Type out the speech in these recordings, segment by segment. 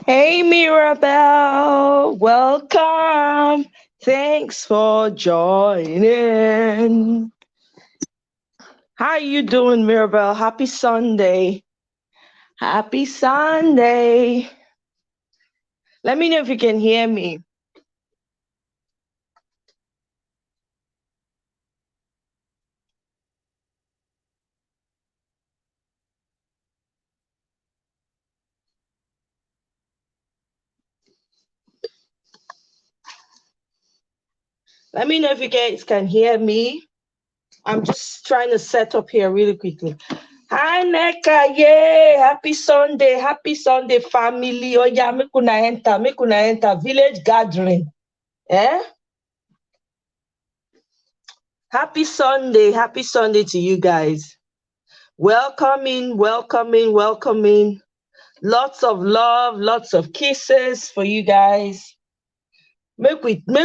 Hey Mirabelle, welcome. Thanks for joining. How you doing, Mirabelle? Happy Sunday. Happy Sunday. Let me know if you can hear me. Let me know if you guys can hear me. I'm just trying to set up here really quickly. Hi Neka, yeah, happy Sunday, family. Oh yeah, make una enter, village gathering. Eh? Happy Sunday to you guys. Welcoming, welcoming, welcoming. Lots of love, lots of kisses for you guys. Make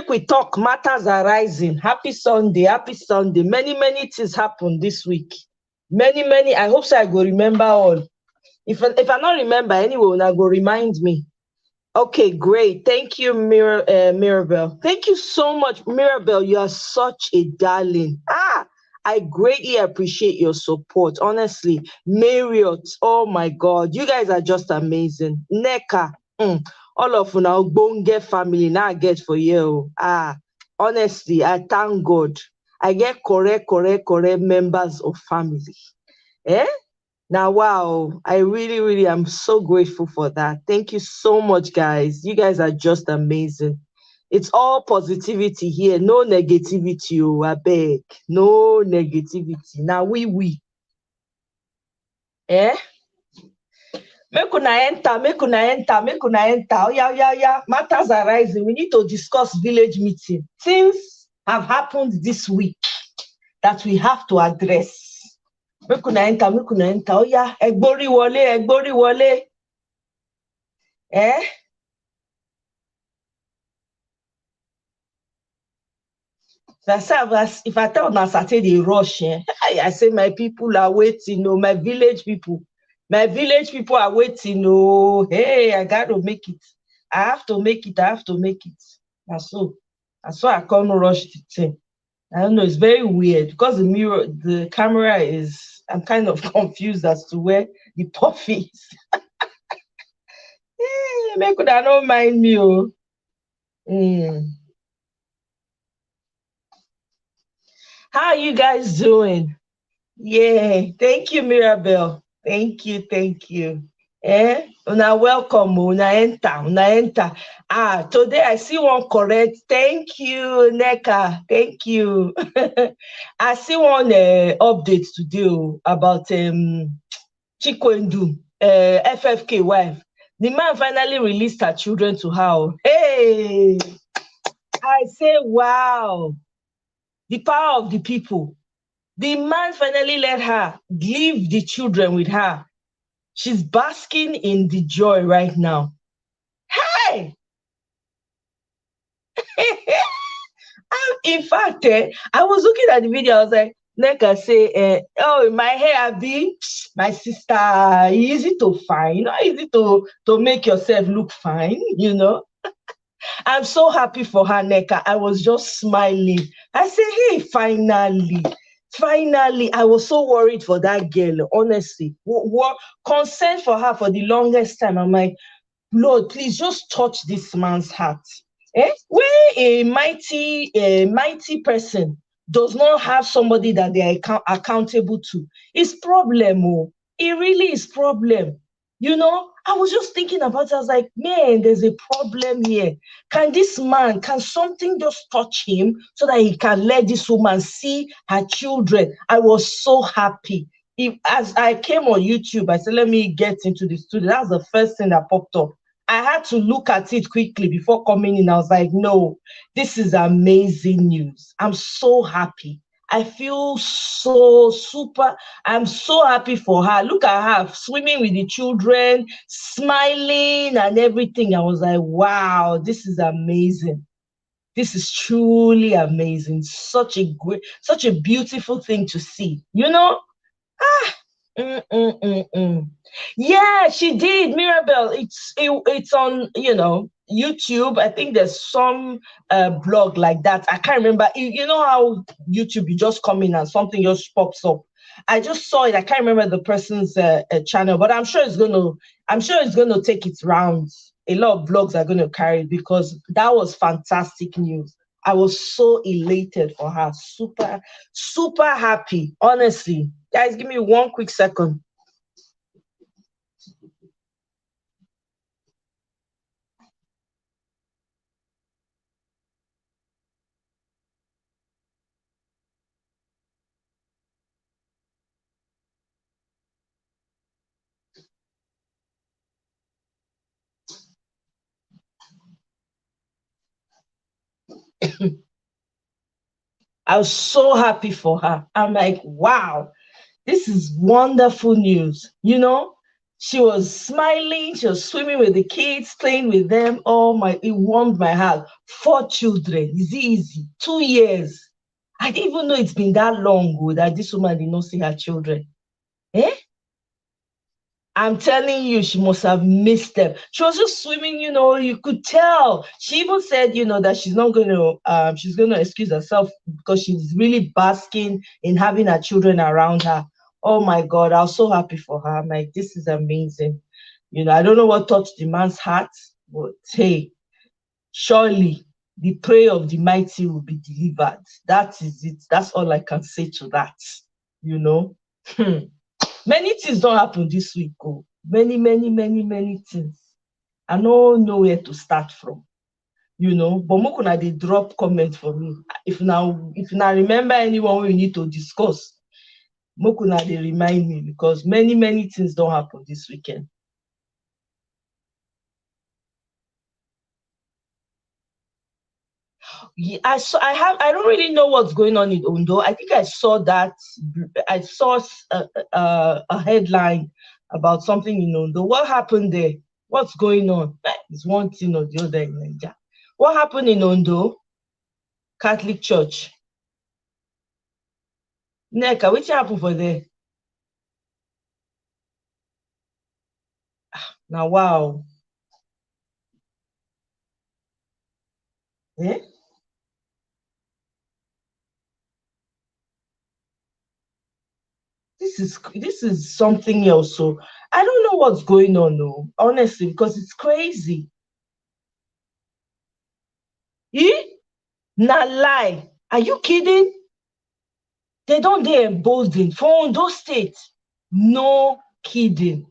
we talk. Matters are rising. Happy Sunday, happy Sunday. Many things happened this week. Many. I hope so. I go remember all. If I not remember anyway, I go remind me. Okay, great. Thank you, Mirabelle. Thank you so much, Mirabelle. You are such a darling. I greatly appreciate your support. Honestly, Marriott, oh my God, you guys are just amazing. Neka, all of una Ogbonge family now I get for you. Honestly, I thank God. I get correct members of family. Eh? Now, wow, I really am so grateful for that. Thank you so much, guys. You guys are just amazing. It's all positivity here, no negativity. Oh, I beg, no negativity. Now, we, eh? Make una enter. Oh, yeah. Matters are rising. We need to discuss village meeting. Things have happened this week that we have to address. Make una enter. Oh, yeah, egbori wole. Eh? If I tell una Saturday dey rush, I say my people are waiting, oh, my village people. My village people are waiting, oh. Hey, I got to make it. I have to make it. And so I come rush the thing. I don't know, it's very weird because the camera is, I'm kind of confused as to where the puff is. Make una no mind me, oh. How are you guys doing? Yeah, thank you, Mirabelle. Thank you. Una welcome, una enter. Today I see one correct. Thank you, Neka. Thank you. I see one update today about Chikwendu, FFK wife. The man finally released her children to her. Hey, I say, wow, the power of the people. The man finally let her leave the children with her. She's basking in the joy right now. Hey! In fact, I was looking at the video, I was like, Neka say, oh, my hair be my sister, easy to find, easy to make yourself look fine, I'm so happy for her, Neka. I was just smiling. I said, hey, finally, I was so worried for that girl, honestly. What concern for her for the longest time. I'm like, Lord, please just touch this man's heart. Where a mighty person does not have somebody that they are accountable to, it's problem. Oh, it really is problem. I was just thinking about it. I was like, man, there's a problem here. Can something just touch him so that he can let this woman see her children? I was so happy. As I came on YouTube, I said, let me get into the studio. That's the first thing that popped up. I had to look at it quickly before coming in. I was like, no, this is amazing news. I'm so happy. I feel so super. I'm so happy for her. Look at her swimming with the children, smiling and everything. I was like, wow, this is amazing. This is truly amazing. Such a beautiful thing to see. Ah, Yeah, she did, Mirabelle. It's on, YouTube. I think there's some blog like that. I can't remember. You know how YouTube, you just come in and something just pops up. I just saw it. I can't remember the person's channel, but I'm sure it's gonna take its rounds. A lot of blogs are gonna carry it because that was fantastic news. I was so elated for her. Super, super happy. Honestly. Guys, give me one quick second. I was so happy for her. I'm like, wow, this is wonderful news. She was smiling, she was swimming with the kids, playing with them. Oh my, it warmed my heart. 4 children, is it easy? 2 years. I didn't even know it's been that long that this woman did not see her children. Eh? I'm telling you, she must have missed them. She was just swimming, you could tell. She even said, that she's going to excuse herself because she's really basking in having her children around her. Oh my God, I was so happy for her. I'm like, this is amazing. I don't know what touched the man's heart, but hey, surely the prayer of the mighty will be delivered. That is it. That's all I can say to that, you know. Many things don't happen this week. Oh. Many, many, many, many things. I don't know where to start from. But Mokuna, they drop comment for me. If now remember anyone we need to discuss, Mokuna, they remind me because many, many things don't happen this weekend. Yeah, I don't really know what's going on in Ondo. I think I saw a headline about something in Ondo. What happened there? What's going on? It's one thing or the other in Nigeria. What happened in Ondo Catholic Church? Neka, what happened for there? Now, wow. Eh? This is something else. So I don't know what's going on, no, honestly, because it's crazy. Eh? Na lie. Are you kidding? They don't dey emboldened for Ondo State. No kidding.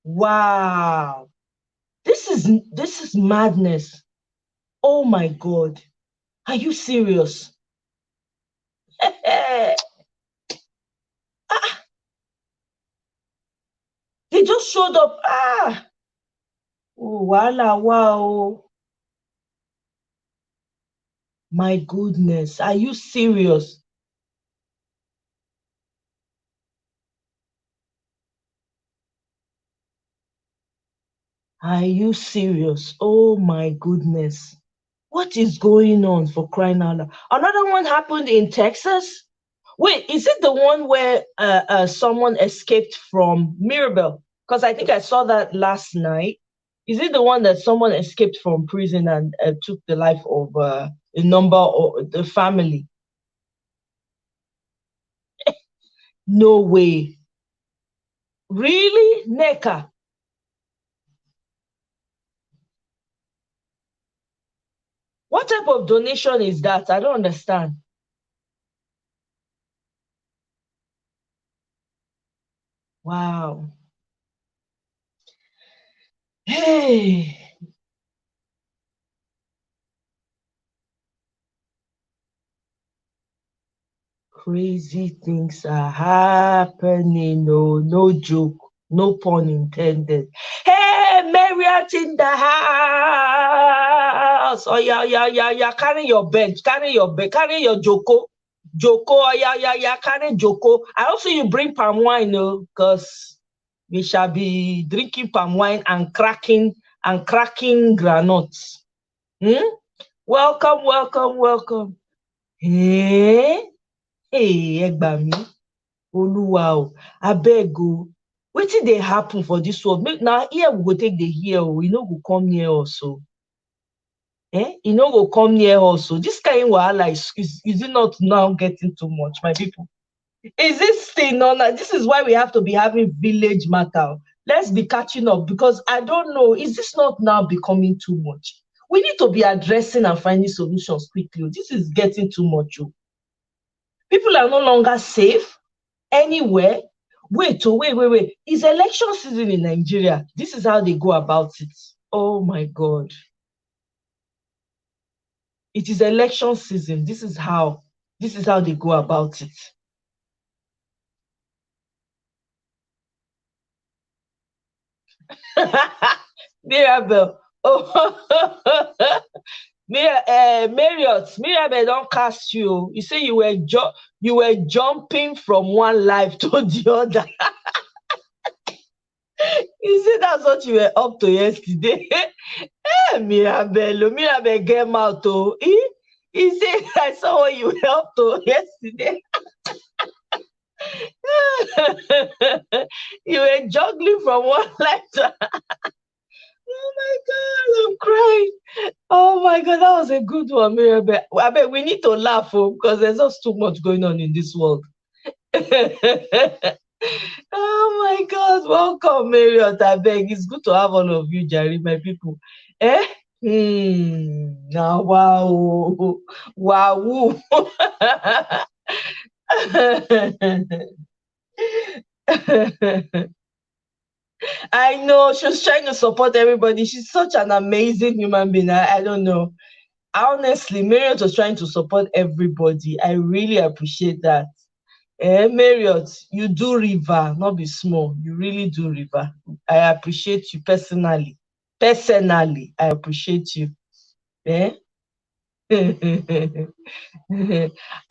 Wow. This is madness. Oh my God. Are you serious? Ah, they just showed up. Oh, voila, wow. My goodness. Are you serious? Are you serious? Oh my goodness. What is going on, for crying out loud? Another one happened in Texas. Wait, is it the one where someone escaped from Mirabel? Because I think I saw that last night. Is it the one that someone escaped from prison and took the life of a number of the family? No way. Really? Neka? What type of donation is that? I don't understand. Wow. Hey. Crazy things are happening. No, no joke. No pun intended. Hey, Marriott in the house. Oh, yeah, yeah, yeah, yeah. Carry your bench. Carry your bench. Carry your Joko. Joko. Oh, yeah, yeah, yeah. Carry Joko. I also you bring palm wine, because we shall be drinking palm wine and cracking granuts. Welcome, welcome, welcome. Hey. Hey, ẹ gbà mí. Oluwa, I beg you. Wetin dey happen for this world? Now here we go take the hear. We no go come near us. So. You no go come near us. So this kind of wahala is it not now getting too much, my people? Is this thing on? This is why we have to be having village matter. Let's be catching up because I don't know. Is this not now becoming too much? We need to be addressing and finding solutions quickly. This is getting too much. People are no longer safe anywhere. Wait. It's election season in Nigeria. This is how they go about it. Oh my God. It is election season. This is how they go about it. Mirabel. Oh, Marriott. Mirabel don't cast you. You say you were jumping from one life to the other. You say that's what you were up to yesterday. Mirabel get out. He said, I saw what you were up to yesterday. You were juggling from one life to oh my God, I'm crying. Oh my God, that was a good one, Mirabel. I bet we need to laugh because there's just too much going on in this world. Oh my God, welcome, Marriott. I beg. It's good to have all of you, Jerry, my people. Eh? Now, wow. Wow. I know she was trying to support everybody. She's such an amazing human being. I don't know. Honestly, Marriott was trying to support everybody. I really appreciate that. Marriott, you do river, not be small. You really do river. I appreciate you personally. Personally, I appreciate you. Eh?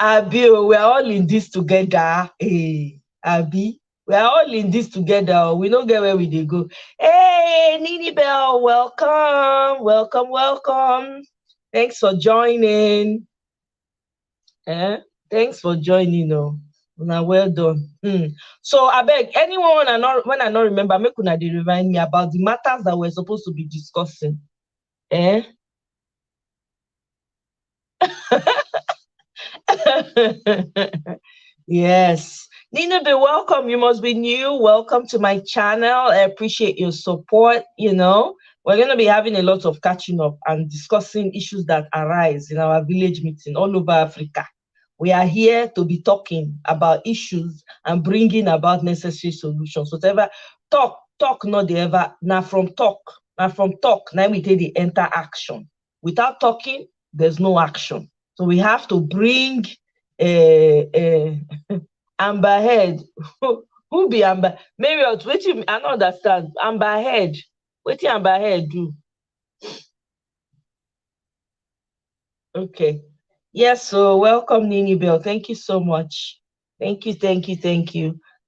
Abi, we are all in this together. Hey, Abi, we are all in this together. We don't get where we dey go. Hey, Nini Bell, welcome. Thanks for joining. Thanks for joining. Now well done. So I beg anyone when I not remember, make una dey remind me about the matters that we're supposed to be discussing. Yes. Nina, be welcome. You must be new. Welcome to my channel. I appreciate your support. We're going to be having a lot of catching up and discussing issues that arise in our village meeting all over Africa. We are here to be talking about issues and bringing about necessary solutions. Whatever talk, not the ever. Now from talk, now we take the enter action. Without talking, there's no action. So we have to bring Amber Head. Who be Amber? Marriott, wetin I don't understand. Amber Head. Wetin Amber Head do? Okay. Yes, so welcome, Nini Bell. Thank you so much. Thank you.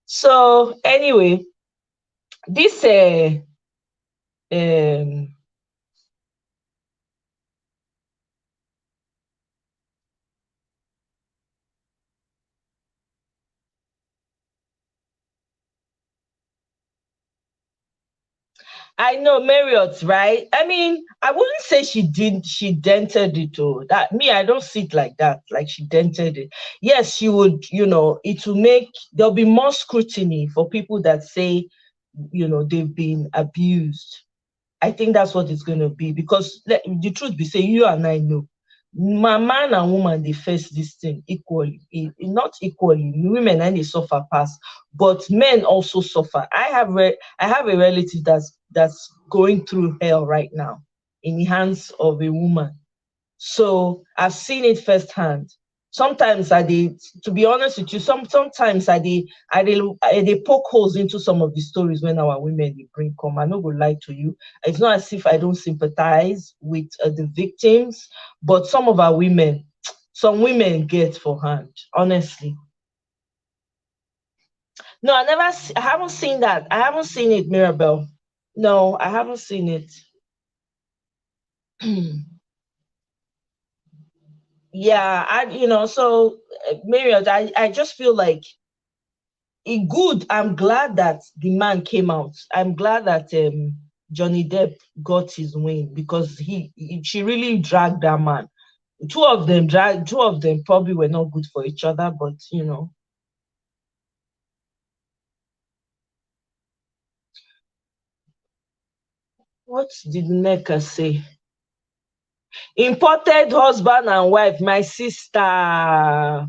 So anyway, this um I know Marriott, right? I mean, I wouldn't say she dented it or that me, I don't see it like that, like she dented it. Yes, she would, it will make there'll be more scrutiny for people that say, they've been abused. I think that's what it's going to be because the truth be saying, you and I know, man and woman they face this thing equally, not equally. Women and they suffer past, but men also suffer. I have a relative that's going through hell right now in the hands of a woman. So I've seen it firsthand. Sometimes to be honest with you, sometimes I poke holes into some of the stories when our women they bring come. I'm not gonna lie to you. It's not as if I don't sympathize with the victims, but some women get for hand, honestly. No, I haven't seen that. I haven't seen it, Mirabel. No, I haven't seen it. Yeah, so Marriott, I just feel like good. I'm glad that the man came out. I'm glad that Johnny Depp got his win, because she really dragged that man. Two of them probably were not good for each other, but you know. What did Neka say? Imported husband and wife, my sister.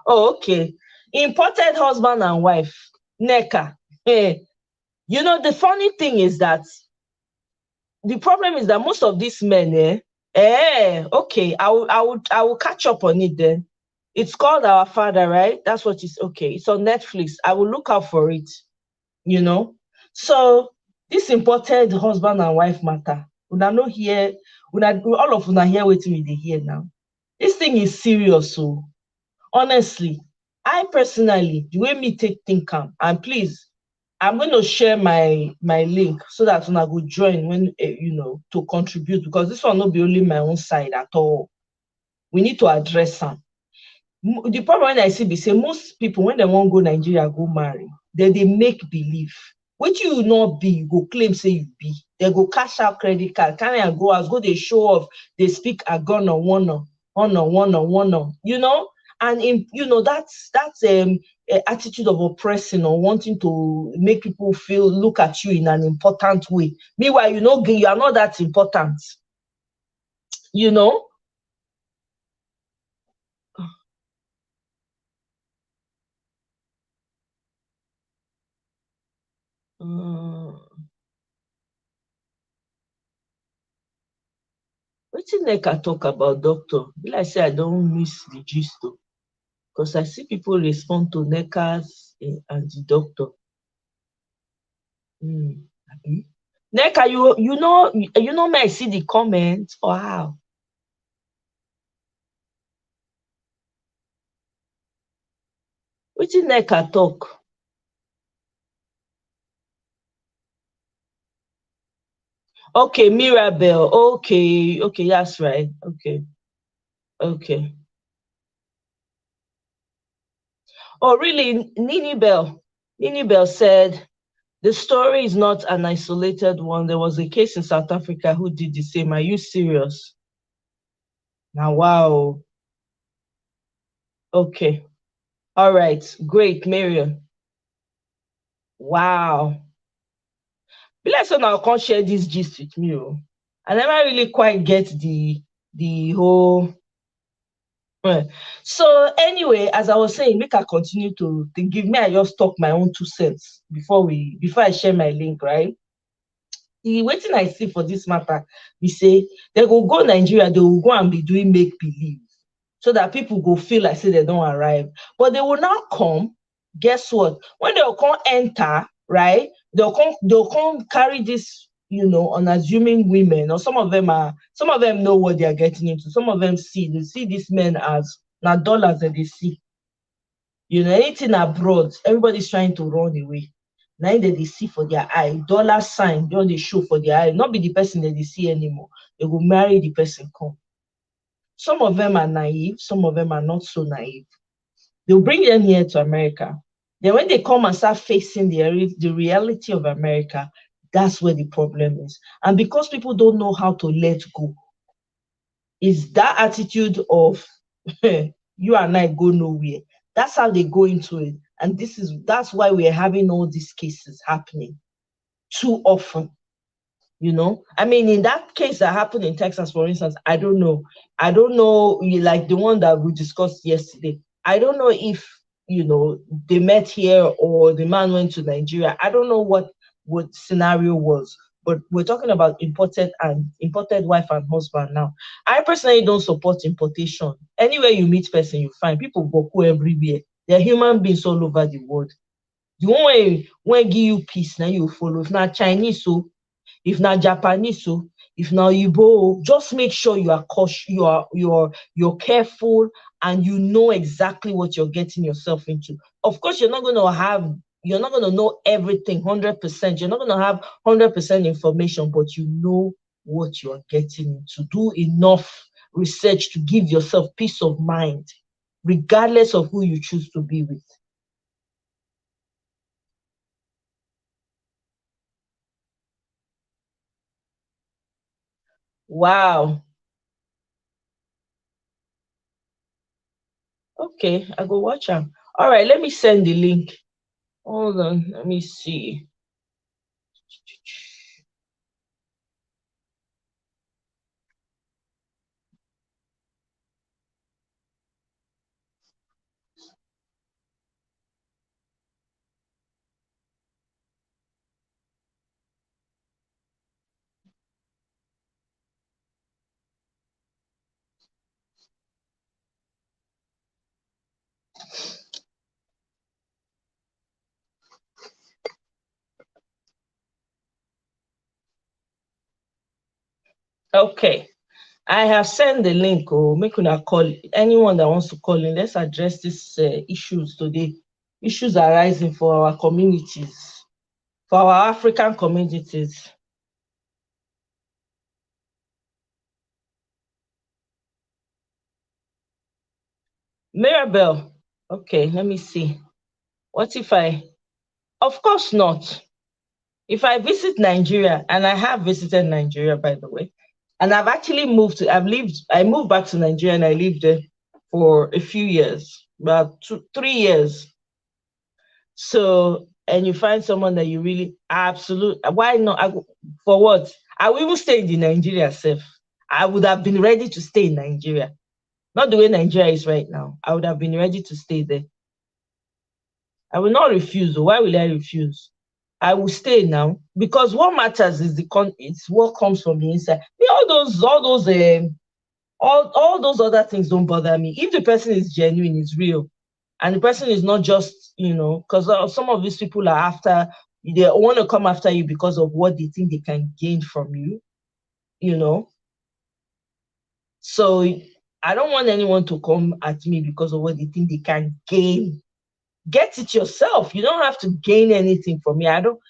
Oh, okay. Imported husband and wife, Neka. Hey, you know, the funny thing is that the problem is that most of these men, okay, I will catch up on it then. It's called Our Father, right? That's what it's okay. It's on Netflix. I will look out for it, you know. So this imported husband and wife matter. Una no hear, all of una hear waiting with the hear now. This thing is serious, so honestly, I personally, the way me take think am, and please, I'm going to share my link so that una go join when you know, to contribute, because this one not be only my own side at all. We need to address them. The problem when I see be say most people when they want go Nigeria go marry, then they make believe. What you not be, you go claim say you be. They go cash out credit card, carry and go as go they show off. They speak a gun on one, you know. And in, you know, that's attitude of oppressing or wanting to make people feel look at you in an important way. Meanwhile, you know, you are not that important. You know. Wetin Nneka talk about doctor? Be like say I don't miss the gist o, because I see people respond to Nneka's and the doctor. Nneka, you know me, I see the comment or how? Wetin Nneka talk? Okay, Mirabel. Okay, okay, that's right. Okay, okay. Oh, really? Nini Bell. Nini Bell said the story is not an isolated one. There was a case in South Africa who did the same. Are you serious? Now, wow. Okay. All right. Great, Marion. Wow. Be like so now can't share this gist with me. Oh. I never really quite get the whole. So anyway, as I was saying, make I continue to give me. I just talk my own 2 cents before I share my link, right? The waiting I see for this matter, we say they go Nigeria, they will go and be doing make believe, so that people go feel like say they don't arrive. But they will now come. Guess what? When they'll come enter, right? They'll come carry this, you know, unassuming women, or some of them know what they are getting into. Some of them they see these men as not dollars that they see. You know, anything abroad, everybody's trying to run away. Now that they see for their eye, dollar sign, don't they show for their eye, not be the person that they see anymore. They will marry the person come. Some of them are naive, some of them are not so naive. They'll bring them here to America. Then when they come and start facing the reality of America, that's where the problem is. And because people don't know how to let go, is that attitude of you and I go nowhere. That's how they go into it. And that's why we're having all these cases happening too often. You know, I mean, in that case that happened in Texas, for instance, I don't know, like the one that we discussed yesterday. I don't know if, you know, they met here or the man went to Nigeria. I don't know what scenario was, but we're talking about imported wife and husband now. I personally don't support importation. Anywhere you meet person, you find people go everywhere. They're human beings all over the world. The one way when give you peace, now you follow. If not Chinese, so if not Japanese, so if not Igbo, just make sure you are cautious, you're careful, and you know exactly what you're getting yourself into. Of course, you're not going to know everything 100%. You're not going to have 100% information, but you know what you are getting into. Do enough research to give yourself peace of mind, regardless of who you choose to be with. Wow. Okay, I go watch them. All right, let me send the link. Hold on, let me see. Okay, I have sent the link. Oh, make una call anyone that wants to call in. Let's address these issues today. Issues arising for our communities, for our African communities. Mirabel. Okay, let me see. What if I? Of course not. If I visit Nigeria, and I have visited Nigeria, by the way, and I've actually I moved back to Nigeria and I lived there for a few years, about 3 years. So, and you find someone that you really why not? For what? I will even stay in the Nigeria self. I would have been ready to stay in Nigeria. Not the way Nigeria is right now. I would have been ready to stay there. I will not refuse. Why will I refuse? I will stay now because what matters is it's what comes from the inside. All those other things don't bother me. If the person is genuine, is real, and the person is not just because some of these people are after, they want to come after you because of what they think they can gain from you, you know. So I don't want anyone to come at me because of what they think they can gain. Get it yourself. You don't have to gain anything from me. I don't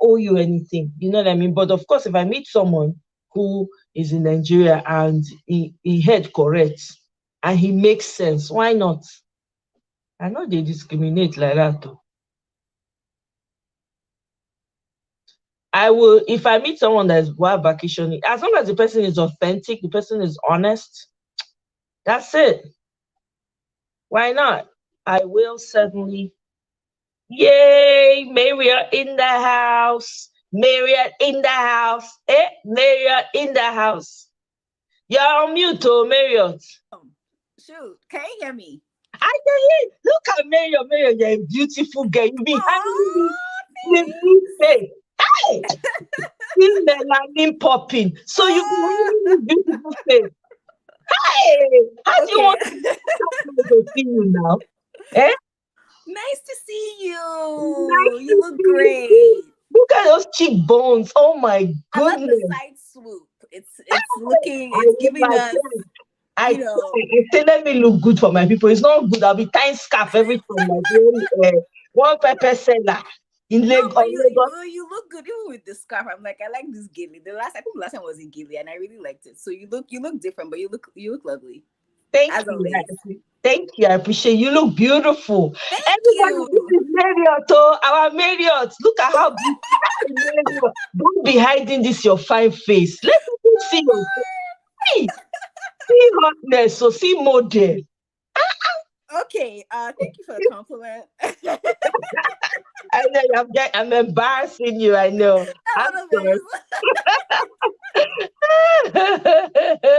owe you anything. You know what I mean? But of course, if I meet someone who is in Nigeria and he head correct and he makes sense, why not? I know they discriminate like that too. I will, if I meet someone that's while vacationing, as long as the person is authentic, the person is honest, that's it. Why not? I will certainly. Yay, Marriott in the house. Marriott in the house. Marriott in the house. You're on mute, oh, Marriott. Shoot, can you hear me? I can hear. Look at Marriott. Marriott, you're a beautiful girl. You be having Oh, this face. Hey, see melanin popping. So you be having this beautiful face. Hey, how do you okay. want to see you now? Eh? Nice to see Nice you. You to look see great. you. Look at those cheekbones. Oh my I love the goodness. side swoop. It's looking, I it's live giving my us, best. you know. I say, let me look good for my people. It's not good. I'll be tying scarf every time, like one pepper seller in No, but Lagos. you look good even with the scarf. I'm like, I like this gilly. I think the last time was in gilly, and I really liked it. So you look different, but you look lovely Thank as you. always. Thank you. I appreciate you. Look beautiful. Thank Everybody, this you. is Marriott. Oh, our Marriott. Look at how beautiful. Marriott. Don't be hiding this your fine face. Let people see Oh your face. See hotness. So see model. Lord. Okay. Thank you for the compliment. I know I'm embarrassing you. I know. A I'm little sorry.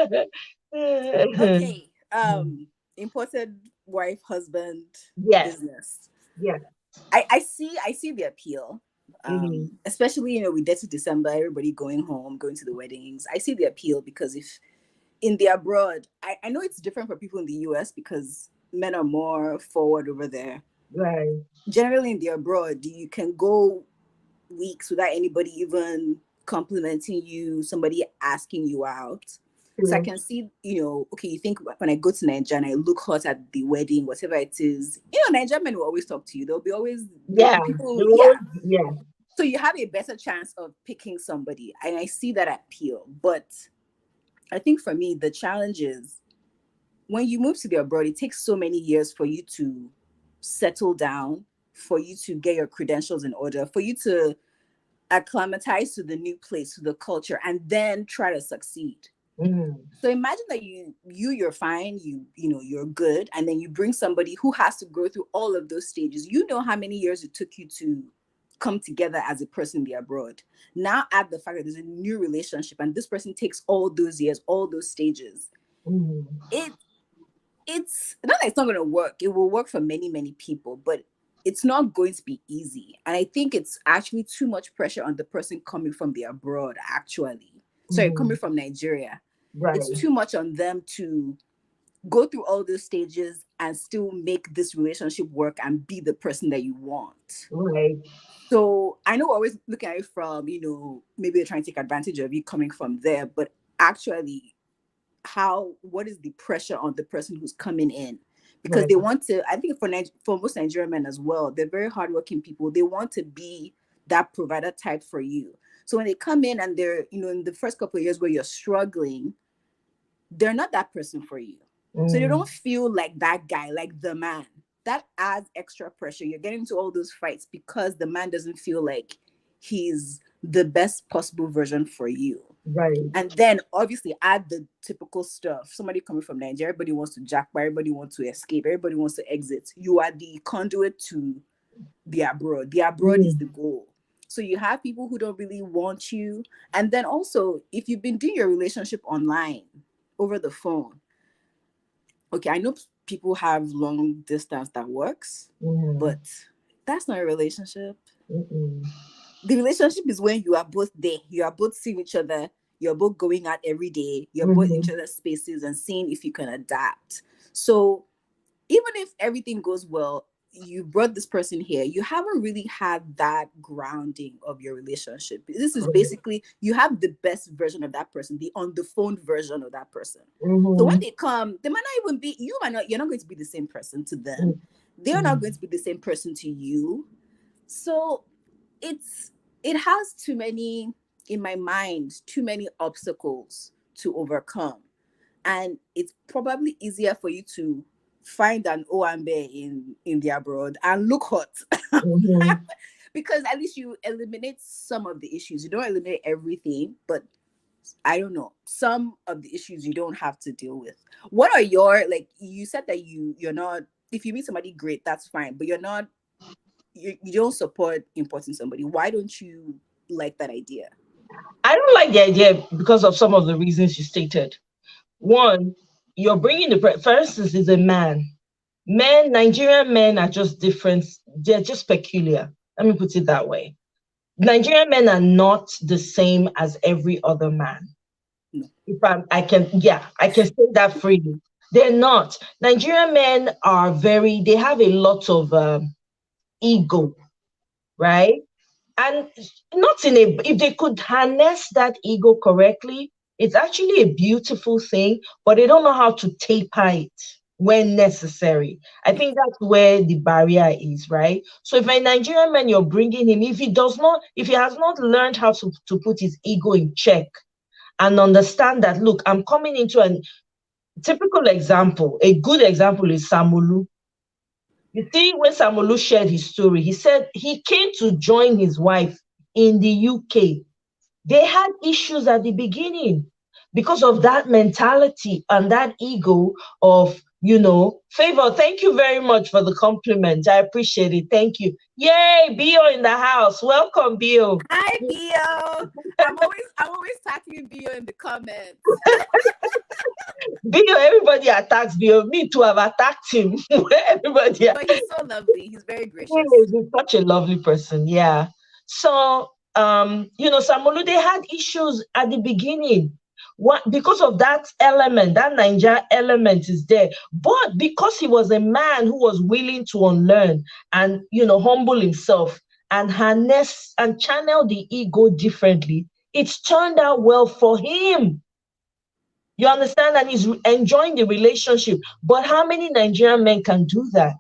bit. Okay. Imported wife husband Yes, business. yes. I see the appeal. Mhm. Especially we get to December, everybody going home, going to the weddings. I see the appeal because if in the abroad, I know it's different for people in the US because men are more forward over there. Right. Generally in the abroad, you can go weeks without anybody even complimenting you, somebody asking you out. So I True. can see, okay, you think when I go to Nigeria and I look hot at the wedding, whatever it is, Nigerian men will always talk to you. There'll Yeah. be people, You're yeah. always, yeah. So you have a better chance of picking somebody. And I see that appeal. But I think for me, the challenge is when you move to the abroad, it takes so many years for you to settle down, for you to get your credentials in order, for you to acclimatize to the new place, to the culture, and then try to succeed. Mm. So imagine that you're fine, you know, you're good, and then you bring somebody who has to go through all of those stages. You know how many years it took you to come together as a person be abroad. Now add the fact that there's a new relationship and this person takes all those years, all those stages. Mm. It it's not that it's not going to work. It will work for many, many people, but it's not going to be easy. And I think it's actually too much pressure on the person coming from the abroad, actually. Sorry, coming Mm. from Nigeria. It's Right. too much on them to go through all those stages and still make this relationship work and be the person that you want. Right. So I know we're always looking at it from, you know, maybe they're trying to take advantage of you coming from there, but actually what is the pressure on the person who's coming in, because Right. they want to, I think for most Nigerian men as well, they're very hardworking people. They want to be that provider type for you. So when they come in and they're, you know, in the first couple of years where you're struggling, they're not that person for you. So they Mm. don't feel like that guy, like the man. That adds extra pressure. You're getting into all those fights because the man doesn't feel like he's the best possible version for you. Right. And then obviously add the typical stuff. Somebody coming from Nigeria, everybody wants to jackpot, everybody wants to escape, everybody wants to exit. You are the conduit to the abroad. The abroad is Mm. the goal. So you have people who don't really want you. And then also, if you've been doing your relationship online over the phone, okay, I know people have long distance that works, Mm. but that's not a relationship. Mm. The relationship is when you are both there, you are both seeing each other, you're both going out every day, you're both in Mm. each other's spaces and seeing if you can adapt. So even if everything goes well, you brought this person here, you haven't really had that grounding of your relationship. This is basically, you have the best version of that person, the on the phone version of that person. So when Mm. they come, they might not even be, you're not going to be the same person to them. Mm. They're not Mm. going to be the same person to you. So it's it has too many, in my mind, too many obstacles to overcome. And it's probably easier for you to find an Owambe in the abroad and look hot. Mhm. Because at least you eliminate some of the issues. You don't eliminate everything, but I don't know, some of the issues you don't have to deal with. What are your, like, you said that you're not, if you meet somebody great, that's fine, but you're not, you don't support importing somebody. Why don't you like that idea? I don't like the idea because of some of the reasons you stated. One, you're bringing for instance, is a man. Men, Nigerian men are just different. They're just peculiar. Let me put it that way. Nigerian men are not the same as every other man. No. If I can say that freely. They're not. Nigerian men are they have a lot of ego, right? And not in a, if they could harness that ego correctly, it's actually a beautiful thing, but they don't know how to taper it when necessary. I Yeah. think that's where the barrier is, right? So if a Nigerian man, you're bringing him, if he has not learned how to put his ego in check and understand that, look, I'm coming into a typical example, a good example is Samulu. You see, when Samolu shared his story, he said he came to join his wife in the UK. They had issues at the beginning because of that mentality and that ego of, favor. Thank you very much for the compliment. I appreciate it. Thank you. Yay, Bio in the house. Welcome, Bio. Hi, Bio. I'm always tackling Bio in the comments. Bio, everybody attacks Bio. Me too, I've attacked him. Everybody. But he's so lovely. He's very gracious. He's such a lovely person. Yeah. So, Samolu, they had issues at the beginning. What, because of that element, that Niger element is there. But because he was a man who was willing to unlearn and, humble himself and harness and channel the ego differently, it's turned out well for him. You understand? And he's enjoying the relationship. But how many Nigerian men can do that?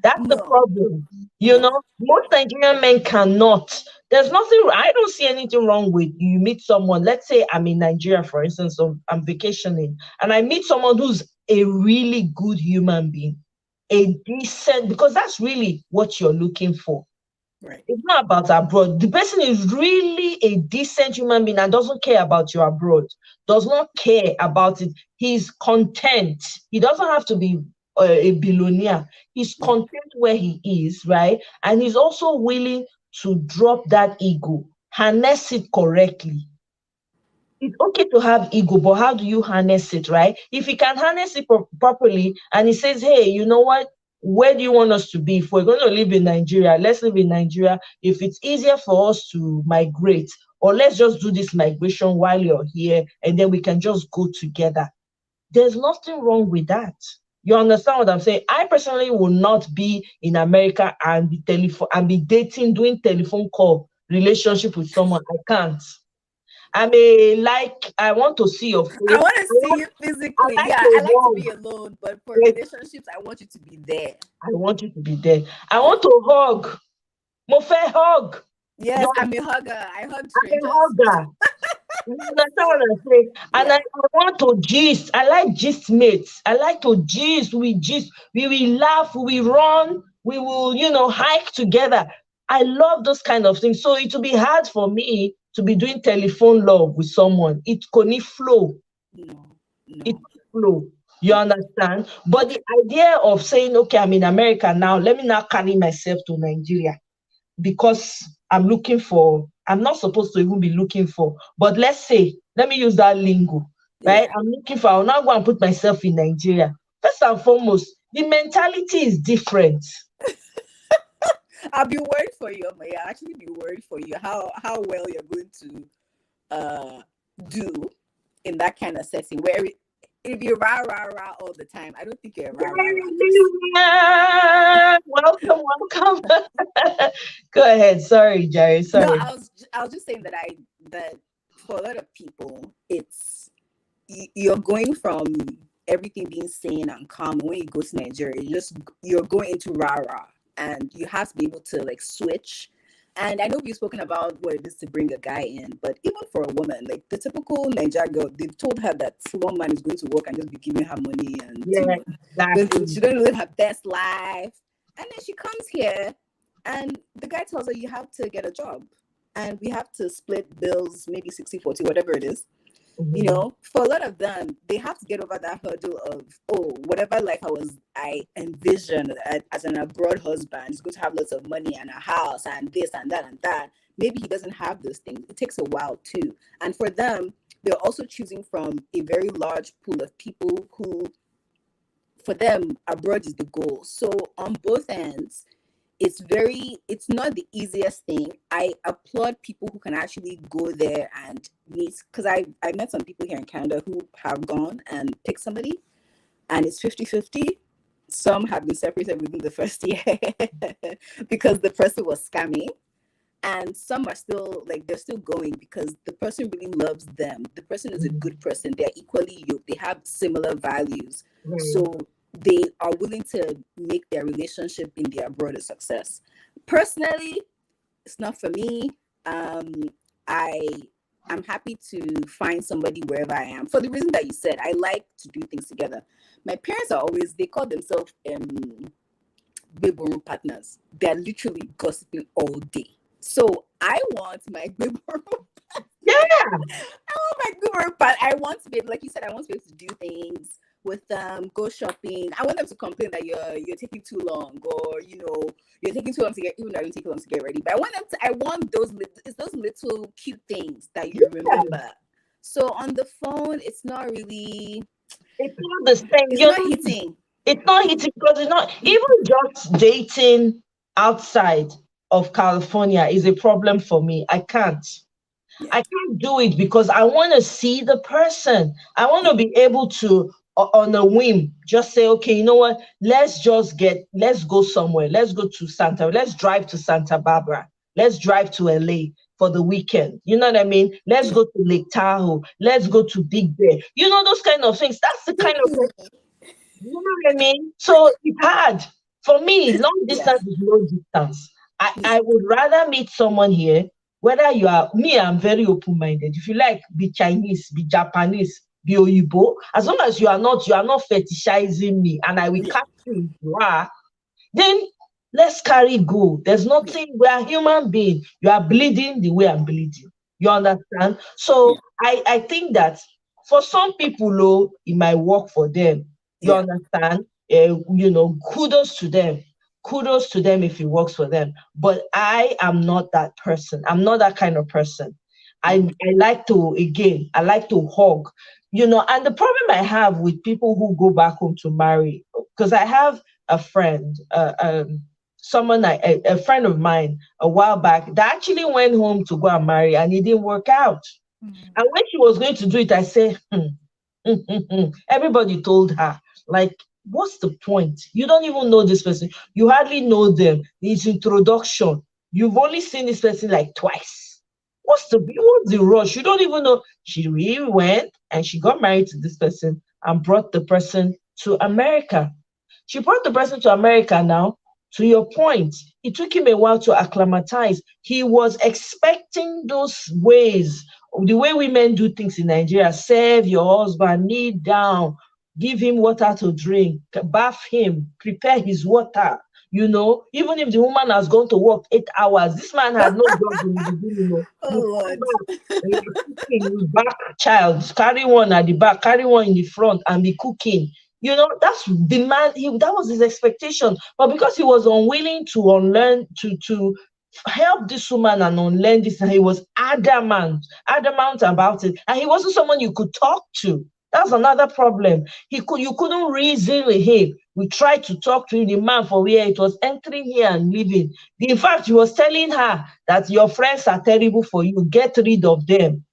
That's the No, problem. no. Most Nigerian men cannot. There's nothing, I don't see anything wrong with you meet someone. Let's say I'm in Nigeria, for instance, so I'm vacationing, and I meet someone who's a really good human being, a decent, because that's really what you're looking for. Right. It's not about abroad. The person is really a decent human being and doesn't care about your abroad, does not care about it. He's content. He doesn't have to be a billionaire. He's Yeah. content where he is, right? And he's also willing to drop that ego, harness it correctly. It's okay to have ego, but how do you harness it, right? If he can harness it properly and he says, hey, you know what? Where do you want us to be? If we're going to live in Nigeria, let's live in Nigeria. If it's easier for us to migrate, or let's just do this migration while you're here and then we can just go together. There's nothing wrong with that. You understand what I'm saying? I personally will not be in America and be dating, doing telephone call relationship with someone. I can't. I want to see your face. I want to see you physically. I like Yeah, to I like to hug. be alone, but for Yes, relationships, I want you to be there. I want you to be there. I want to hug. Mo fe hug. Yes, You I'm a hugger. I hug I'm a strangers. hugger. You understand what I'm saying? And Yeah. I want to gist. I like gist mates. I like to gist. We gist. We will laugh. We will run. We will, hike together. I love those kind of things. So it will be hard for me to be doing telephone love with someone. It can flow. No, It no. flow. You understand? But the idea of saying, okay, I'm in America now, let me now carry myself to Nigeria because I'm not supposed to even be looking for, but let me use that lingo, right? Yeah. I'm looking for, I'll now go and put myself in Nigeria. First and foremost, the mentality is different. I'll be worried for you. Yeah, actually be worried for you how well you're going to do in that kind of setting where it'll be rah rah rah all the time. I don't think you're a rah rah rah person. Welcome, welcome. Go ahead. Sorry, Jerry. No, Sorry. I was just saying that for a lot of people, it's you're going from everything being sane and calm. When you go to Nigeria, you're going into rah rah, and you have to be able to like switch. And I know we've spoken about what it is to bring a guy in, but even for a woman, like the typical Nigerian girl, they've told her that one man is going to work and just be giving her money, and Yeah, exactly. she's going to live her best life. And then she comes here, and the guy tells her, you have to get a job, and we have to split bills, maybe 60-40, whatever it is. Mhm. For a lot of them, they have to get over that hurdle of, oh, whatever life I envisioned as an abroad husband, he's going to have lots of money and a house and this and that and that. Maybe he doesn't have those things. It takes a while too. And for them, they're also choosing from a very large pool of people who, for them, abroad is the goal. So on both ends, it's not the easiest thing. I applaud people who can actually go there and meet, because I met some people here in Canada who have gone and picked somebody, and it's 50-50. Some have been separated within the first year because the person was scamming, and some are still like they're still going because the person really loves them. The person is a good person. They're equally yoked. They have similar values. Right. So they are willing to make their relationship in their broader success. Personally, it's not for me. I I'm happy to find somebody wherever I am. For the reason that you said, I like to do things together. My parents are always, they call themselves Beborum partners. They're literally gossiping all day. So I want my Beborum. Yeah. I want my Beborum part. I want to be, like you said, I want to be able to do things with them, go shopping. I want them to complain that you're taking too long, or you're taking too long to get, even though I don't take long to get ready. But I want those little cute things that you remember. So on the phone, it's not really, It's not the same. it's not hitting. It's not hitting because it's not even just dating outside of California is a problem for me. I can't. Yeah. I can't do it because I want to see the person. I want to be able to, on a whim, just say, okay, you know what? Let's go somewhere. Let's drive to Santa Barbara. Let's drive to LA for the weekend. You know what I mean? Let's go to Lake Tahoe. Let's go to Big Bear. Those kind of things. That's the kind of, you know what I mean? So it's hard. For me, long Yeah. distance is long distance. I would rather meet someone here, whether you are me, I'm very open-minded. If you like, be Chinese, be Japanese, be Oyibo, as long as you are not fetishizing me and I will catch you if you are, then Let's carry go. There's nothing, we are human being. You are bleeding the way I'm bleeding. You understand? Yeah. So I think that for some people, though, it might work for them. You Yeah. understand? Kudos to them. Kudos to them if it works for them. But I am not that person. I'm not that kind of person. I like to, again, I like to hug. And the problem I have with people who go back home to marry, because I have a friend, a friend of mine a while back that actually went home to go and marry and it didn't work out. Mm. And when she was going to do it, I say, everybody told her, like, what's the point? You don't even know this person. You hardly know them. It's introduction. You've only seen this person like twice. What's the rush? You don't even know. She really went and she got married to this person and brought the person to America. She brought the person to America now. To your point, it took him a while to acclimatize. He was expecting those ways, the way women do things in Nigeria: serve your husband, kneel down, give him water to drink, bath him, prepare his water. Even if the woman has gone to work 8 hours, this man had no job in the beginning. Oh You come Lord. back, and you're cooking, you back child, carry one at the back, carry one in the front, and be cooking. That's the man. That was his expectation. But because he was unwilling to unlearn, to help this woman and unlearn this, and he was adamant about it, and he wasn't someone you could talk to. That's another problem. You couldn't reason with him. We tried to talk to him, the man, for where it was entering here and leaving. In fact, he was telling her that your friends are terrible for you. Get rid of them.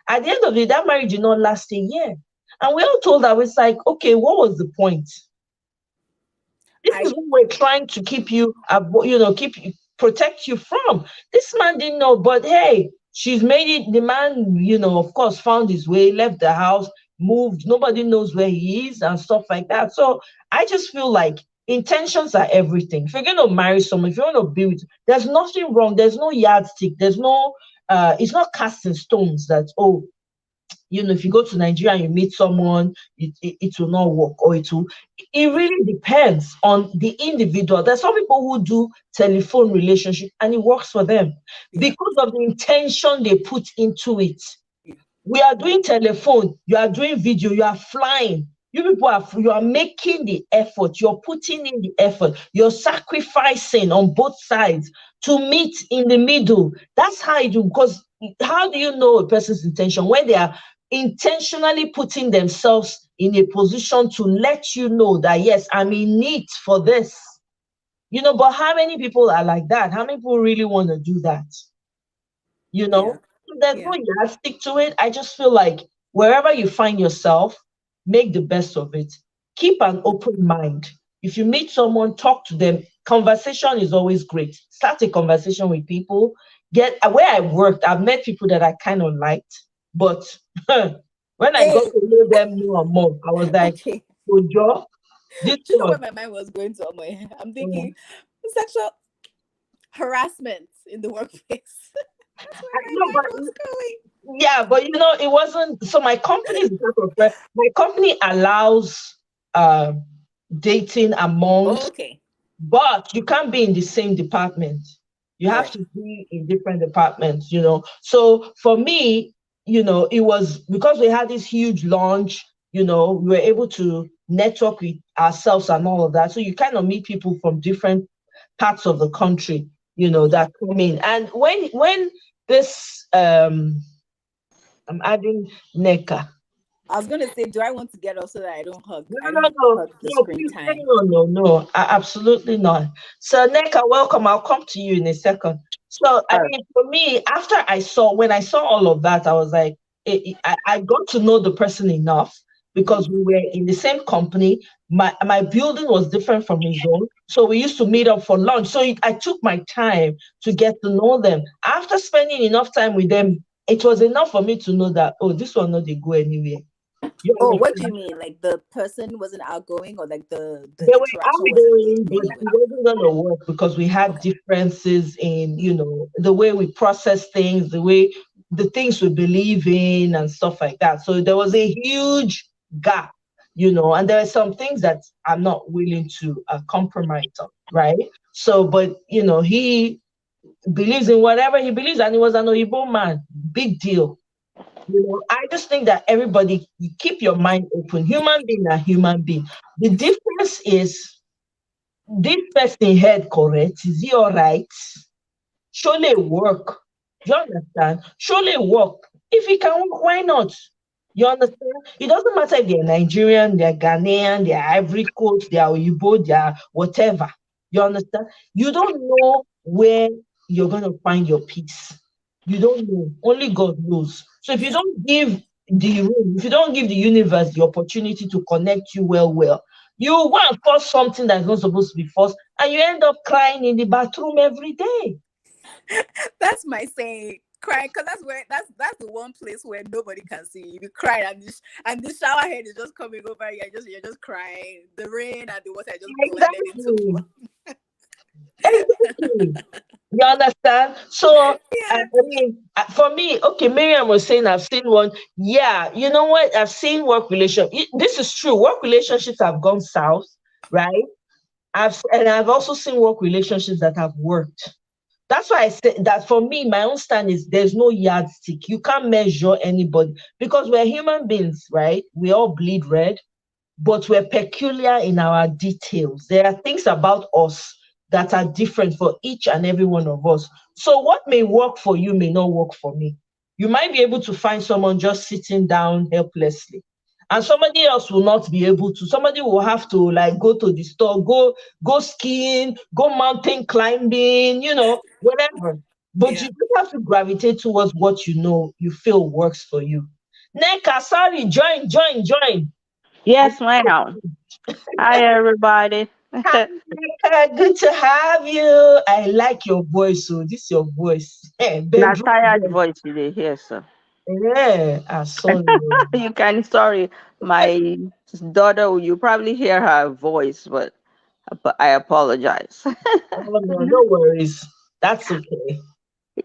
At the end of the day, that marriage did not last a year. And we all told her, it's like, okay, what was the point? This I is what we're trying to keep you, protect you from. This man didn't know, but hey, she's made it. The man, of course, found his way, left the house, moved. Nobody knows where he is and stuff like that. So I just feel like intentions are everything. If you're going to marry someone, if you want to be with, there's nothing wrong. There's no yardstick. There's no, it's not cast in stones that, oh, if you go to Nigeria and you meet someone, it will not work, or it really depends on the individual. There's some people who do telephone relationship and it works for them Yeah. because of the intention they put into it. Yeah. We are doing telephone, you are doing video, you are flying. You are making the effort, you're putting in the effort, you're sacrificing on both sides to meet in the middle. That's how you do, because how do you know a person's intention when they are intentionally putting themselves in a position to let you know that, yes, I'm in need for this? But how many people are like that? How many people really want to do that? Yeah. There's Yeah. no yardstick to it. I just feel like wherever you find yourself, make the best of it. Keep an open mind. If you meet someone, talk to them. Conversation is always great. Start a conversation with people. Where I worked, I've met people that I kind of liked, but when I got Hey, to know them more and more, I was like, okay. Ojo, this Do you know where one. my mind was going to? I'm Mm. thinking sexual harassment in the workplace. That's where my No, mind but was going. yeah, but it wasn't. So my company is the type of my company allows uh, dating Oh, amongst, okay. but you can't be in the same department. You All have right. to be in different departments. So for me, it was because we had this huge launch. We were able to network with ourselves and all of that. So you kind of meet people from different parts of the country, that come in. And when this I'm adding NECA. I was gonna say, do I want to get off so that No, I no, don't no, hug the no, screen please, time? no, absolutely not. So, NECA, welcome. I'll come to you in a second. So, I All right. mean, for me, when I saw all of that, I was like, I got to know the person enough Mhm. because we were in the same company. My building was different from his own. So, we used to meet up for lunch. So, I took my time to get to know them. After spending enough time with them, it was enough for me to know that, oh, this one not they go anywhere. You Oh, what do you understand? mean? Like the person wasn't outgoing, or like the They were interaction wasn't outgoing, but genuine? it wasn't going to work because we had Okay. differences in, the way we process things, the things we believe in, and stuff like that. So there was a huge gap, and there are some things that I'm not willing to compromise on, right? So, but he believes in whatever he believes, and he was an Oyibo man. Big deal. I just think that everybody, you keep your mind open. Human being are human being. The difference is, this person head correct? Is he all right? Surely work. Do you understand? Surely work. If he can work, why not? You understand? It doesn't matter if they're Nigerian, they're Ghanaian, they're Ivory Coast, they're Oyibo, they're whatever. You understand? You don't know where you're going to find your peace. You don't know. Only God knows. So if you don't give the room, if you don't give the universe the opportunity to connect you well, you want to force something that's not supposed to be forced, and you end up crying in the bathroom every day. That's my saying. Crying, because that's the one place where nobody can see you. You cry, and the shower head is just coming over. You're just crying. The rain and the water are just blended into Exactly. Exactly. You understand? So, I yeah. mean, for me, okay, Miriam was saying I've seen one. Yeah, you know what? I've seen work relation. This is true. Work relationships have gone south, right? I've also seen work relationships that have worked. That's why I say that for me, my own stand is there's no yardstick. You can't measure anybody because we're human beings, right? We all bleed red, but we're peculiar in our details. There are things about us that are different for each and every one of us. So, what may work for you may not work for me. You might be able to find someone just sitting down helplessly, and somebody else will not be able to. Somebody will have to like go to the store, go skiing, go mountain climbing, whatever. But Yeah. you just have to gravitate towards what you feel works for you. Neka, sorry, join. I Yes, ma'am. Hi, everybody. Hi, Nneka, good to have you. I like your voice. So this your voice. Not Bedroom tired voice. voice today, here, sir. Yeah, I saw You can, sorry, my daughter, you probably hear her voice, but I apologize. Oh no, no worries. That's okay.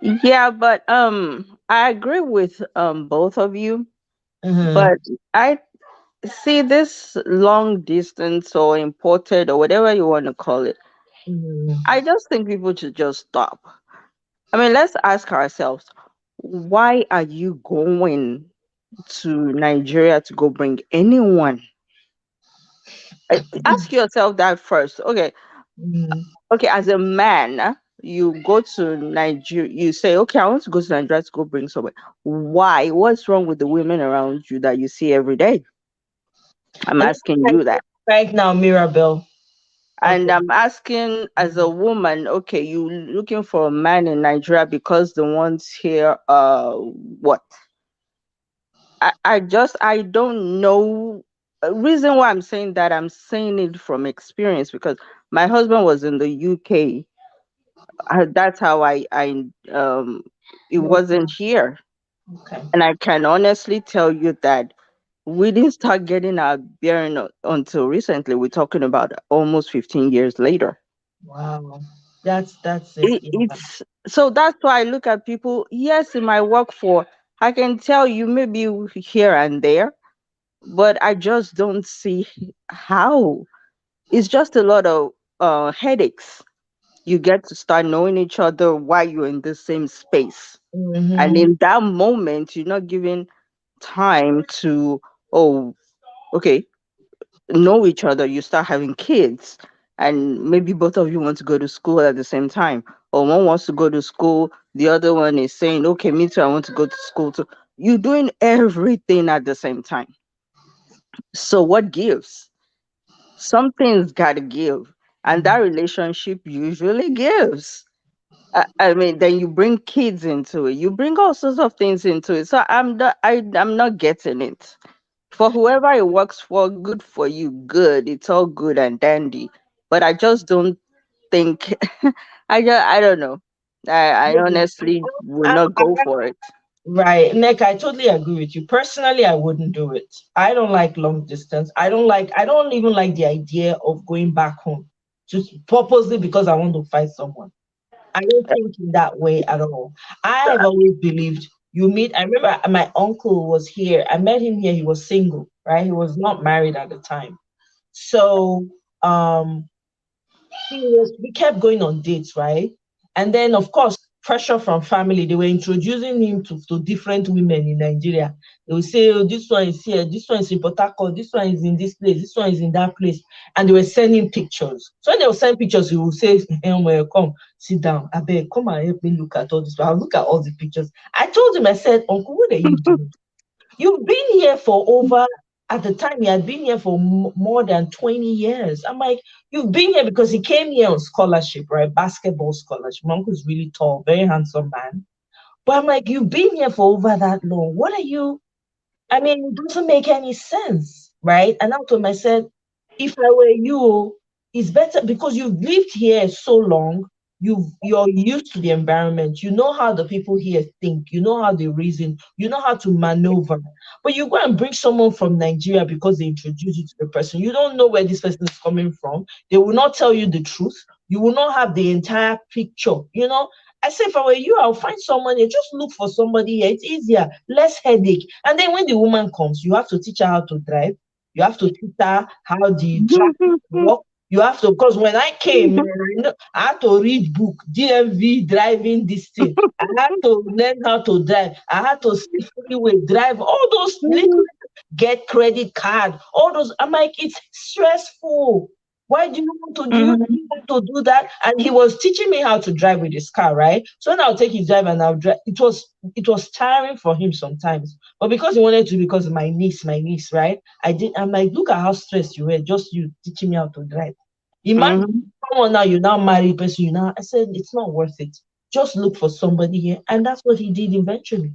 Yeah, but I agree with both of you, Mm-hmm. but I see this long distance or imported or whatever you want to call it. Mm-hmm. I just think people should just stop. I mean, let's ask ourselves, why are you going to Nigeria to go bring anyone? Ask yourself that first. Mm-hmm. Okay, as a man, you go to Nigeria, you say, okay, I want to go to Nigeria to go bring someone. Why? What's wrong with the women around you that you see every day? I'm And asking you that. right now, Mirabelle. And Okay. I'm asking as a woman, okay, you looking for a man in Nigeria because the ones here, what? I don't know. Reason why I'm saying that, I'm saying it from experience because my husband was in the UK. That's how it wasn't here. Okay. And I can honestly tell you that we didn't start getting our bearing until recently. We're talking about almost 15 years later. Wow. That's it. Yeah. It's so that's why I look at people. Yes, in my work for, I can tell you maybe here and there, but I just don't see how. It's just a lot of headaches. You get to start knowing each other while you're in the same space. And Mm-hmm. in that moment, you're not given time to, oh, okay, know each other. You start having kids. And maybe both of you want to go to school at the same time. Or one wants to go to school, the other one is saying, okay, me too, I want to go to school too. You're doing everything at the same time. So what gives? Something's got to give, and that relationship usually gives. I mean, then you bring kids into it, you bring all sorts of things into it. So I'm not getting it. For whoever it works for, good for you, good. It's all good and dandy. But I just don't think. I don't know. I honestly would not go for it. Right, Nick, I totally agree with you. Personally, I wouldn't do it. I don't like long distance. I don't even like the idea of going back home just purposely because I want to find someone. I don't think in that way at all. I have always believed you meet. I remember my uncle was here. I met him here. He was single, right? He was not married at the time. So, um, we kept going on dates, right? And then, of course, pressure from family. They were introducing him to different women in Nigeria. They would say, oh, this one is here, this one is in Port Harcourt, this one is in this place, this one is in that place. And they were sending pictures. So when they would send pictures, he would say, well, come, sit down. I beg, come and help me look at all this. I'll look at all the pictures. I told him, I said, Uncle, what are you doing? You've been here for over, at the time, he had been here for more than 20 years. I'm like, you've been here because he came here on scholarship, right? Basketball scholarship. My uncle's really tall, very handsome man. But I'm like, you've been here for over that long. What are you? I mean, it doesn't make any sense, right? And I told him, I said, if I were you, it's better because you've lived here so long, you're used to the environment, you know how the people here think, you know how they reason, you know how to maneuver. But you go and bring someone from Nigeria because they introduce you to the person. You don't know where this person is coming from. They will not tell you the truth. You will not have the entire picture, you know. I say, if I were you, I'll find someone here. Just look for somebody here. It's easier, less headache. And then when the woman comes, you have to teach her how to drive. You have to teach her how the traffic work. You have to, because when I came, man, I had to read book, DMV driving this thing. I had to learn how to drive. I had to see freeway drive, all those little get credit card, all those. I'm like, it's stressful. Why do you want to do Mhm. that? And he was teaching me how to drive with his car, right? So when I'll take his drive and I'll drive, it was tiring for him sometimes. But because he wanted to, because my niece, right? I'm like, look at how stressed you were, just you teaching me how to drive. Imagine Mhm. someone now, you now marry person, you now I said it's not worth it. Just look for somebody here. And that's what he did eventually.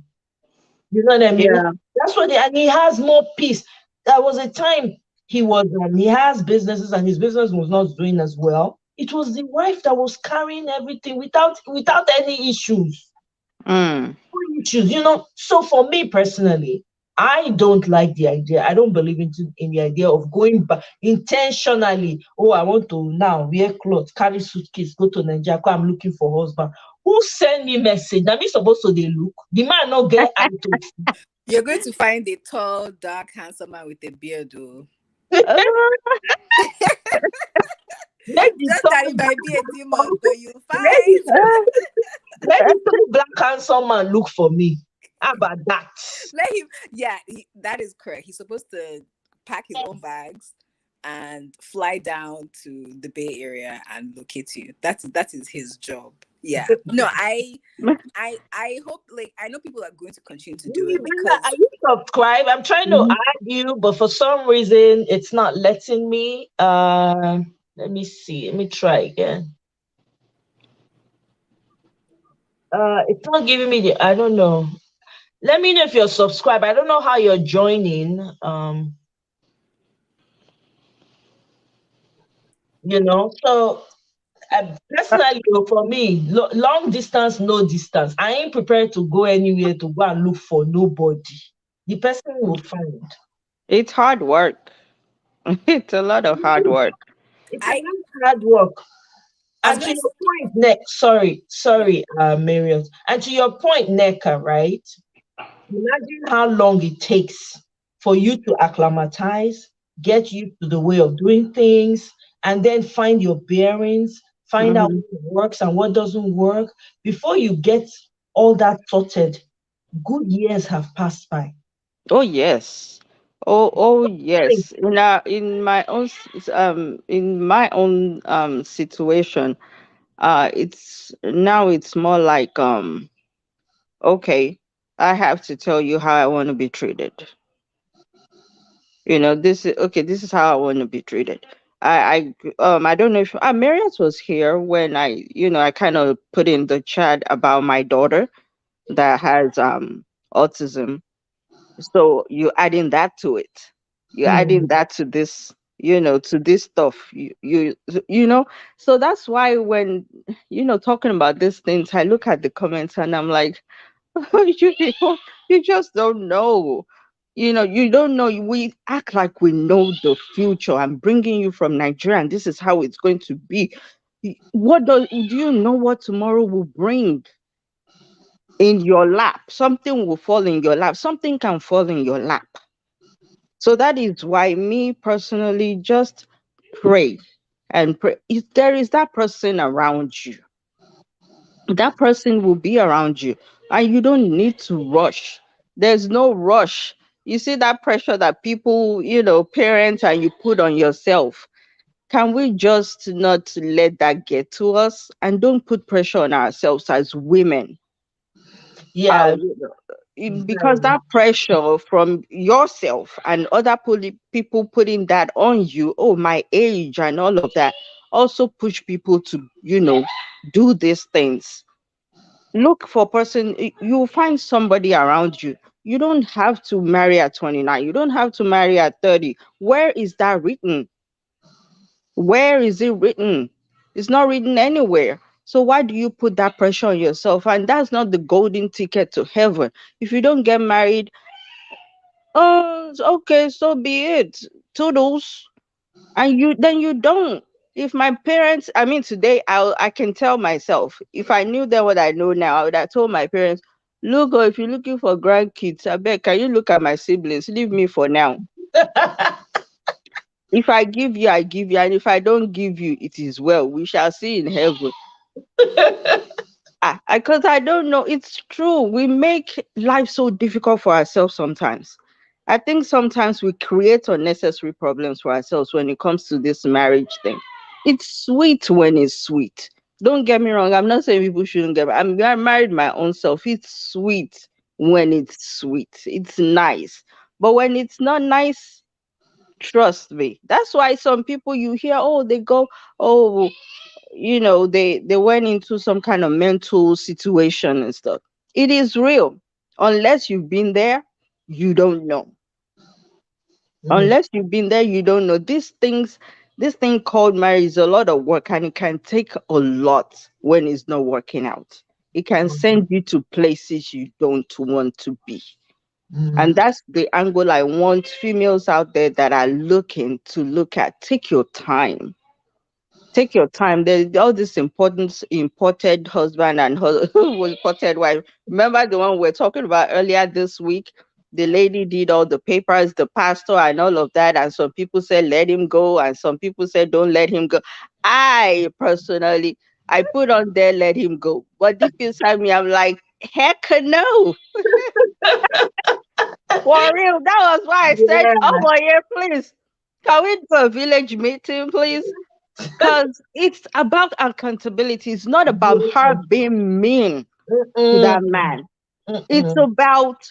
You know what I mean? Yeah. That's what, and he has more peace. There was a time he has businesses and his business was not doing as well. It was the wife that was carrying everything without any issues. Mm. Issues, you know. So for me personally, I don't like the idea. I don't believe in the idea of going back intentionally. Oh, I want to now wear clothes, carry suitcase, go to Nigeria. 'Cause I'm looking for husband. Who send me message? That me supposed to they look. The man not get eye to You're going to find a tall, dark, handsome man with a beard, though. Uh, let the Just that tall it might be a demon, black but you'll let the find. let the tall black handsome man look for me. How about that? Let him. Yeah, that is correct. He's supposed to pack his own bags and fly down to the Bay Area and locate you. That is his job. Yeah. No, I hope, like, I know people are going to continue to do it Are because you subscribed? I'm trying to mhm. add you, but for some reason it's not letting me. Let me see. Let me try again. It's not giving me the. I don't know. Let me know if you're subscribed. I don't know how you're joining. So personally, for me, long distance, no distance. I ain't prepared to go anywhere to go and look for nobody. The person will find. It's hard work. It's a lot of hard work. It's a I lot hard work. I'm And to going to. your point, Nick, sorry, Yeah. Marion. And to your point, Neka, right? Imagine how long it takes for you to acclimatize, get used to the way of doing things, and then find your bearings, find out Mhm. what works and what doesn't work. Before you get all that sorted, good years have passed by. Oh yes. Oh yes. In my own situation, it's more like okay, I have to tell you how I want to be treated. This is how I want to be treated. I don't know if Marriott was here when I kind of put in the chat about my daughter that has autism. So you adding that to it. You're Hmm. adding that to this, to this stuff. So that's why when talking about these things, I look at the comments and I'm like, you people, you just don't know. You don't know. We act like we know the future. I'm bringing you from Nigeria, and this is how it's going to be. Do you know what tomorrow will bring in your lap? Something will fall in your lap. Something can fall in your lap. So that is why me personally just pray. and pray. If there is that person around you, that person will be around you, and you don't need to rush. There's no rush. You see that pressure that people, parents, and you put on yourself. Can we just not let that get to us, and don't put pressure on ourselves as women? Yeah, Because very. that pressure from yourself and other people putting that on you, oh, my age and all of that, also push people to, do these things. Look for person, you'll find somebody around you. You don't have to marry at 29, you don't have to marry at 30. Where is that written? Where is it written? It's not written anywhere. So why do you put that pressure on yourself? And that's not the golden ticket to heaven. If you don't get married, oh, okay, so be it. Toodles. And you don't. If my parents, I mean, today I can tell myself, if I knew then what I know now, I would have told my parents, look, oh, if you're looking for grandkids, I beg, can you look at my siblings? Leave me for now. If I give you, I give you, and if I don't give you, it is well. We shall see in heaven. Because I don't know. It's true. We make life so difficult for ourselves sometimes. I think sometimes we create unnecessary problems for ourselves when it comes to this marriage thing. It's sweet when it's sweet. Don't get me wrong. I'm not saying people shouldn't get married. I married my own self. It's sweet when it's sweet. It's nice. But when it's not nice, trust me. That's why some people you hear, oh, they go, oh, they went into some kind of mental situation and stuff. It is real. Unless you've been there, you don't know. Mhm. Unless you've been there, you don't know. This thing called marriage is a lot of work, and it can take a lot when it's not working out. It can send you to places you don't want to be. And Mhm. that's the angle I want females out there that are looking to look at. Take your time. Take your time. There's all this important imported husband and imported wife. Remember the one we're talking about earlier this week? The lady did all the papers, the pastor, and all of that. And some people said let him go, and some people said don't let him go. I personally, I put on there let him go, but deep inside me, I'm like, heck no, for real. That was why I said, oh Yeah. my yeah, please, can we do a village meeting, please? Because it's about accountability. It's not about her Yeah. being mean to that Mm-mm. man. It's Mm-mm. about,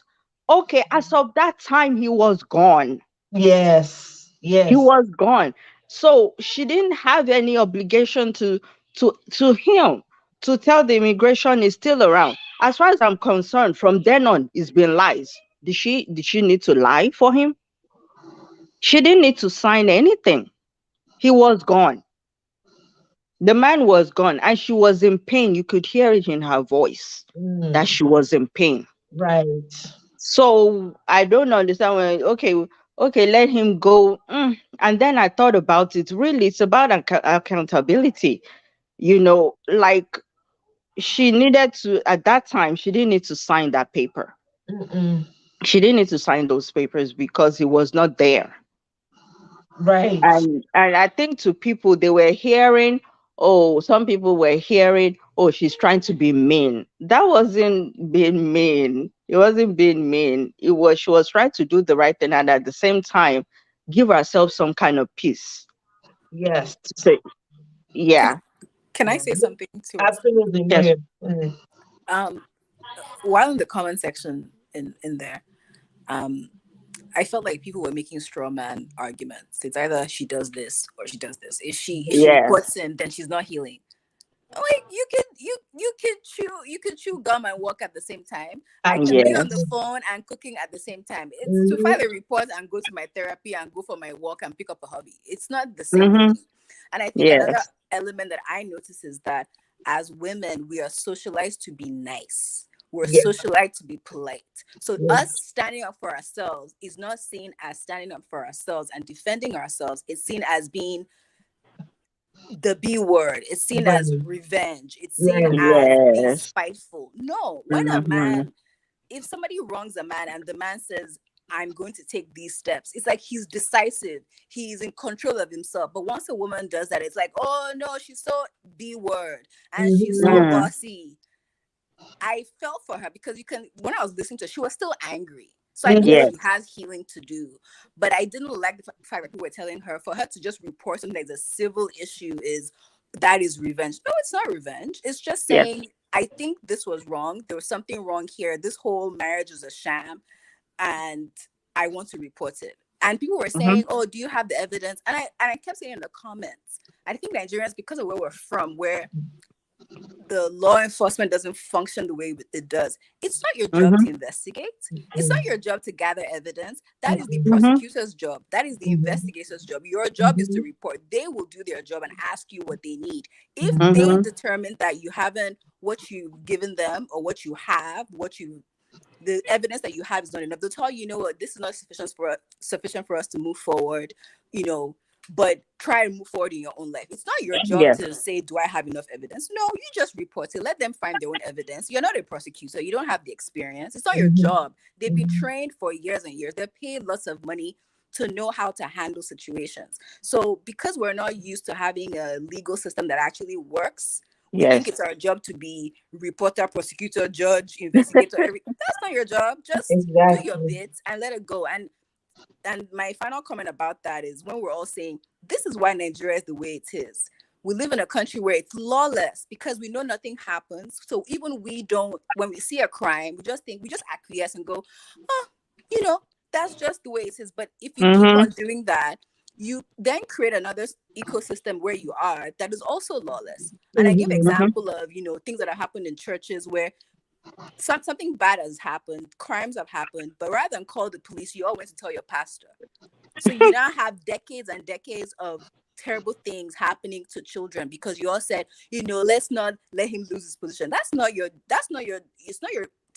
okay, as of that time, he was gone. Yes. He Yes. was gone. So she didn't have any obligation to him to tell the immigration is still around. As far as I'm concerned, from then on, it's been lies. Did she need to lie for him? She didn't need to sign anything. He was gone. The man was gone, and she was in pain. You could hear it in her voice that Mm. she was in pain. Right. So I don't understand when, okay, let him go. And then I thought about it. Really, it's about accountability. Like she needed to, at that time, she didn't need to sign that paper. Mm-mm. She didn't need to sign those papers because he was not there. Right. And I think to people they were hearing, oh, some people were hearing, oh, she's trying to be mean. That wasn't being mean. It wasn't being mean. It was She was trying to do the right thing and at the same time give herself some kind of peace. Yes. So Can yeah. can I Yeah. say something to us? Absolutely. Go Yes. ahead. Mm. Um, while in the comment section in there, um, I felt like people were making straw man arguments. It's either she does this or she does this. If she Yes. reports in, then she's not healing. I'm like, you can chew gum and walk at the same time. I can be on the Yes. Absolutely. phone and cooking at the same time. It's to Mhm. file a report and go to my therapy and go for my walk and pick up a hobby. It's not the same Mm-hmm. thing. And I think another Yes. element that I notice is that as women, we are socialized to be nice. We're Yeah. socialized to be polite. So Yeah. us standing up for ourselves is not seen as standing up for ourselves and defending ourselves. It's seen as being the B word. It's seen Right. as revenge. It's seen Right. as being Yes. spiteful. No, when a Mm-hmm. man, if somebody wrongs a man and the man says, I'm going to take these steps. It's like he's decisive. He's in control of himself. But once a woman does that, it's like, oh no, she's so B word and she's so Mm. bossy. I felt for her because when I was listening to her, she was still angry. So I know Yes. she has healing to do. But I didn't like the fact that people were telling her for her to just report something that's a civil issue that is revenge. No, it's not revenge. It's just Yes. saying, I think this was wrong. There was something wrong here. This whole marriage is a sham and I want to report it. And people were saying, oh, do you have the evidence? And I kept saying in the comments, I think Nigerians, because of where we're from, where the law enforcement doesn't function the way it does, it's not your job to investigate. It's not your job to gather evidence. That is the prosecutor's job. That is the investigator's job. Your job is to report. They will do their job and ask you what they need. If they determine that you haven't, what you've given them or what you have, the evidence that you have is not enough, they'll tell you, you know what, this is not sufficient for us to move forward, but try and move forward in your own life. It's not your job to say, do I have enough evidence? No, you just report it. Let them find their own evidence. You're not a prosecutor. You don't have the experience. It's not your job. They've been trained for years and years. They're paid lots of money to know how to handle situations. So because we're not used to having a legal system that actually works, we think it's our job to be reporter, prosecutor, judge, investigator. That's not your job. Just do your bit and let it go. And my final comment about that is when we're all saying, this is why Nigeria is the way it is. We live in a country where it's lawless because we know nothing happens. So even when we see a crime, we just acquiesce and go, that's just the way it is. But if you keep on doing that, you then create another ecosystem where you are that is also lawless. And I give example of, things that have happened in churches where something bad has happened, crimes have happened, but rather than call the police, you all went to tell your pastor. So you now have decades and decades of terrible things happening to children because you all said, let's not let him lose his position. It's not your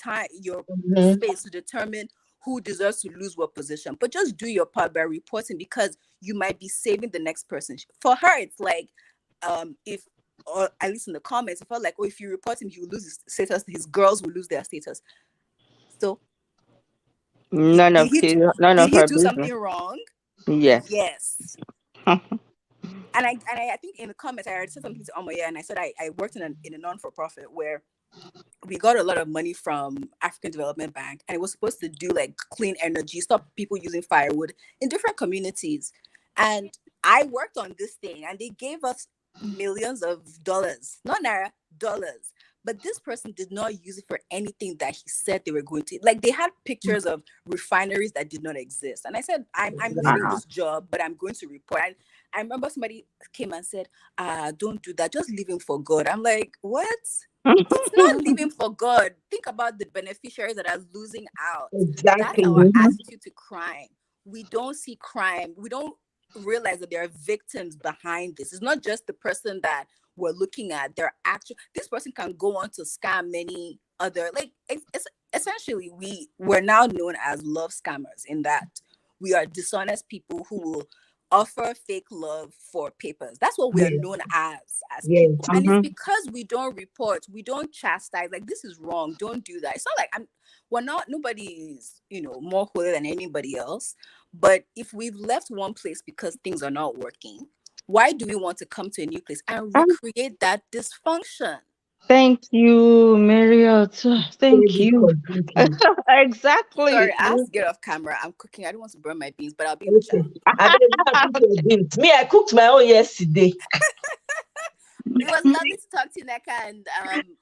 time, your space to determine who deserves to lose what position, but just do your part by reporting because you might be saving the next person. For her, it's like, or at least in the comments, it felt like, if you report him, he will lose his status. His girls will lose their status. So, none of did he do something wrong? Yes. And I think in the comments I already said something to Omoye, and I said I worked in a non-for-profit where we got a lot of money from African Development Bank, and it was supposed to do like clean energy, stop people using firewood in different communities. And I worked on this thing, and they gave us millions of dollars, not naira, dollars. But this person did not use it for anything that he said they were going to. Like, they had pictures of refineries that did not exist. And I said, I'm leaving this job, but I'm going to report. And I remember somebody came and said, don't do that. Just leave him for God. I'm like, what? It's not living for God. Think about the beneficiaries that are losing out. That's our attitude to crime. We don't see crime. We don't realize that there are victims behind this. It's not just the person that we're looking at. This person can go on to scam many other, it's essentially we're now known as love scammers, in that we are dishonest people who will offer fake love for papers. That's what we are known as people. And it's because we don't report, we don't chastise, like, this is wrong, don't do that. It's not like nobody is, more holy than anybody else. But if we've left one place because things are not working, why do we want to come to a new place and recreate that dysfunction? Thank you, Marriott. Thank you. Exactly. Sorry, I have to get off camera. I'm cooking. I don't want to burn my beans, but I'll be in the chat. Me, I cooked my own yesterday. It was lovely to talk to you, Neka, and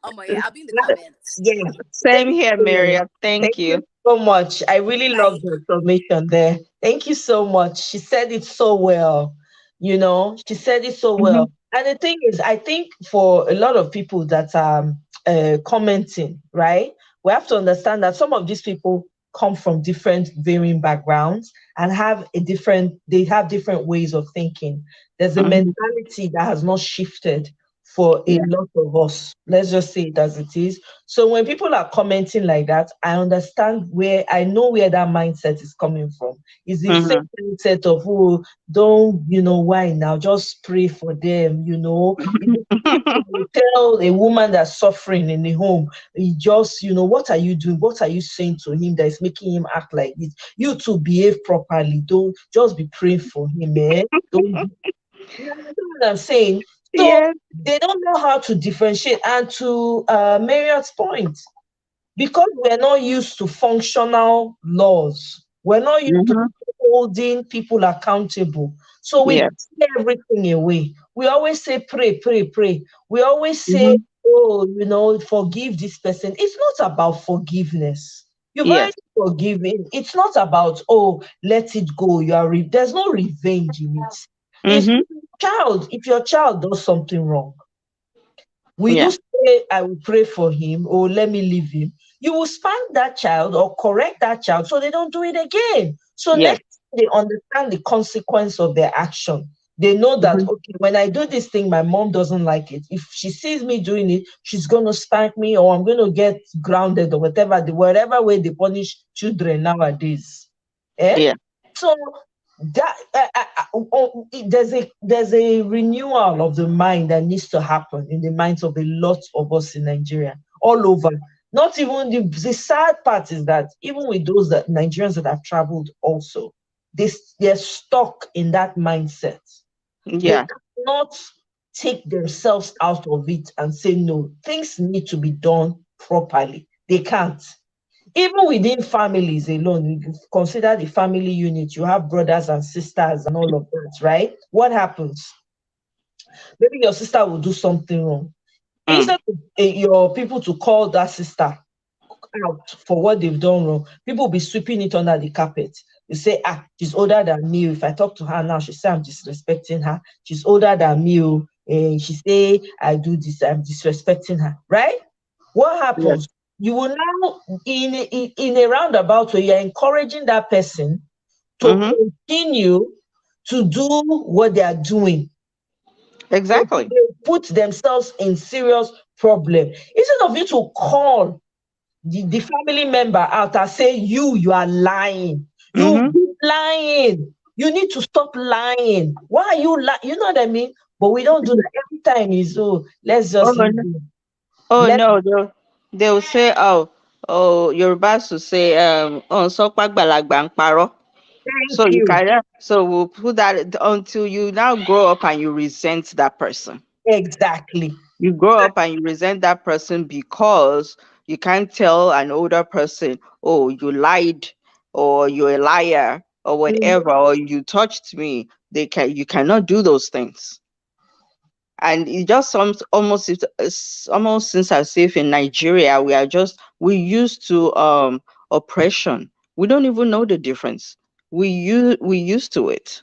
Omoye. I'll be in the comments. Yeah. Same here, Marriott. Thank you so much. I really love the information there. Thank you so much. She said it so well. She said it so well. And the thing is, I think for a lot of people that are commenting, right, we have to understand that some of these people come from different varying backgrounds and have different ways of thinking. There's a mentality that has not shifted for a Yeah. lot of us. Let's just say it as it is. So when people are commenting like that, I understand where, I know where that mindset is coming from. It's the same Mm-hmm. mindset of, oh, don't, why now? Just pray for them, It's the same thing you tell a woman that's suffering in the home, you just, what are you doing? What are you saying to him that is making him act like this? You to behave properly. Don't just be praying for him, man. Don't You understand what I'm saying? So Yes. they don't know how to differentiate. And to Marriott's point, because we're not used to functional laws, we're not used to Mm-hmm. holding people accountable. So we Yes. give everything away. We always say, pray, pray, pray. We always say, Mm-hmm. oh, forgive this person. It's not about forgiveness. You've already Yes. forgiven. It's not about, oh, let it go. There's no revenge in it. If Mm-hmm. if your child does something wrong, will you Yeah. say, I will pray for him, or let me leave him? You will spank that child or correct that child so they don't do it again. So Yes. next they understand the consequence of their action. They know that, Mm-hmm. okay, when I do this thing, my mom doesn't like it. If she sees me doing it, she's going to spank me, or I'm going to get grounded, or whatever way they punish children nowadays. Eh? Yeah. So that there's a renewal of the mind that needs to happen in the minds of a lot of us in Nigeria, all over. Not even the sad part is that even with those that Nigerians that have traveled also, they're stuck in that mindset. They Yeah. cannot take themselves out of it and say, no, things need to be done properly. They can't. Even within families alone, you consider the family unit, you have brothers and sisters and all of that, right? What happens? Maybe your sister will do something wrong. Mm. Instead of your people to call that sister out for what they've done wrong, people will be sweeping it under the carpet. You say, she's older than me. If I talk to her now, she say I'm disrespecting her. She's older than me. And she say I do this, I'm disrespecting her, right? What Yes. happens? You will now, in a roundabout way, you're encouraging that person to Mm-hmm. continue to do what they are doing. Exactly. They put themselves in serious problem. Instead of you to call the family member out and say, you are lying. You Mm-hmm. keep lying. You need to stop lying. Why are you lying? You know what I mean? But we don't do that every time. Is, oh, let's Oh just leave no. it. Oh Let no. They'll say, oh, Yorubas will say, oh, so pagbalagba ń parọ́. So Thank you you. can, so we'll put that until you now grow up and you resent that person. Exactly. You grow up and you resent that person because you can't tell an older person, oh, you lied, or you're a liar, or Mhm. whatever, or you touched me. You cannot do those things. And it just it's almost since I say in Nigeria, we used to oppression. We don't even know the difference. We used to it.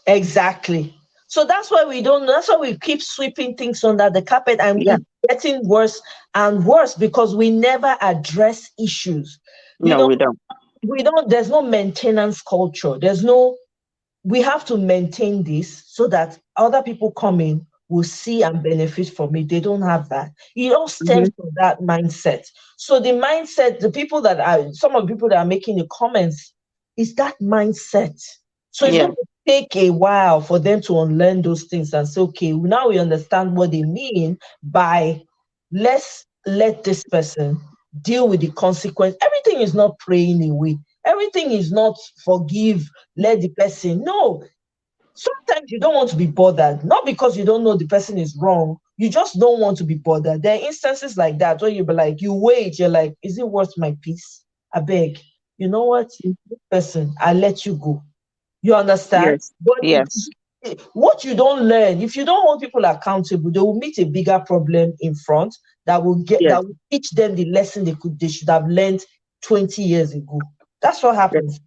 Exactly. So that's why we don't. That's why we keep sweeping things under the carpet, and Yeah. it's getting worse and worse because we never address issues. You No, know, we don't. we don't. There's no maintenance culture. There's no. We have to maintain this so that other people coming will see and benefit from it. They don't have that. It all stems Hmm. from that mindset. So the mindset, some of the people that are making the comments, is that mindset. So it's Yeah. going to take a while for them to unlearn those things and say, okay, now we understand what they mean by, let's let this person deal with the consequence. Everything is not praying away. Everything is not forgive, let the person. No, sometimes you don't want to be bothered, not because you don't know the person is wrong. You just don't want to be bothered. There are instances like that where you be like, you wait, you're like, is it worth my peace? I beg. You know what? This person, I let you go. You understand? Yes. But Yes. what you don't learn, if you don't hold people accountable, they will meet a bigger problem in front Yes. that will teach them the lesson they should have learned 20 years ago. That's what Yes. happens.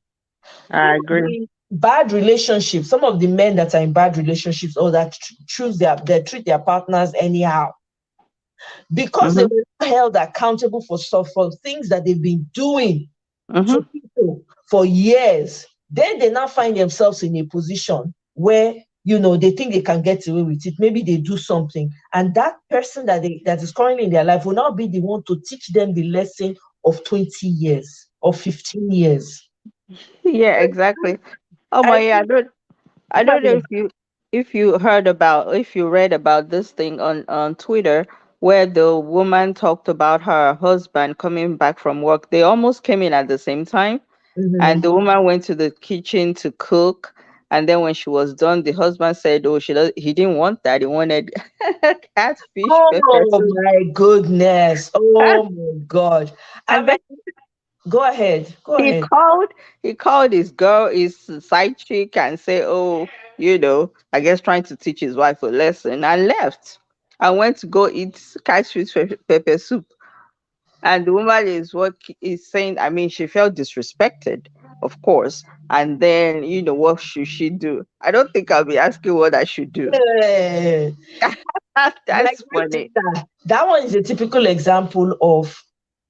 Some I of agree. the bad relationships, some of the men that are in bad relationships or that they treat their partners anyhow because they Mm-hmm. were not held accountable for things that they've been doing to Mm-hmm. people for years. Then they now find themselves in a position where they think they can get away with it. Maybe they do something, and that person that is currently in their life will now be the one to teach them the lesson of 20 years or 15 years. Yeah, exactly. Oh I my, yeah, I go don't know ahead. if you read about this thing on Twitter, where the woman talked about her husband coming back from work. They almost came in at the same time, and Mhm. the woman went to the kitchen to cook. And then when she was done, the husband said, "Oh, he didn't want that. He wanted catfish pepper Oh soup." my goodness. Oh my God. I And then mean, go ahead. Go he ahead. called he called his side chick and said, "Oh, I guess trying to teach his wife a lesson," and left. I went to go eat catfish pepper soup. And the woman is saying, I mean, she felt disrespected, of course. And then, what should she do? I don't think I'll be asking what I should do. Eh, my That's great funny. sister, that one is a typical example of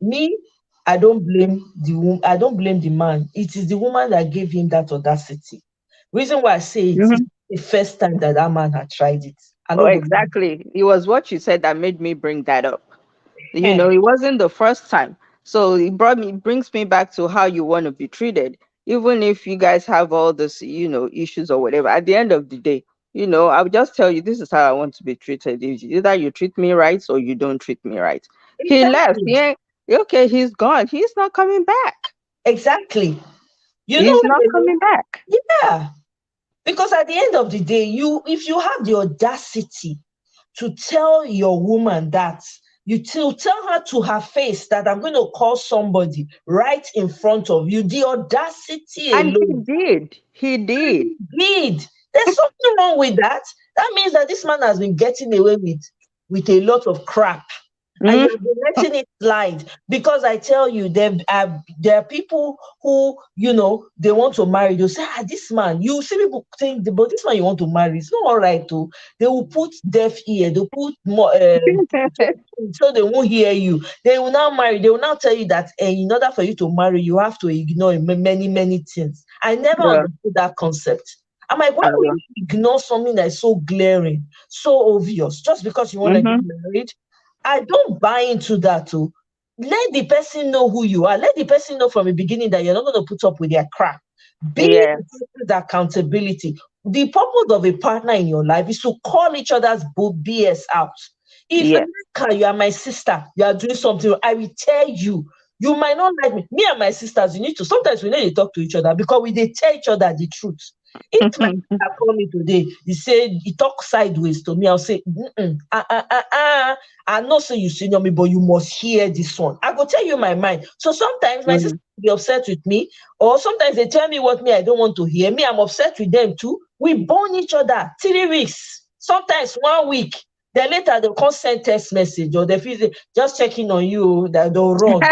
me. I don't blame the woman. I don't blame the man. It is the woman that gave him that audacity. Reason why I say it is Mhm. the first time that man had tried it. I Oh, don't go. exactly. It was what you said that made me bring that up. Eh, It wasn't the first time. So brings me back to how you want to be treated. Even if you guys have all this, issues or whatever, at the end of the day, I'll just tell you this is how I want to be treated. Either you treat me right or you don't treat me right. He left. exactly. Yeah. Okay, he's gone. He's not coming back. Exactly. You know He's what not I coming back. mean? Yeah. Because at the end of the day, if you have the audacity to tell your woman that, tell her to her face that I'm going to call somebody right in front of you, the audacity And he alone, did. He did. indeed, there's something wrong with that. That means that this man has been getting away with a lot of crap, and Mm. you've been letting it slide. Because I tell you, there are people who, they want to marry. They'll say, this man, you see people think, but this man you want to marry, it's not all right too. They will put deaf ear, they'll put more, so they won't hear you. They will now marry, they will now tell you that, in order for you to marry, you have to ignore many, many things. I never Yeah. understood that concept. I'm like, why would Yeah. you ignore something that is so glaring, so obvious, just because you want to get Mm-hmm. married? I don't buy into that too. Let the person know who you are. Let the person know from the beginning that you're not going to put up with their crap. Be Yeah. the accountability. The purpose of a partner in your life is to call each other's BS out. If Yeah. Nneka, you are my sister, you are doing something, I will tell you. You might not like me. Me and my sisters, you need to. Sometimes we need to talk to each other because we they tell each other the truth. If my sister call me today, he said he talk sideways to me, I'll say, I know say you senior me, but you must hear this one. I go tell you my mind. So sometimes my sister Mm. will be upset with me, or sometimes they tell me what me I don't want to hear. Me, I'm upset with them too. We burn each other 3 weeks, sometimes 1 week. Then later they'll come send text message or they feel say, just checking on you that they'll run.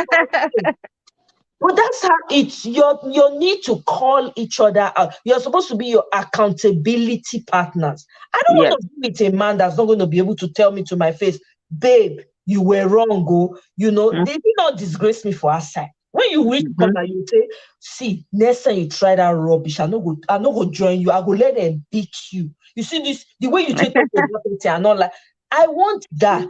But that's how it's your need to call each other out. You're supposed to be your accountability partners. I don't Yes. want to be with a man that's not going to be able to tell me to my face, babe, you were wrong. Go, they did not disgrace me for outside. When you reach Mm-hmm. corner, you say, see, next time you try that rubbish, I not go join you. I go let them beat you. You see this, the way you treat people, and not like I want that.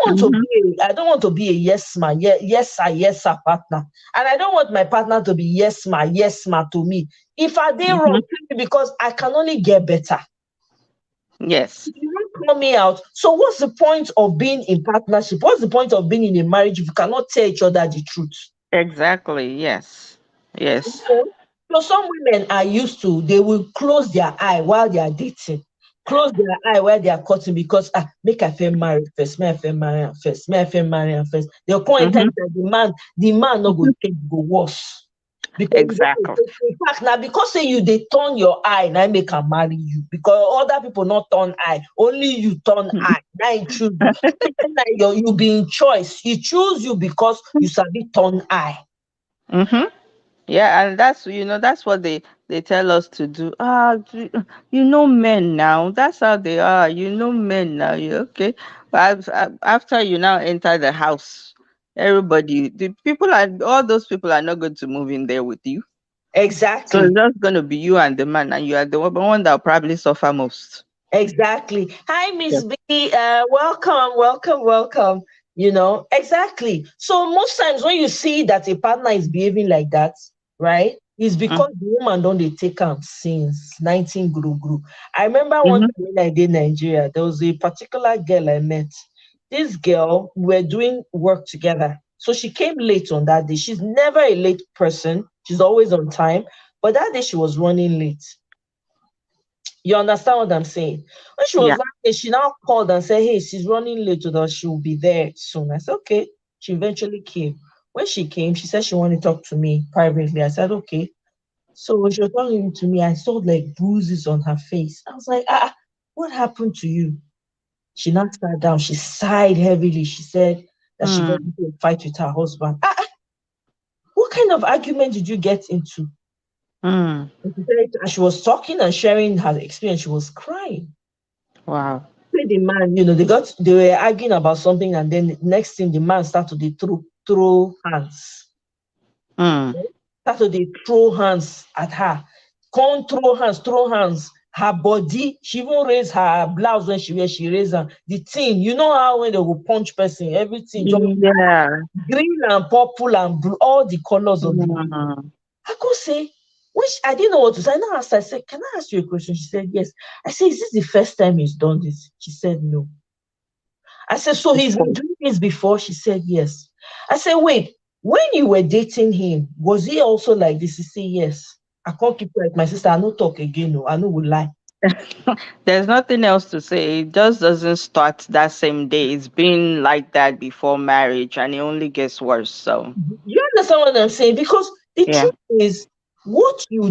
Mm-hmm. I don't want to be a yes man, yes sir partner. And I don't want my partner to be yes ma to me. If I did Mm-hmm. wrong, tell me because I can only get better. Yes. If you don't call me out, so what's the point of being in partnership? What's the point of being in a marriage if you cannot tell each other the truth? Exactly. Yes. Yes. Okay. So some women are used to, they will close their eye while they are dating, close their eye while they are cutting because make I feel marry first, make I feel marry am first, make I feel marry am first. They'll come in time Mm-hmm. that the man no go change, go worse. Because Exactly. in fact, now because say you they turn your eye, now make can marry you. Because other people not turn eye, only you turn eye. Now you choose you. Now you be in choice. He choose you because you sabi turn eye. Mm-hmm. Yeah, and that's what they tell us to do. Men now. That's how they are. Men now. You okay? But after you now enter the house, the people all those people are not going to move in there with you. So it's Exactly. just going to be you and the man, and you are the one that will probably suffer most. Exactly. Hi, Yes. Miss B. Welcome, welcome, welcome. Exactly. So most times when you see that a partner is behaving like that, right, it's because the woman don't they take am since 19 guru. I remember one Mm-hmm. time when I did Nigeria, there was a particular girl I met. This girl, we were doing work together. So she came late on that day. She's never a late person. She's always on time. But that day she was running late. You understand what I'm saying? When she was Yeah. running, she now called and said, "Hey, she's running late with us. She'll be there soon." I said, "Okay." She eventually came. When she came, she said she wanted to talk to me privately. I said, "Okay." So when she was talking to me, I saw like bruises on her face. I was like, what happened to you? She now sat down. She sighed heavily. She said that she got Mm. into a fight with her husband. What kind of argument did you get into? Mm. And she said, as she was talking and sharing her experience, she was crying. Wow. The man, they were arguing about something, and then the next thing the man started to throw hands. Mm. Started to throw hands at her. Can't throw hands. Her body, she even raised her blouse when she raised her. The thing, you know how when they will punch person, everything just Yeah. green and purple and blue, all the colors of the. Mm. I could say, which I didn't know what to say. I now asked her, I said, "Can I ask you a question?" She said, "Yes." I said, "Is this the first time he's done this?" She said, "No." I said, "So Of he's been course. doing this before?" She said, "Yes." I said, "Wait, when you were dating him, was he also like this?" He said, "Yes." I can't keep quiet. My sister, I no talk again. No, I no will lie. There's nothing else to say. It just doesn't start that same day. It's been like that before marriage, and it only gets worse. So, You understand what I'm saying? Because the yeah. truth is, what you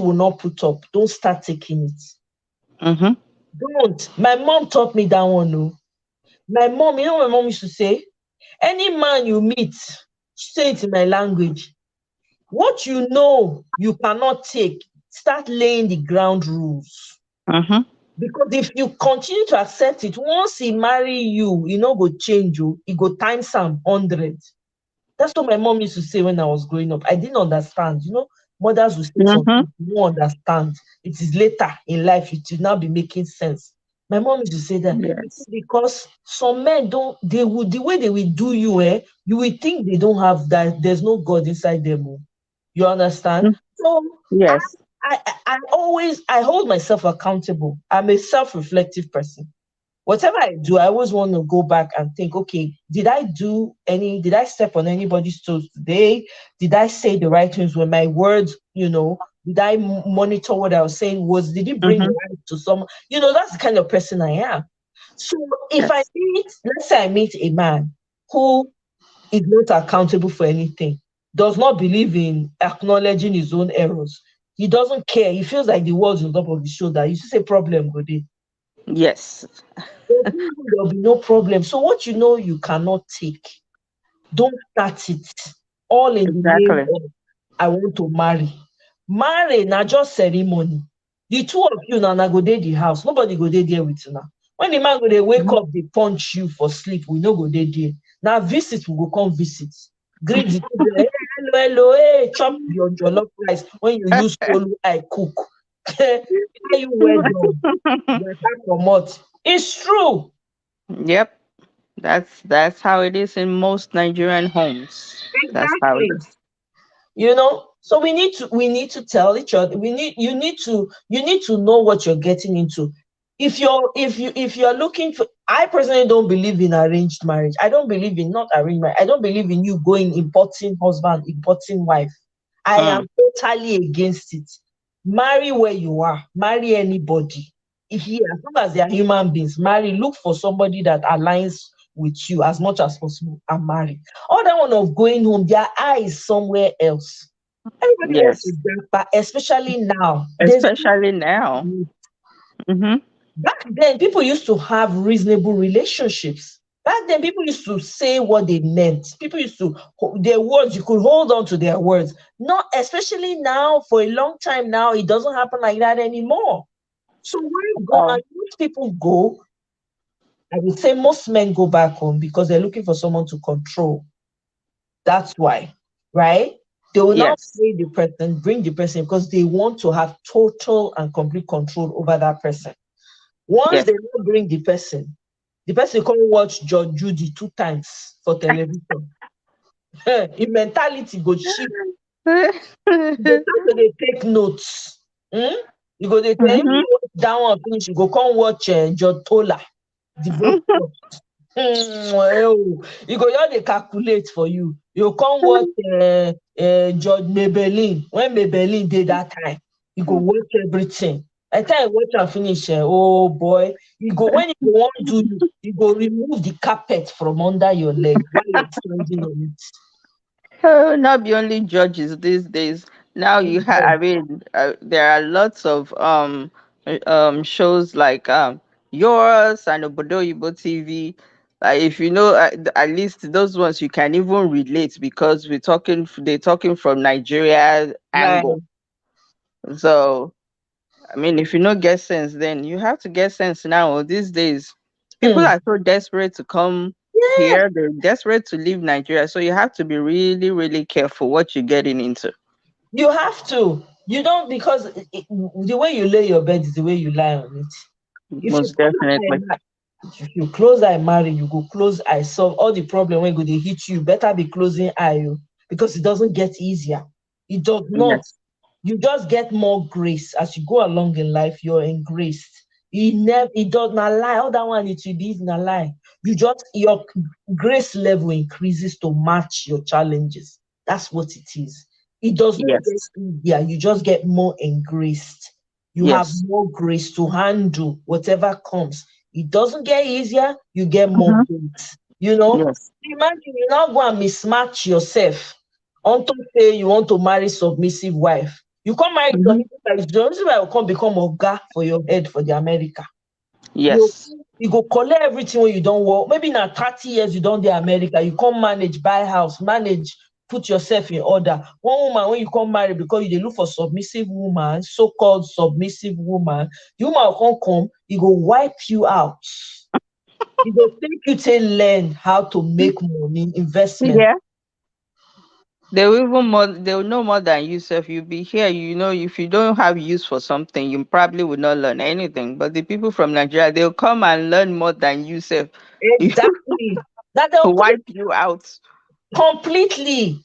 will not put up, don't start taking it. Mm-hmm. Don't. My mom taught me that one. No, my mom, my mom used to say, any man you meet, say it in my language. What you know you cannot take, start laying the ground rules. Mm-hmm. Because if you continue to accept it, once he marry you, he no go change you, he go times am 100. That's what my mom used to say when I was growing up. I didn't understand. Mothers will say Mm-hmm. something, you won't understand. It is later in life it will now be making sense. My mom used to say that Yes. because some men don't, they would, the way they will do you, you will think they don't have that, there's no God inside them. Oh. You understand? Mm. So Yes. I hold myself accountable. I'm a self-reflective person. Whatever I do, I always want to go back and think, okay, did I step on anybody's toes today? Did I say the right things? Were my words, did I monitor what I was saying? Did it bring Mm-hmm. life to someone? That's the kind of person I am. So if Yes. let's say I meet a man who is not accountable for anything, does not believe in acknowledging his own errors. He doesn't care. He feels like the world's on top of his shoulder. You see, a problem with it. Yes. There'll be no problem. So what you cannot take, don't start it. All in the name Exactly. of I want to marry. Marry na just ceremony. The two of you now go dey the house. Nobody go dey there with you now. When the man go dey wake Mhm. up, they punch you for sleep. We no go dey there. Now visit, we go come visit. Greet the children. Hey, hello, hello, hey, chop your jollof rice when you use solo eye cook. Tell you well done. You comot. It's true. Yep. That's how it is in most Nigerian homes. That's how it Exactly. is. So we need to tell each other. You need to know what you're getting into. If you're looking for, I personally don't believe in arranged marriage. I don't believe in not arranged marriage. I don't believe in you going importing husband, importing wife. I Mm. am totally against it. Marry where you are, marry anybody. If you, as long as they are human beings, marry, look for somebody that aligns with you as much as possible and marry. All that one of going home, their eye is somewhere else. Everybody wants to Yes. jump, but especially now. Especially now. Mm-hmm. Back then, people used to have reasonable relationships. Back then, people used to say what they meant. People used to, their words, you could hold on to their words. Not especially now, for a long time now, it doesn't happen like that anymore. So where go Oh. and most people go, I would say most men go back home because they're looking for someone to control. That's why, right? They will not Yes. bring the person because they want to have total and complete control over that person. Once Yes. they don't bring the person can't watch Judge Judy 2 times for television. In mentality go shift. You go start to dey take notes. You go dey tell me Mhm. watch that one finish, you go come watch Judge Tola, the book. You go just dey calculate for you. You come watch Judge Maybelline when Maybelline dey that time. You go watch everything. By the time you watch am finish, oh boy, you go when you go wan do you go remove the carpet from under your leg while you're standing on it. Oh, not be only judges these days. Now you have, I mean, there are lots of shows like yours and Obodo Ibo TV. Like if you know, at least those ones you can even relate because they're talking from Nigeria Right. angle. So I mean, if you don't get sense, then you have to get sense now. These days, people Hmm. are so desperate to come Yeah, here. They're desperate to leave Nigeria. So you have to be really, really careful what you're getting into. you have to. You don't because the way you lay your bed is the way you lie on it. If you Most definitely. if you close eye marry, you go close eye solve all the problem when go they hit you. Better be closing eye because it doesn't get easier. It does not. Yes. You just get more grace as you go along in life. You're engraced. It does not lie. All that one it will be not lie. You just your grace level increases to match your challenges. That's what it is. It does not get Yes. easier. You just get more engraced. You have Yes. more grace to handle whatever comes. It doesn't get easier, you get more Mhm. grace. You know, Yes. imagine you now go and mismatch yourself unto say you want to marry submissive wife. You come marry Mhm. submissive wife will come become oga for your head for the America. You Yes. you go collect everything when you don't work. Maybe now 30 years you don't do America. You come manage, buy house, manage, put yourself in order. One woman, when you come marry, because you dey look for submissive woman, so-called submissive woman, the woman will come, he go wipe you out. He go take you to learn how to make money, investment. Yeah. They will know more than you. So if you be here, you know, if you don't have use for something, you probably will not learn anything. But the people from Nigeria, they'll come and learn more than you. So you Exactly. That they'll wipe you out. completely.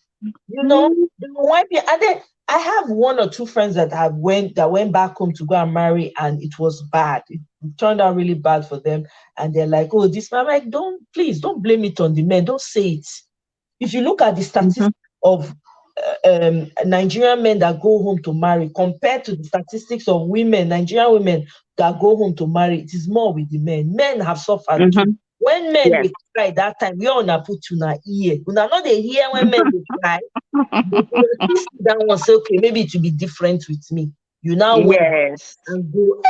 You know, Mhm. they will wipe you. And then I have one or two friends that went back home to go and marry, and it was bad. It turned out really bad for them. And they're like, "Oh, this man." I'm like, don't please don't blame it on the men. Don't say it. If you look at the statistics Mhm. of Nigerian men that go home to marry compared to the statistics of Nigerian women that go home to marry, it is more with the men. Men have suffered too. Mhm. When men Yes. they cry that time, we all na put una ear. Una no dey hear when men dey cry. But you will still sit down and say, okay, maybe it will be different with me. You now went Yes. and go,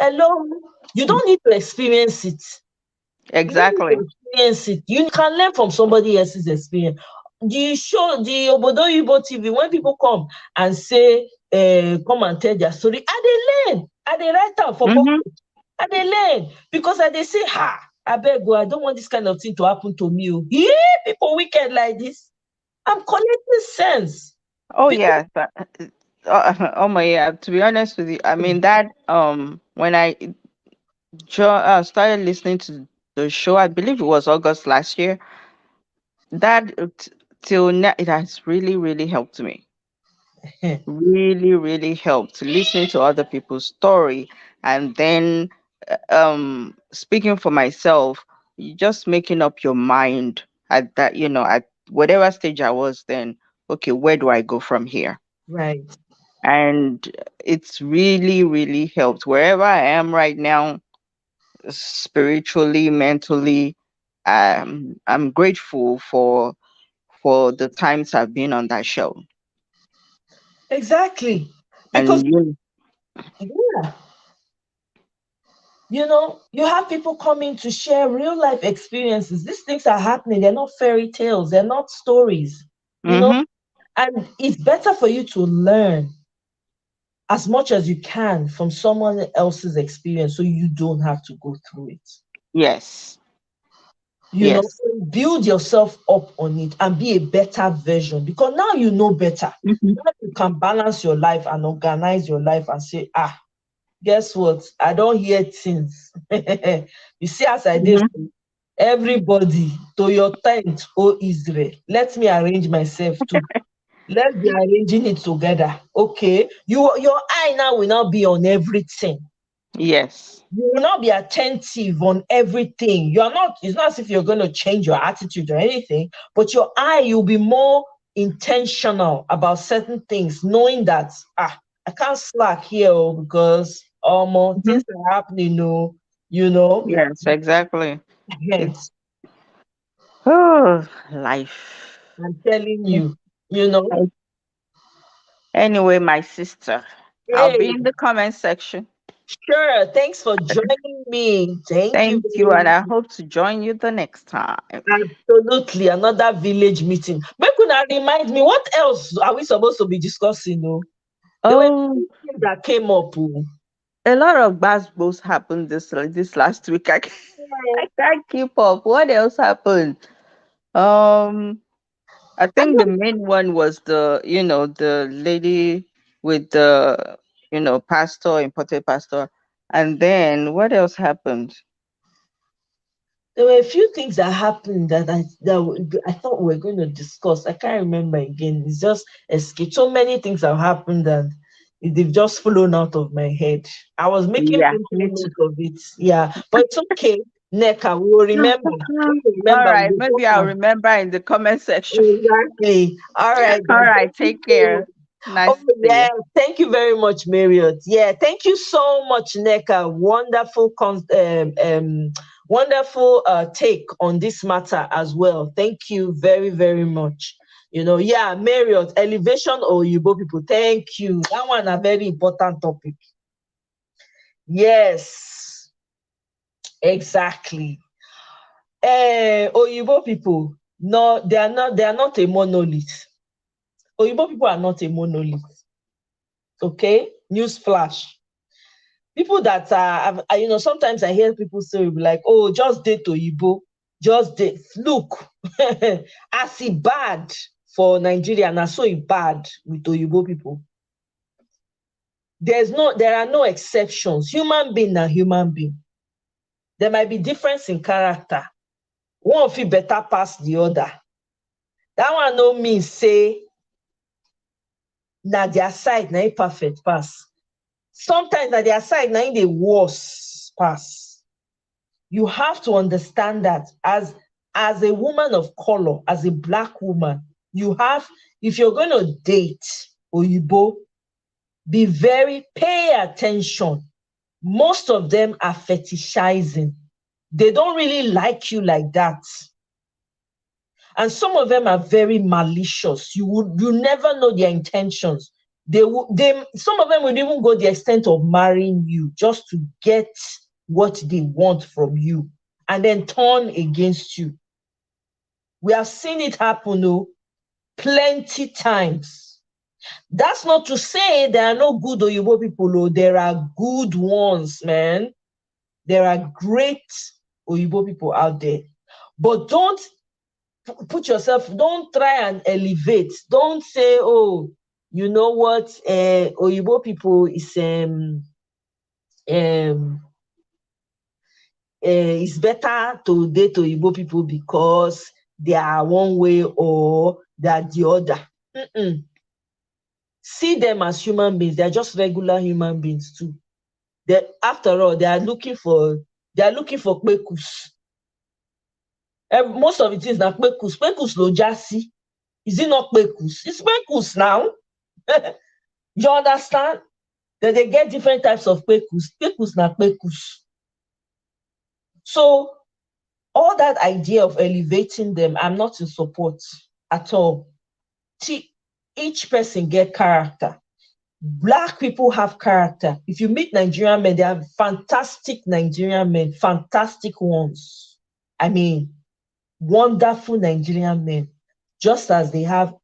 hello. You don't need to experience it. You don't need Exactly. to experience it. You can learn from somebody else's experience. The Obodo Yibo TV, when people come and say, come and tell their story, I they learn. I they write down for pocket. Mhm. I they learn because I they say, ha, I beg you, I don't want this kind of thing to happen to me. Oh. Yeah, people wicked like this. I'm collecting sense. Oh People, yeah. Oh my yeah. To be honest with you, I mean that when I started listening to the show, I believe it was August last year. That till now, it has really, really helped me. Really, really helped listening to other people's story, and then speaking for myself, you just making up your mind at that, at whatever stage I was then. Okay, where do I go from here? right. And it's really, really helped wherever I am right now, spiritually, mentally. I'm grateful for the times I've been on that show. Exactly. Because And you yeah, you know, you have people coming to share real life experiences. These things are happening. They're not fairy tales, they're not stories, you know, mm-hmm, and it's better for you to learn as much as you can from someone else's experience so you don't have to go through it. yes. You know, Yes. so build yourself up on it and be a better version, because now you know better. Mhm. Now you can balance your life and organize your life and say, guess what? I don't hear things. You see, as I did, Mhm. everybody to your tent, O Israel. Let me arrange myself too. Let's be arranging it together. Okay. Your eye now will not be on everything. Yes. You will not be attentive on everything. You're not, it's not as if you're going to change your attitude or anything, but your eye, you'll be more intentional about certain things, knowing that I can't slack here because more Mhm. things are happening, you know. Yes, exactly. Yeah, It's oh life. I'm telling you, you know. Right. Anyway, my sister, I'll Hey, be in the comment section. sure. Thanks for joining me. Thank you Thank you, very and I much. hope to join you the next time. Absolutely, another village meeting. Make una remind me, what else are we supposed to be discussing? No, there were Oh, many things that came up. a lot of basketballs happened this last week. I can't keep up. What else happened? Um, I I think the know main one was the lady with the pastor, imported pastor, and then what else happened? there were a few things that happened I thought we were going to discuss. I can't remember again. It's just escaped. So many things have happened and they've just flown out of my head. I was making Yeah, mental me too. note of it. Yeah, but it's okay. Neka, we will remember. We will All remember. right, We will maybe I'll talk remember in the comment section. exactly. All right, All then. right, Thank you take so much. care. Oh, Nice to see yeah. you. Thank you very much, Marriott. Yeah. Thank you so much, Neka. Wonderful take on this matter as well. Thank you very, very much. Yeah, Marriott, elevation or Yibo people. Thank you. That one a very important topic. Yes, exactly. Oyibo people, no, they are not a monolith. Oyibo people are not a monolith. Okay, news flash. People that sometimes I hear people say, like, oh, just date Oyibo, just date. Look, as it bad for Nigeria, and so it bad with Oyibo people. There are no exceptions. Human being na human being. There might be difference in character. One feel better pass the other. That one no mean say na their side na perfect pass. Sometimes na their side na the worst pass. You have to understand that as a woman of color, as a black woman, if you're going to date Oyibo, pay attention. Most of them are fetishizing. They don't really like you like that. And some of them are very malicious. You never know their intentions. Some of them would even go the extent of marrying you just to get what they want from you and then turn against you. We have seen it happen plenty times. That's not to say there are no good Oyibo people. There are good ones, man. There are great Oyibo people out there. But don't don't try and elevate. Don't say, oh, you know what, Oyibo people um it's better to date Oyibo people because they are one way or they are the other. Mm-mm. See them as human beings. They're just regular human beings too. After all, they are looking for kpekus. Most of it is not kpekus. Kpekus lo jasi. Is it not kpekus? It's kpekus now. You understand? That they get different types of kpekus. Kpekus na kpekus. So all that idea of elevating them, I'm not in support at all. See, each person get character. Black people have character. If you meet Nigerian men, they are fantastic Nigerian men, fantastic ones. I mean, wonderful Nigerian men, just as they have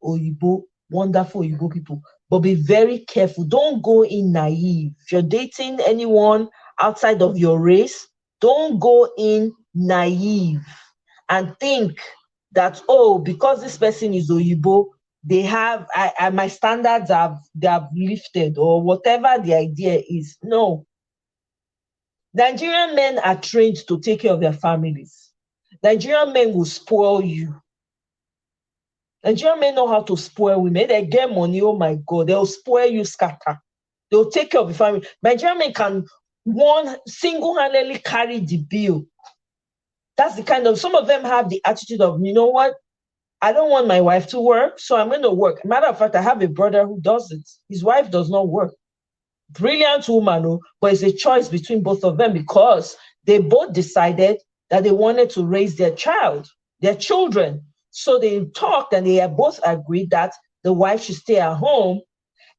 wonderful Oyibo people. But be very careful. Don't go in naive. If you're dating anyone outside of your race, don't go in naive and think that, oh, because this person is Oyibo, they have my standards they have lifted, or whatever the idea is. No. Nigerian men are trained to take care of their families. Nigerian men will spoil you. Nigerian men know how to spoil women. They get money, oh my God, they'll spoil you scatter. They'll take care of the family. Nigerian men can one single-handedly carry the bill. That's the kind of, some of them have the attitude of, you know what? I don't want my wife to work, so I'm going to work. Matter of fact, I have a brother who does it. His wife does not work. Brilliant woman, oh, but it's a choice between both of them because they both decided that they wanted to raise their children. So they talked and they both agreed that the wife should stay at home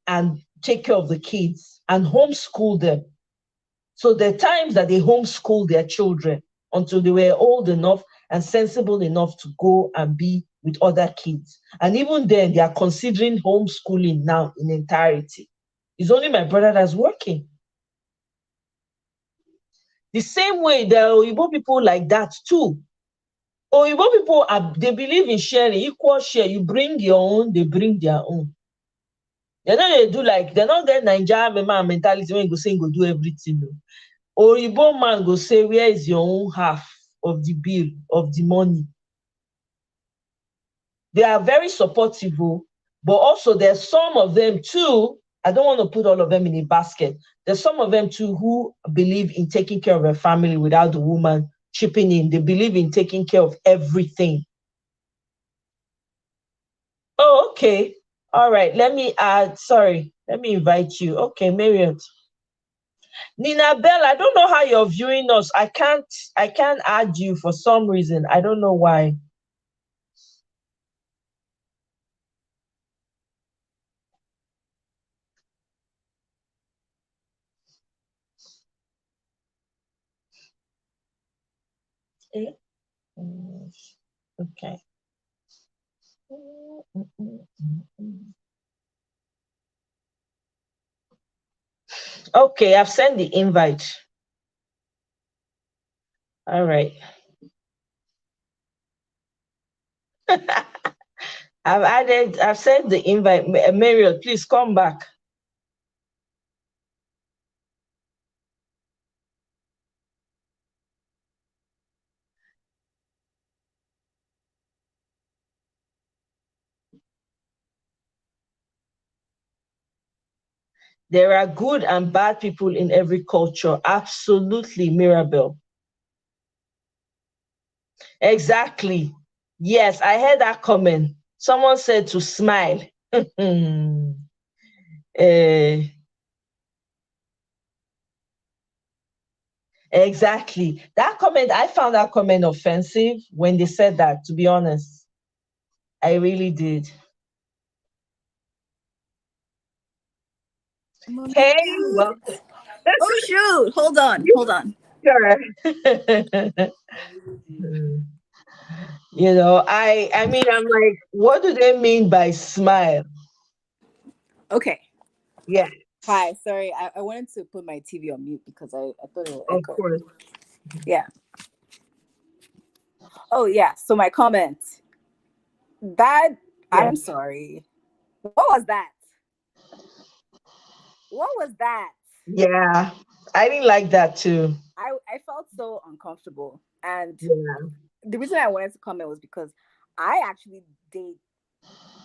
and take care of the kids and homeschool them. So there are times that they homeschool their children until they were old enough and sensible enough to go and be with other kids. And even then, they are considering homeschooling now in entirety. It's only my brother that's working. The same way, there are Oyibo people like that too. Oyibo people, they believe in sharing, equal share. You bring your own, they bring their own. They're not get Nigerian man mentality when you go say you go do everything. No. Oyibo man go say, where is your own half of the bill, of the money? They are very supportive, but also there's some of them too. I don't want to put all of them in a basket. There's some of them too who believe in taking care of a family without the woman chipping in. They believe in taking care of everything. Oh, okay. All right. Let me invite you. Okay, Marriott. Nina Bell, I don't know how you're viewing us. I can't add you for some reason. I don't know why. Okay. Okay, I've sent the invite. All right. I've sent the invite. Mariel, please come back. There are good and bad people in every culture. Absolutely, Mirabel. Exactly. Yes, I heard that comment. Someone said to smile. Exactly. That comment, I found that comment offensive when they said that, to be honest. I really did. Hey, welcome. Oh shoot! Hold on. Sure. You know, I mean, I'm like, what do they mean by smile? Okay. Yeah. Hi, sorry. I wanted to put my TV on mute because I thought it would Of echo. course. Yeah. Oh yeah. So my comment. That Yeah. I'm sorry. What was that? What was that? Yeah. I didn't like that too. I felt so uncomfortable. And Yeah. the reason I wanted to comment was because I actually date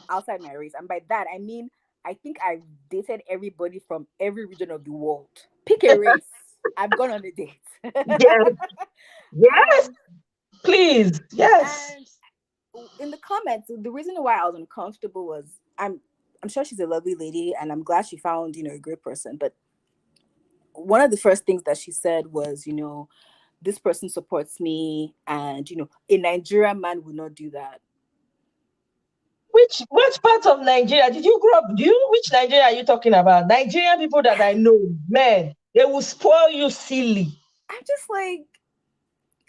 outside my race. And by that I mean I think I've dated everybody from every region of the world. Pick a race. I've gone on a date. Yes. Yes. Please. Yes. And in the comments, the reason why I was uncomfortable was I'm sure she's a lovely lady and I'm glad she found, a great person. But one of the first things that she said was, this person supports me and, a Nigerian man would not do that. Which part of Nigeria did you grow up? Which Nigeria are you talking about? Nigerian people that I know, man, they will spoil you silly. I'm just like,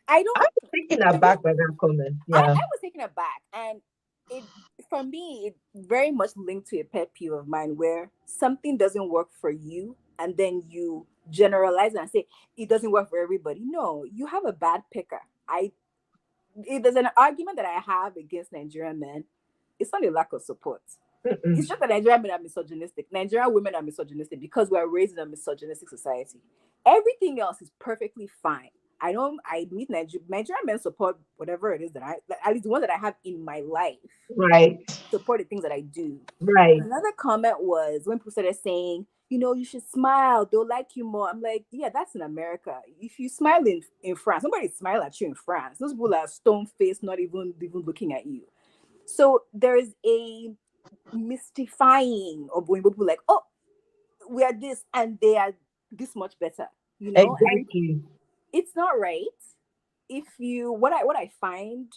I was taken aback by that comment. Yeah. I was taken aback. And it, for me, it very much linked to a pet peeve of mine where something doesn't work for you and then you generalize and say it doesn't work for everybody. No, you have a bad picker. if there's an argument that I have against Nigerian men, it's not a lack of support. It's just that Nigerian men are misogynistic. Nigerian women are misogynistic because we are raised in a misogynistic society. Everything else is perfectly fine. I meet Nigerian men support whatever it is that at least the ones that I have in my life, Right. support the things that I do. Right. Another comment was when people started saying, you should smile, they'll like you more. I'm like, yeah, that's in America. If you smile in France, nobody smile at you in France. Those people are stone-faced, not even looking at you. So there's a mystifying of when people like, oh, we are this and they are this much better, Exactly. And it's not right. If you what I find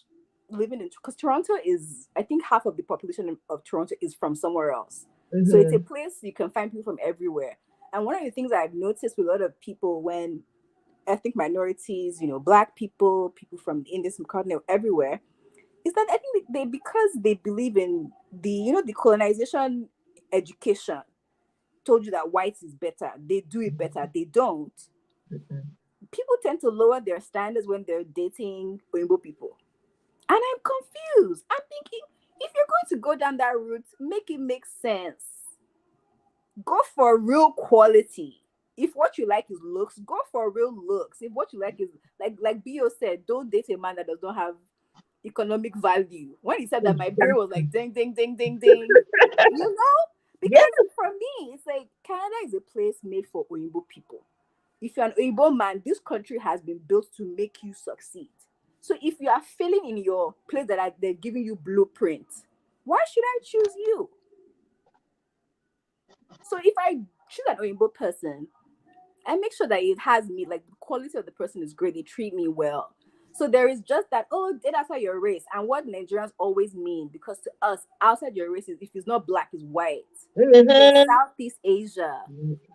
living in, because Toronto is, I think half of the population of Toronto is from somewhere else. So it's a place you can find people from everywhere. And one of the things I've noticed with a lot of people, when ethnic minorities, Black people from the Indian subcontinent, everywhere, is that I think because they believe in the colonization education told you that whites is better, they do it better, they don't. People tend to lower their standards when they're dating Rainbow people. And I'm confused. I'm thinking, if you're going to go down that route, make it make sense. Go for real quality. If what you like is looks, go for real looks. If what you like is, like Bio said, don't date a man that does not have economic value. When he said that, my brain was like, ding, ding, ding, ding, ding. Because for me, it's like Canada is a place made for Oyinbo people. If you're an Oyinbo man, this country has been built to make you succeed. So if you are failing in your place that they're giving you blueprint, why should I choose you? So if I choose an Oyinbo person, I make sure that it has me, like the quality of the person is great, they treat me well. So there is just that, date outside your race. And what Nigerians always mean, because to us, outside your race is, if it's not Black, it's white. There's Southeast Asia.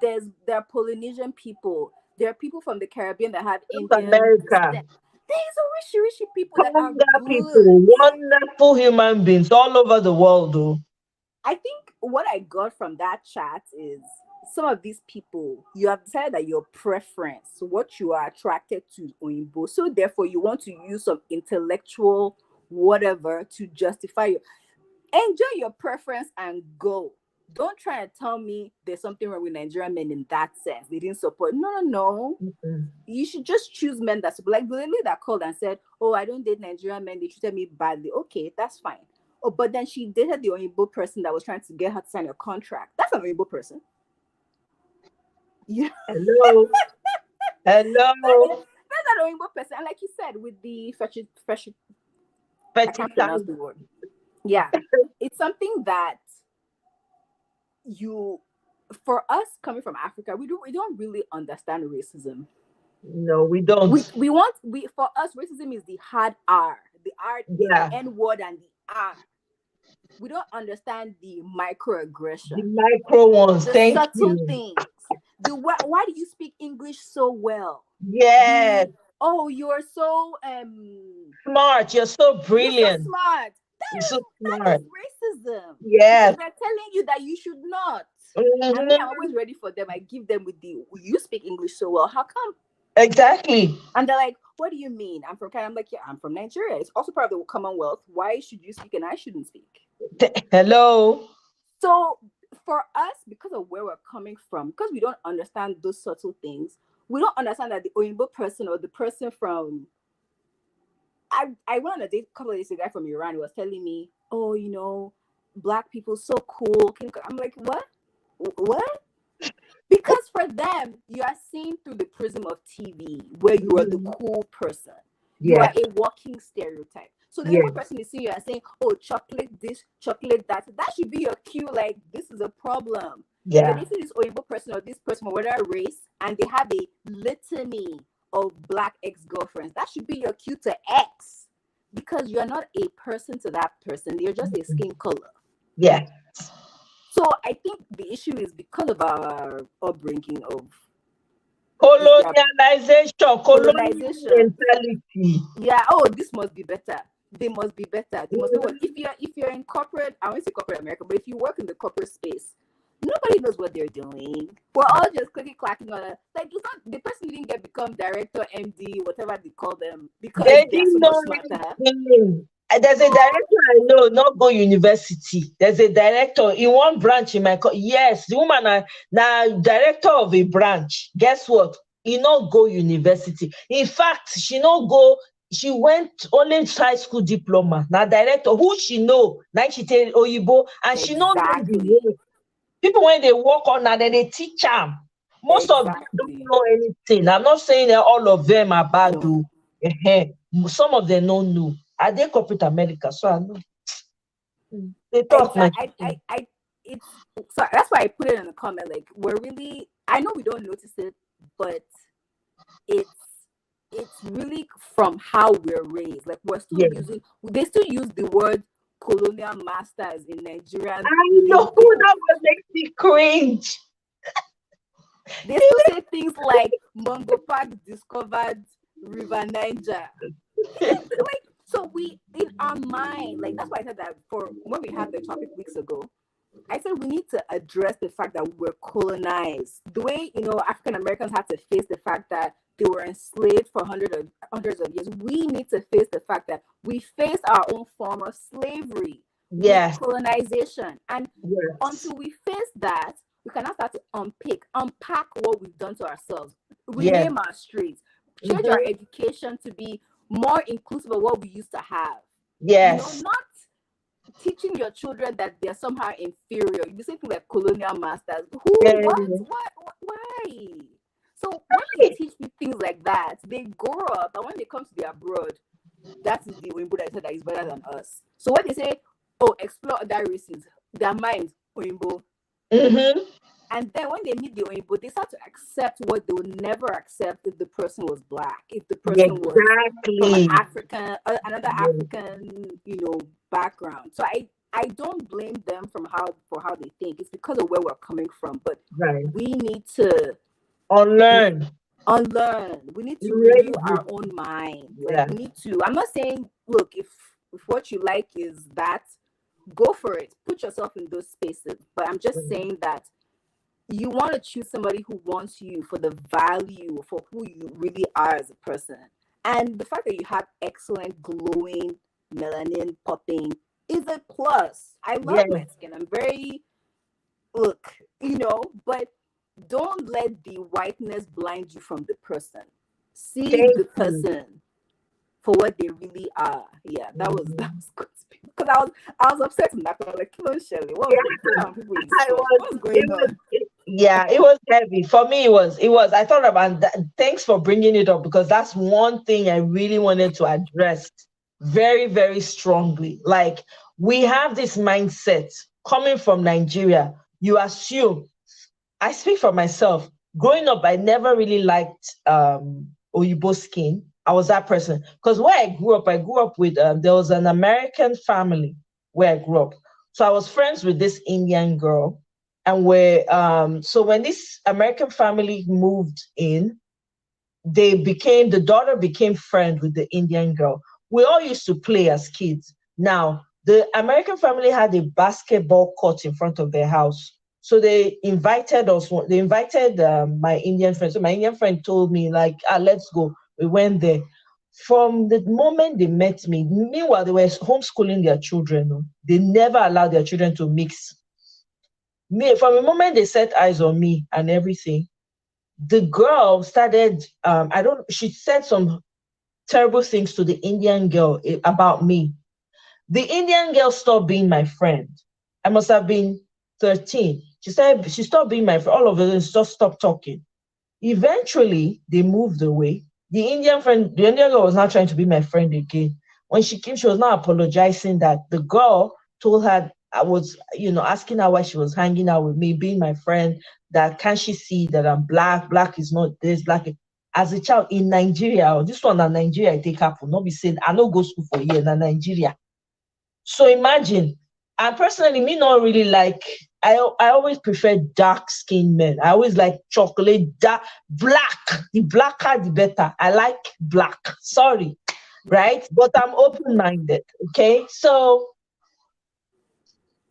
There are Polynesian people. There are people from the Caribbean that have Indian America. There's rishi people that are good. People, wonderful human beings all over the world, though. I think what I got from that chat is some of these people, you have decided that your preference, what you are attracted to, Oyinbo. So therefore, you want to use some intellectual whatever to justify you. Enjoy your preference and go. Don't try and tell me there's something wrong with Nigerian men in that sense. They didn't support. No. You should just choose men that support. Like the lady that called and said, oh, I don't date Nigerian men. They treated me badly. Okay, that's fine. Oh, but then she dated the Oyinbo person that was trying to get her to sign a contract. That's an Oyinbo person. Yeah. Hello. That's an Oyinbo person. And like you said, with the I can't pronounce the word. Yeah. It's something that for us coming from Africa, we don't really understand racism. No, we don't. For us, racism is the hard R, the N word and the R. We don't understand the microaggression, the micro ones, the subtle things. Why do you speak English so well? Yes. You're so smart. You're so brilliant. You're so smart. That is racism. Yes. They're telling you that you should not. I mean, I'm always ready for them. I give them you speak English so well. How come? Exactly. And they're like, what do you mean? I'm from Canada. I'm like, yeah, I'm from Nigeria. It's also part of the Commonwealth. Why should you speak and I shouldn't speak? Hello. So for us, because of where we're coming from, because we don't understand those subtle things, we don't understand that the Oyinbo person or the person from I went on a date a couple of days ago, a guy from Iran who was telling me, Black people so cool. I'm like, what? Because for them, you are seen through the prism of TV, where you are the cool person. You are a walking stereotype. So the other person is seeing you and saying, oh, chocolate this, chocolate that. That should be your cue, like, this is a problem. Yeah. If they see this Oyinbo person or this person or whatever race, and they have a litany of Black ex-girlfriends, that should be your cue to X. Because you're not a person to that person. You're just a skin color. Yeah. So I think the issue is because of our upbringing of colonization mentality. Yeah. This must be better. They must be better. They must be. If you're in corporate, I won't say corporate America, but if you work in the corporate space, nobody knows what they're doing. We're all just clicking, clacking on it. Like, it's not the person didn't get become director, MD, whatever they call them, because They they're so didn't much know smarter. anything. There's a director I know, not go university. There's a director in one branch in my yes, the woman now director of a branch. Guess what? He not go university. In fact, she not go. She went only high school diploma. Now director, who she know? Now she tell Oyibo, and she not know the Exactly. way. People when they work on that, then they teach them. Most of them don't Exactly. know anything. I'm not saying that all of them are bad. No. Some of them don't know. Are they corporate America? So I know. They talk my Exactly. It's sorry. That's why I put it in the comment. Like, we're really. I know we don't notice it, but it's really from how we're raised. Like, we're still yeah. using. They still use the word colonial masters in Nigerian. I know lingo. that was makes me cringe. They still say things like Mungo Park discovered River Niger. Like, so we in our mind, like, that's why I said that for when we had the topic weeks ago, I said we need to address the fact that we're colonized. The way, African Americans had to face the fact that they were enslaved for hundreds of years. We need to face the fact that we face our own form of slavery. Yes. Colonization. And yes. until we face that, we cannot start to unpack what we've done to ourselves, rename our streets, change our education to be more inclusive of what we used to have. Yes. Not teaching your children that they're somehow inferior. You say things like colonial masters. Who? What? Why? So when you teach me things like that, they grow up, and when they come to the abroad, that is the Oimbo that said that is better than us. So when they say, "Oh, explore other races," their mind Oimbo. And then when they meet the Oimbo, they start to accept what they would never accept if the person was black, if the person was from an African, another African, background. So I don't blame them for how they think. It's because of where we're coming from. But we need to unlearn. We need to renew our own mind. Like, we need to. I'm not saying, look, if what you like is that, go for it. Put yourself in those spaces. But I'm just saying that you want to choose somebody who wants you for the value, for who you really are as a person. And the fact that you have excellent, glowing, melanin popping is a plus. I love my skin. I'm very, but don't let the whiteness blind you from the person. See the person for what they really are. Yeah, that was good. Because I was upset in that. I was like, "Hello, Shelley. What was going on?" Yeah, it was heavy. For me, it was. I thought about that. Thanks for bringing it up, because that's one thing I really wanted to address very, very strongly. Like, we have this mindset coming from Nigeria. You assume, I speak for myself. Growing up, I never really liked Oyibo skin. I was that person. Because where I grew up with, there was an American family where I grew up. So I was friends with this Indian girl. And so when this American family moved in, the daughter became friends with the Indian girl. We all used to play as kids. Now, the American family had a basketball court in front of their house. So they invited us. They invited my Indian friend. So my Indian friend told me, like, let's go. We went there. From the moment they met me, meanwhile, they were homeschooling their children. They never allowed their children to mix. From the moment they set eyes on me and everything, the girl started, she said some terrible things to the Indian girl about me. The Indian girl stopped being my friend. I must have been 13. She stopped being my friend. All of them just stopped talking. Eventually, they moved away. The Indian girl was not trying to be my friend again. When she came, she was not apologizing that the girl told her, I was, asking her why she was hanging out with me, being my friend, that can't she see that I'm black? Black is not this, black. As a child in Nigeria, this one in Nigeria, I take up, not be saying, I don't go school for a year in Nigeria. So imagine, and personally, me not really like, I always prefer dark-skinned men. I always like chocolate, black. The blacker, the better. I like black. Sorry, right? But I'm open-minded, okay? So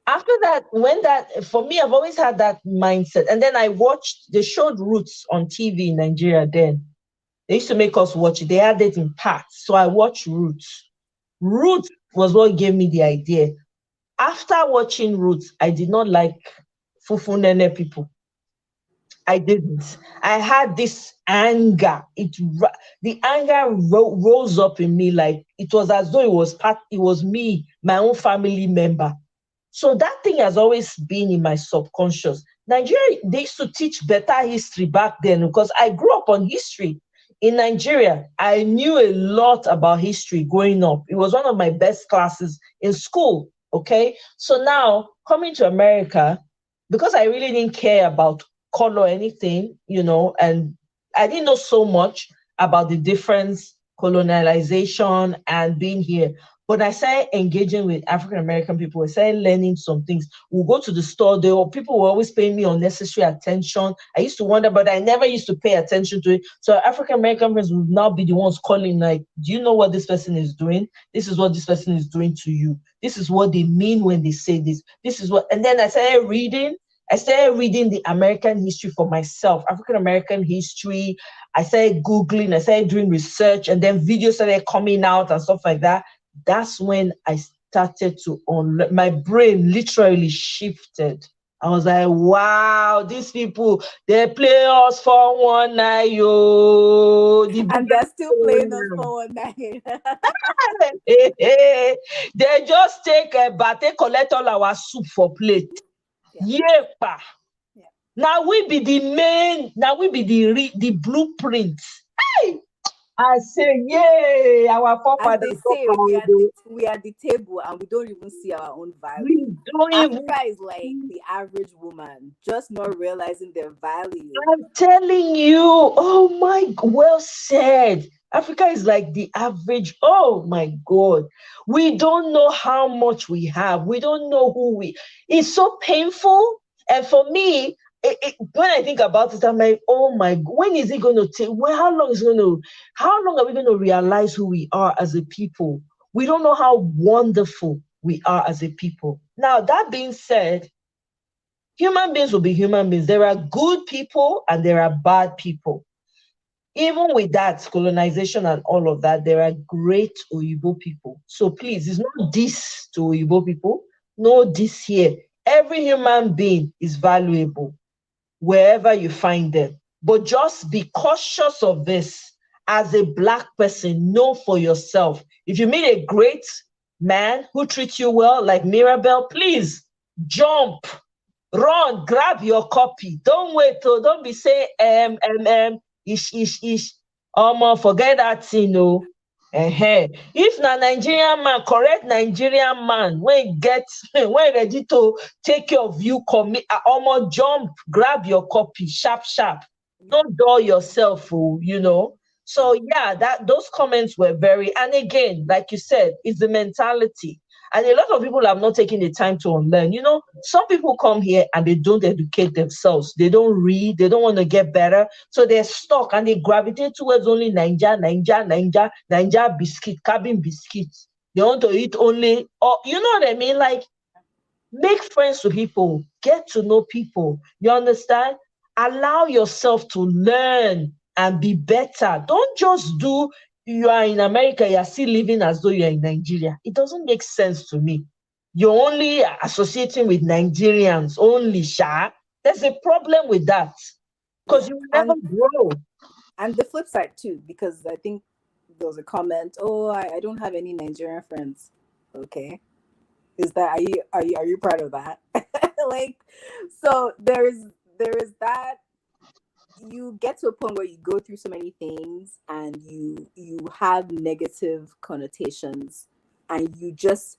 after that, when that, for me, I've always had that mindset. And then they showed Roots on TV in Nigeria then. They used to make us watch it. They had it in parts. So I watched Roots. Roots was what gave me the idea. After watching Roots, I did not like Fufu Nene people. I didn't. I had this anger. The anger rose up in me like it was as though it was me, my own family member. So that thing has always been in my subconscious. Nigeria, they used to teach better history back then because I grew up on history. In Nigeria, I knew a lot about history growing up. It was one of my best classes in school. Okay. So now coming to America, because I really didn't care about color or anything, and I didn't know so much about the difference, colonialization, and being here. But I started engaging with African American people. I started learning some things. We'll go to the store. People were always paying me unnecessary attention. I used to wonder, but I never used to pay attention to it. So African American friends would now be the ones calling, like, do you know what this person is doing? This is what this person is doing to you. This is what they mean when they say this. This is what, and then I started reading the American history for myself, African American history. I started Googling, I started doing research, and then videos started coming out and stuff like that. That's when I started to unlearn. My brain literally shifted. I was like, wow, these people, they play us for one night, yo. And they're still playing us for one night. They just take collect all our soup for plate. Yeah. Now we be the blueprint. Hey! I say, yay, our forefathers. We are the table and we don't even see our own value. Africa is like the average woman, just not realizing their value. I'm telling you, oh my, well said. Africa is like the average. Oh my God. We don't know how much we have. We don't know it's so painful. And for me, when I think about it, I'm like, oh my, when is it going to take? How long are we going to realize who we are as a people? We don't know how wonderful we are as a people. Now, that being said, human beings will be human beings. There are good people and there are bad people. Even with that, colonization and all of that, there are great Oyibo people. So please, it's not this to Oyibo people. No, this here. Every human being is valuable wherever you find them. But just be cautious of this. As a Black person, know for yourself. If you meet a great man who treats you well, like Mirabel, please jump, run, grab your copy. Don't wait. Don't be saying ish. Forget that thing, no. If na Nigerian man, correct Nigerian man, when ready to take care of you, commit, jump, grab your copy, sharp. Don't dull yourself, So yeah, those comments were and again, like you said, it's the mentality. And a lot of people have not taken the time to unlearn. Some people come here and they don't educate themselves. They don't read. They don't want to get better. So they're stuck and they gravitate towards only Naija biscuit, cabin biscuits. They want to eat only, you know what I mean? Like, make friends with people. Get to know people. You understand? Allow yourself to learn and be better. Don't just you are in America, you're still living as though you're in Nigeria. It doesn't make sense to me. You're only associating with Nigerians only, Sha. There's a problem with that because you will never grow. And the flip side too, because I think there was a comment, I don't have any Nigerian friends. Okay. Is that, are you proud of that? So there is that. You get to a point where you go through so many things and you have negative connotations and you just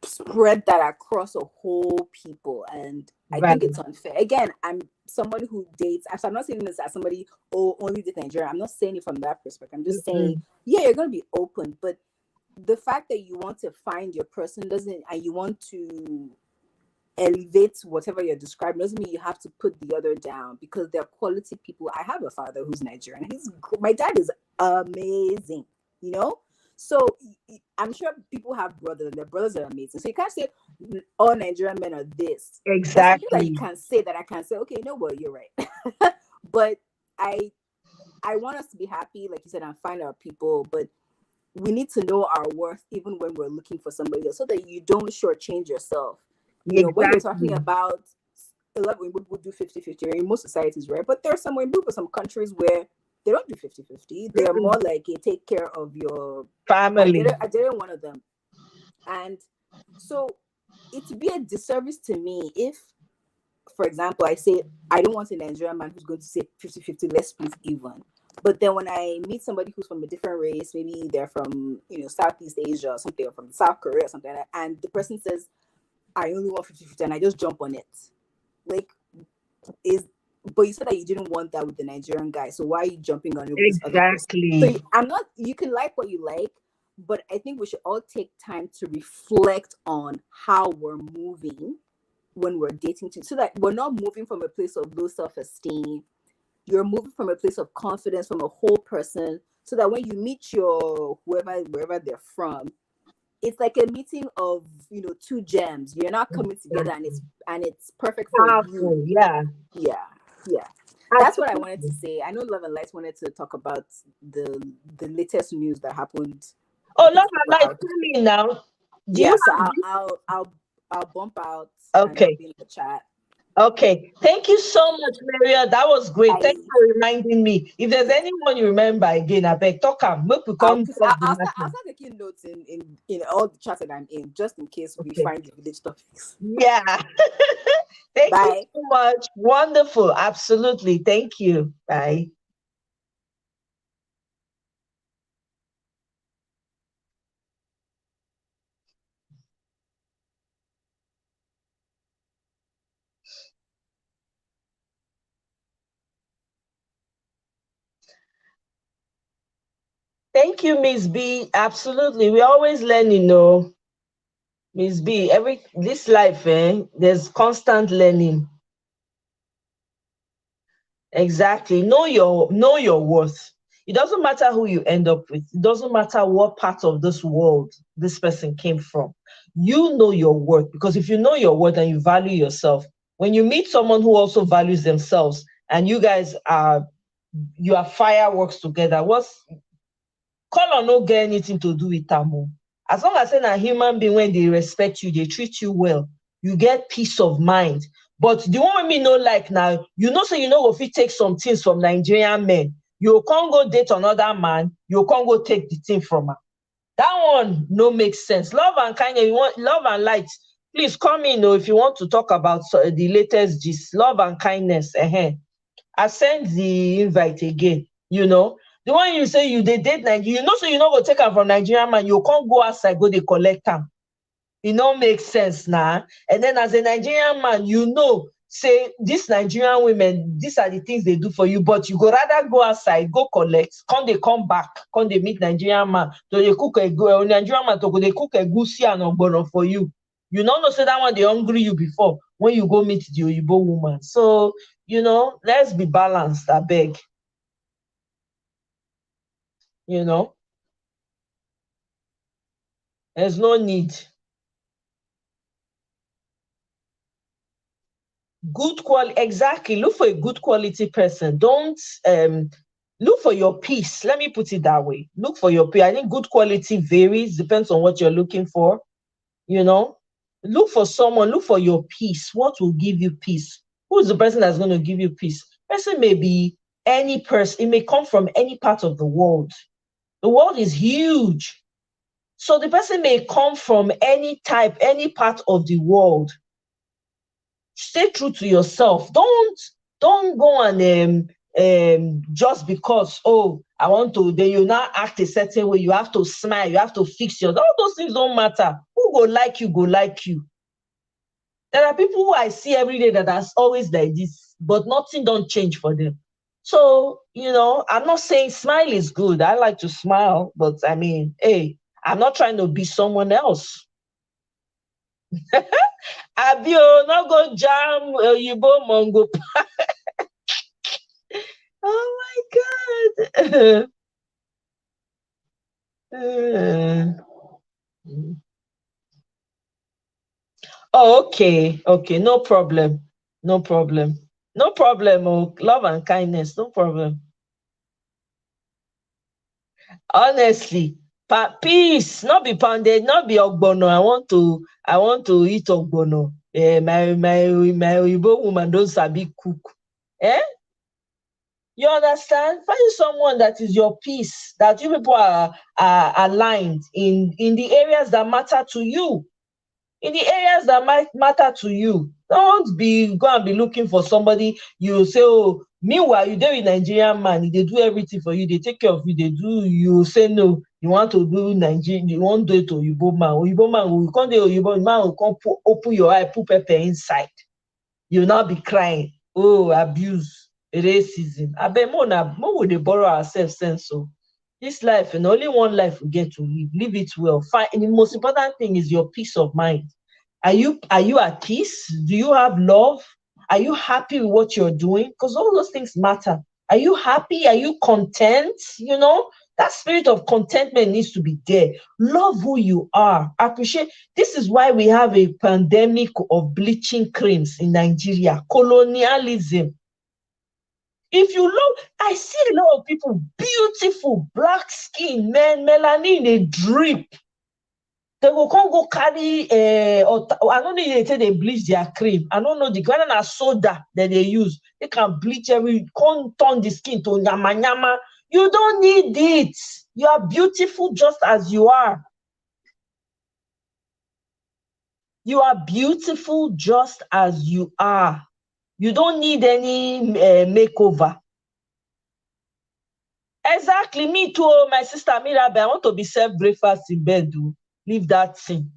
spread that across a whole people. And I think it's unfair. Again, I'm someone who dates. So I'm not saying this as somebody only did Nigeria. I'm not saying it from that perspective. I'm just saying, yeah, you're going to be open. But the fact that you want to find your person and you want to elevate whatever you're describing doesn't mean you have to put the other down, because they're quality people. I have a father who's Nigerian. My dad is amazing, So I'm sure people have brothers, and their brothers are amazing. So you can't say all Nigerian men are this. There's something that you Exactly. can say that I can say, okay, no, well, you're right. But I want us to be happy, like you said, and find our people. But we need to know our worth even when we're looking for somebody else, so that you don't shortchange yourself. You know, when you're talking Exactly. about a lot of women would do 50-50 in most societies, right? But there are some women, some countries where they don't do 50-50. They're more like a take care of your Family. I didn't one of them. And so it would be a disservice to me if, for example, I say I don't want a Nigerian man who's going to say 50-50, let's split even. But then when I meet somebody who's from a different race, maybe they're from, Southeast Asia or something, or from South Korea or something like that, and the person says, I only want 50-50, and I just jump on it. Like, but you said that you didn't want that with the Nigerian guy, so why are you jumping on it with this other person? Exactly. So you can like what you like, but I think we should all take time to reflect on how we're moving when we're dating too, so that we're not moving from a place of low self-esteem. You're moving from a place of confidence, from a whole person, so that when you meet your wherever they're from, it's like a meeting of two gems. You're not coming together, and it's perfect for Powerful. you. Yeah. Yeah. That's what I wanted to say. I know Love and Light wanted to talk about the latest news that happened. Oh, Love and Light, coming now. Do you So have I'll bump out. Okay. And be in the chat. Okay. Thank you so much, Maria. That was great. Thank you for reminding me. If there's anyone you remember again, I beg, talk them. I'll start taking notes in all the chats that I'm in, just in case we find the village topics. Yeah. Thank you so much. Wonderful. Absolutely. Thank you. Bye. Thank you, Miss B. Absolutely. We're always learning, Miss B. This life, there's constant learning. Exactly. Know your worth. It doesn't matter who you end up with. It doesn't matter what part of this world this person came from. You know your worth, because if you know your worth and you value yourself, when you meet someone who also values themselves and you guys are fireworks together, color no get anything to do with tamu. As long as a human being, when they respect you, they treat you well, you get peace of mind. But the one me know like now, so if you take some things from Nigerian men, you can't go date another man, you can't go take the thing from her. That one no makes sense. Love and kindness, you want Love and Light. Please come in if you want to talk about the latest gist. Love and kindness. I send the invite again. The one you say you date Nigeria, so go take am from Nigerian man, you can't go outside, go dey collect am. It no make sense now. And then as a Nigerian man, say this Nigerian women, these are the things they do for you, but you go rather go outside, go collect, come back, they meet Nigerian man, so they cook Nigerian man to go they cook egusi and ogbono for you. You know say that one they hungry you before when you go meet the Oyibo woman. So, let's be balanced, I beg. There's no need. Good quality, exactly. Look for a good quality person. Don't look for your peace. Let me put it that way. Look for your peace. I think good quality varies, depends on what you're looking for. Look for someone, look for your peace. What will give you peace? Who's the person that's going to give you peace? Person may be any person, it may come from any part of the world. The world is huge. So the person may come from any type, any part of the world. Stay true to yourself. Don't go and just because I want to, then you now act a certain way. You have to smile, you have to fix all those things don't matter. Who go like you, go like you. There are people who I see every day that are always like this, but nothing don't change for them. So, I'm not saying smile is good. I like to smile, but I mean, hey, I'm not trying to be someone else. Abio, not go jam Yibo Mongo. Oh my God. Uh, oh, okay, no problem, no problem, no problem. Oh, love and kindness, no problem. Honestly, peace, not be pounded, not be ogbono. I want to eat ogbono. My Igbo woman don't sabi cook. Eh? You understand? Find someone that is your peace, that you people are aligned in the areas that matter to you. In the areas that might matter to you. Don't be go and be looking for somebody. You say, oh, meanwhile, you there with Nigerian man, they do everything for you, they take care of you, they do, you say no, you want to do Nigerian, you want to do it to Oyibo man. Oyibo man will come there, Oyibo man will come open your eye, put pepper inside. You'll not be crying. Oh, abuse, racism. I bet more would they borrow ourselves sense. So this life, and only one life we get to live. Live it well. Fine. And the most important thing is your peace of mind. Are you at peace? Do you have love? Are you happy with what you're doing? Because all those things matter. Are you happy? Are you content? That spirit of contentment needs to be there. Love who you are. Appreciate. This is why we have a pandemic of bleaching creams in Nigeria. Colonialism. If you look, I see a lot of people, beautiful, black skin, men, melanin, they drip. They go come go carry I don't know they say they bleach their cream. I don't know the kind of soda that they use. They can bleach can't turn the skin to nyama nyama. You don't need it. You are beautiful just as you are. You are beautiful just as you are. You don't need any makeover. Exactly. Me too. My sister Mirabe, I want to be served breakfast in bed. Leave that thing.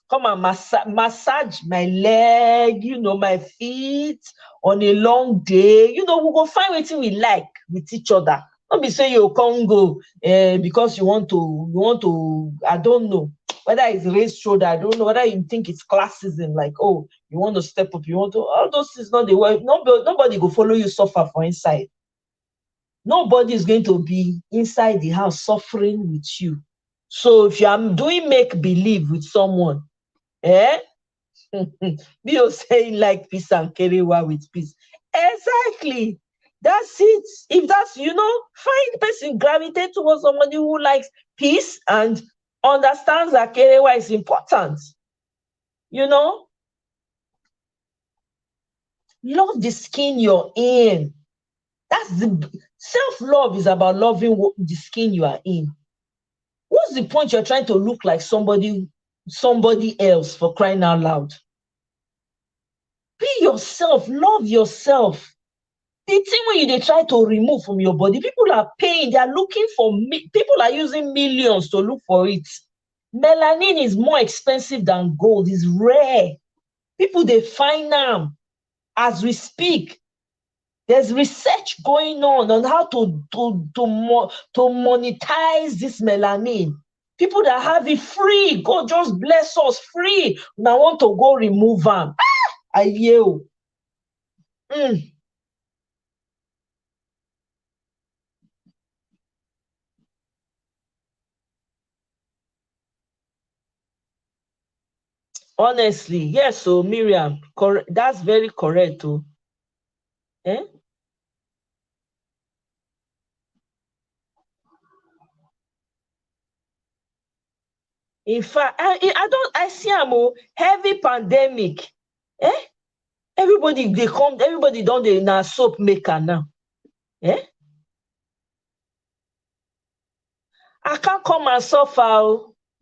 Come and massage my leg, my feet on a long day. We go find what we like with each other. Don't be saying you can't go because you want to, I don't know whether it's raised shoulder, I don't know whether you think it's classism, like, oh, you want to step up, you want to, all those things not the way. Nobody go follow you suffer for inside. Nobody is going to be inside the house suffering with you. So if you are doing make believe with someone, be saying like peace and kerewa with peace. Exactly. That's it. If that's, find person, gravitate towards somebody who likes peace and understands that kerewa is important. Love the skin you're in. That's the self-love is about loving the skin you are in. What's the point you're trying to look like somebody else, for crying out loud? Be yourself, love yourself. The thing when they try to remove from your body, people are paying, they are looking for, people are using millions to look for it. Melanin is more expensive than gold, it's rare. People, they find them as we speak. There's research going on how to monetize this melanin. People that have it free, God just bless us free. Now want to go remove them. I you. Honestly, yes. So Miriam, that's very correct. Eh? In fact, I see a heavy pandemic. Eh? Everybody don't they now soap maker now. Eh? I can't come and suffer.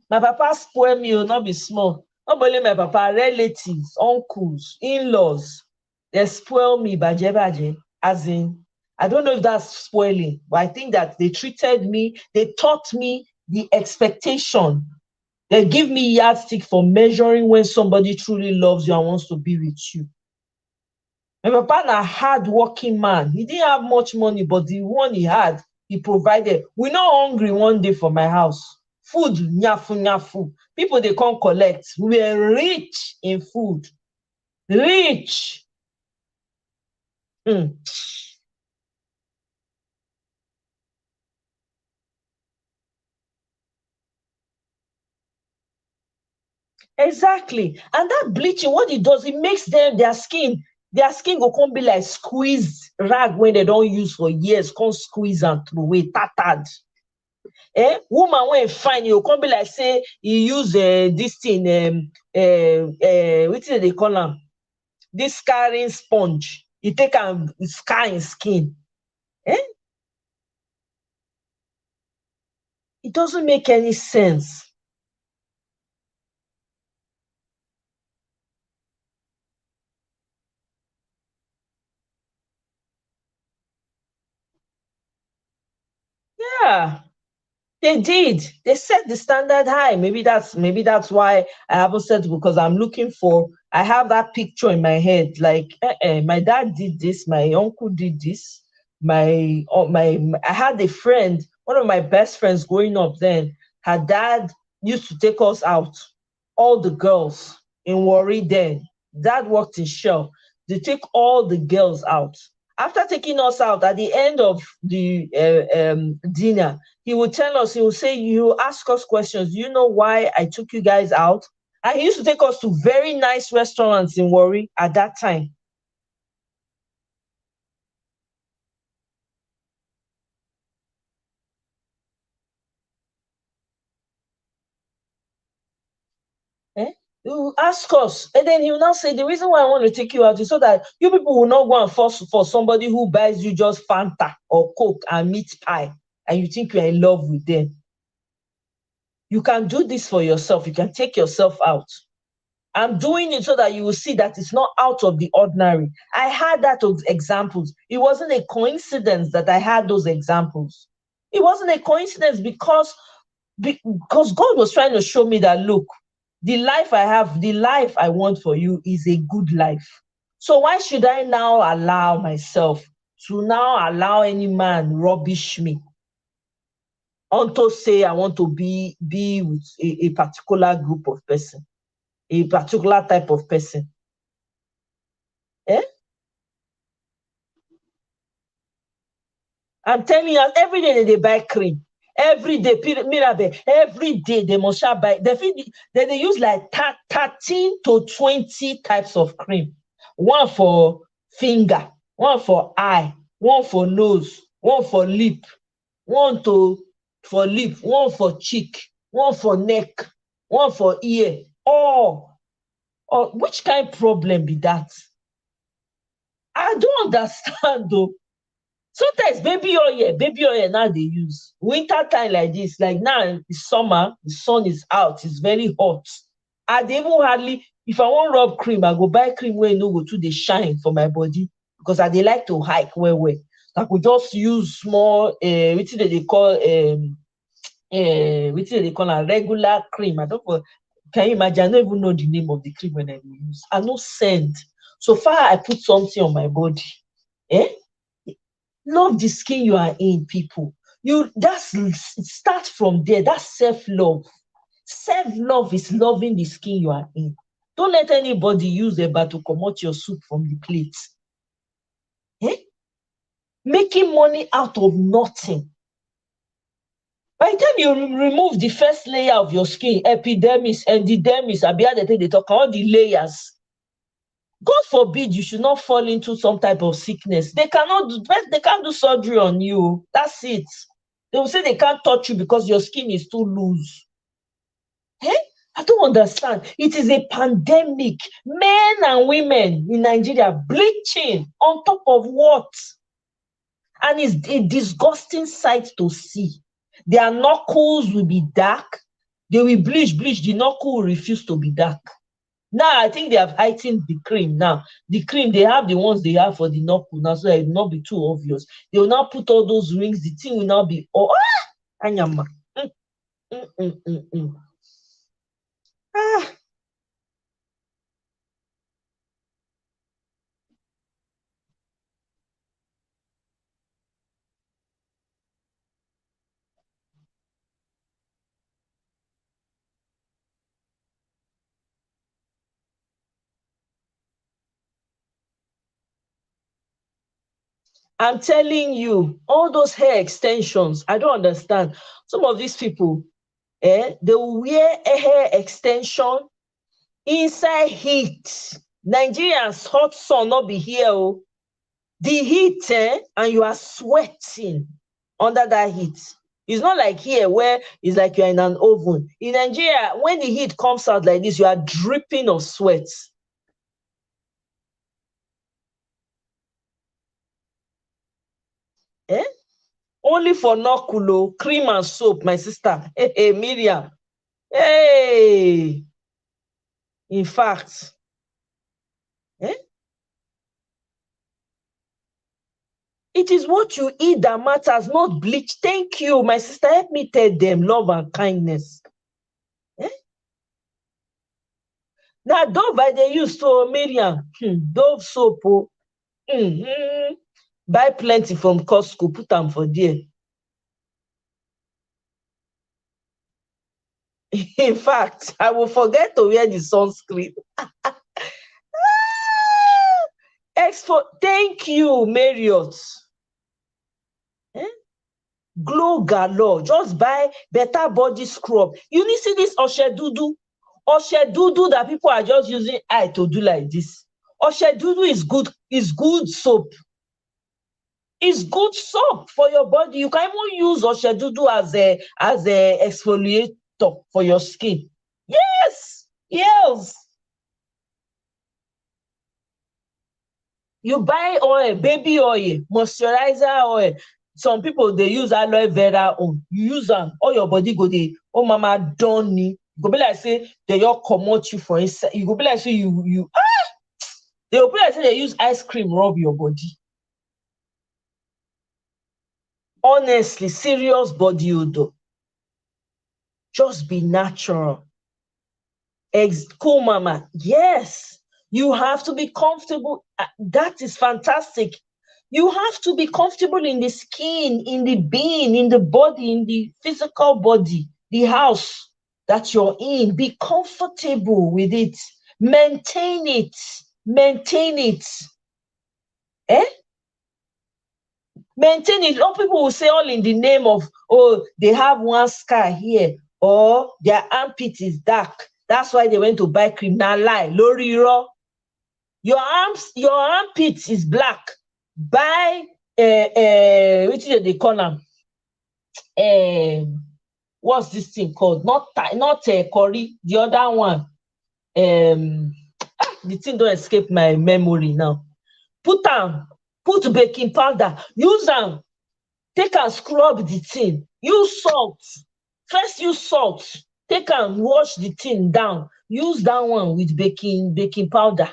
My papa spoil me, not be small. Not only my papa, relatives, uncles, in-laws, they spoil me baje. As in, I don't know if that's spoiling, but I think that they treated me, they taught me the expectation. They give me yardstick for measuring when somebody truly loves you and wants to be with you. My papa na hard working man. He didn't have much money, but the one he had, he provided. We not hungry one day for my house. Food, nyafu nyafu. People they can't collect. We are rich in food. Rich. Mm. Exactly. And that bleaching, what it does, it makes their skin go come be like squeezed rag when they don't use for years, come squeeze and throw away, tattered. Woman when fine, you come be like say you use this thing, what they call am? This scarring sponge. You take and scar in skin. It doesn't make any sense. Yeah. They did. They set the standard high. Maybe that's why I haven't said, because I'm looking for. I have that picture in my head. Like, my dad did this. My uncle did this. I had a friend. One of my best friends growing up. Then her dad used to take us out. All the girls in Warri. Then dad worked in Shell. They take all the girls out. After taking us out at the end of the dinner, he would tell us, he would say, you ask us questions. Do you know why I took you guys out? And he used to take us to very nice restaurants in Warri at that time. Eh? He will ask us, and then he will now say, the reason why I want to take you out is so that you people will not go and force for somebody who buys you just Fanta or Coke and meat pie, and you think you're in love with them. You can do this for yourself. You can take yourself out. I'm doing it so that you will see that it's not out of the ordinary. I had that of examples. It wasn't a coincidence that I had those examples. It wasn't a coincidence because God was trying to show me that, look, the life I have, the life I want for you is a good life. So why should I now allow myself to now allow any man rubbish me? Unto say I want to be with a particular group of person, a particular type of person. Eh? I'm telling you, every day they buy cream. Every day, Mirabel, every day they must buy. They use like 13 to 20 types of cream. One for finger, one for eye, one for nose, one for lip, one for lip, one for cheek, one for neck, one for ear. Which kind of problem be that? I don't understand though. Sometimes baby oil now they use. Winter time like this, like now it's summer, the sun is out, it's very hot. I dey even hardly, if I want rub cream, I go buy cream wey no go too dey shine for my body, because I dey like to hike well. I could just use small, wetin dey call wetin dey call am, regular cream. I don't know. Can you imagine? I don't even know the name of the cream when I dey use. I no send. So far I put something on my body. Love the skin you are in, people. Start from there. That's self-love. Self-love is loving the skin you are in. Don't let anybody use eba to comot your soup from the plate. Making money out of nothing. By the time you remove the first layer of your skin, epidermis, endodermis, they talk all the layers. God forbid you should not fall into some type of sickness. They can't do surgery on you. That's it. They will say they can't touch you because your skin is too loose. I don't understand. It is a pandemic. Men and women in Nigeria bleaching on top of what? And it's a disgusting sight to see. Their knuckles will be dark. They will bleach. The knuckle will refuse to be dark. Now, I think they have heightened the cream now. The cream, they have the ones they have for the knuckle now, so that it will not be too obvious. They will now put all those rings. The thing will now be, anyama. I'm telling you, all those hair extensions, I don't understand. Some of these people, they will wear a hair extension inside heat. Nigerians hot sun not be here. Oh. The heat, and you are sweating under that heat. It's not like here where it's like you're in an oven. In Nigeria, when the heat comes out like this, you are dripping of sweat. Eh? Only for Nokulo, cream and soap, my sister. Hey, Miriam. Hey. In fact, it is what you eat that matters, not bleach. Thank you, my sister. Help me tell them love and kindness. Now, Dove they use to Miriam. Dove soap. Buy plenty from Costco, put them for there. In fact, I will forget to wear the sunscreen. Thank you, Marriott. Glow galore. Just buy better body scrub. You need to see this Oshe Dudu. Oshe Dudu that people are just using eye to do like this. Oshe Dudu is good soap. It's good soap for your body. You can even use Oshe Dudu as a exfoliator for your skin. Yes. You buy oil, baby oil, moisturizer oil. Some people they use aloe vera on. You use them, all your body go dey. Oh mama, don't need. Go be like say they all comot you for inside. You go be like say you. They go be like say they use ice cream rub your body. Honestly, serious body odor. Just be natural. Cool, mama. Yes, you have to be comfortable. That is fantastic. You have to be comfortable in the skin, in the being, in the body, in the physical body, the house that you're in. Be comfortable with it. Maintain it. Maintain it. Maintain it. All people will say all in the name of, oh, they have one scar here, or their armpit is dark. That's why they went to buy cream. Now lie. Loriro. Your armpit is black. Buy which is they call them? What's this thing called? Not curry, the other one. The thing don't escape my memory now. Put baking powder, use them. Take and scrub the thing. Use salt. First use salt. Take and wash the thing down. Use that one with baking powder.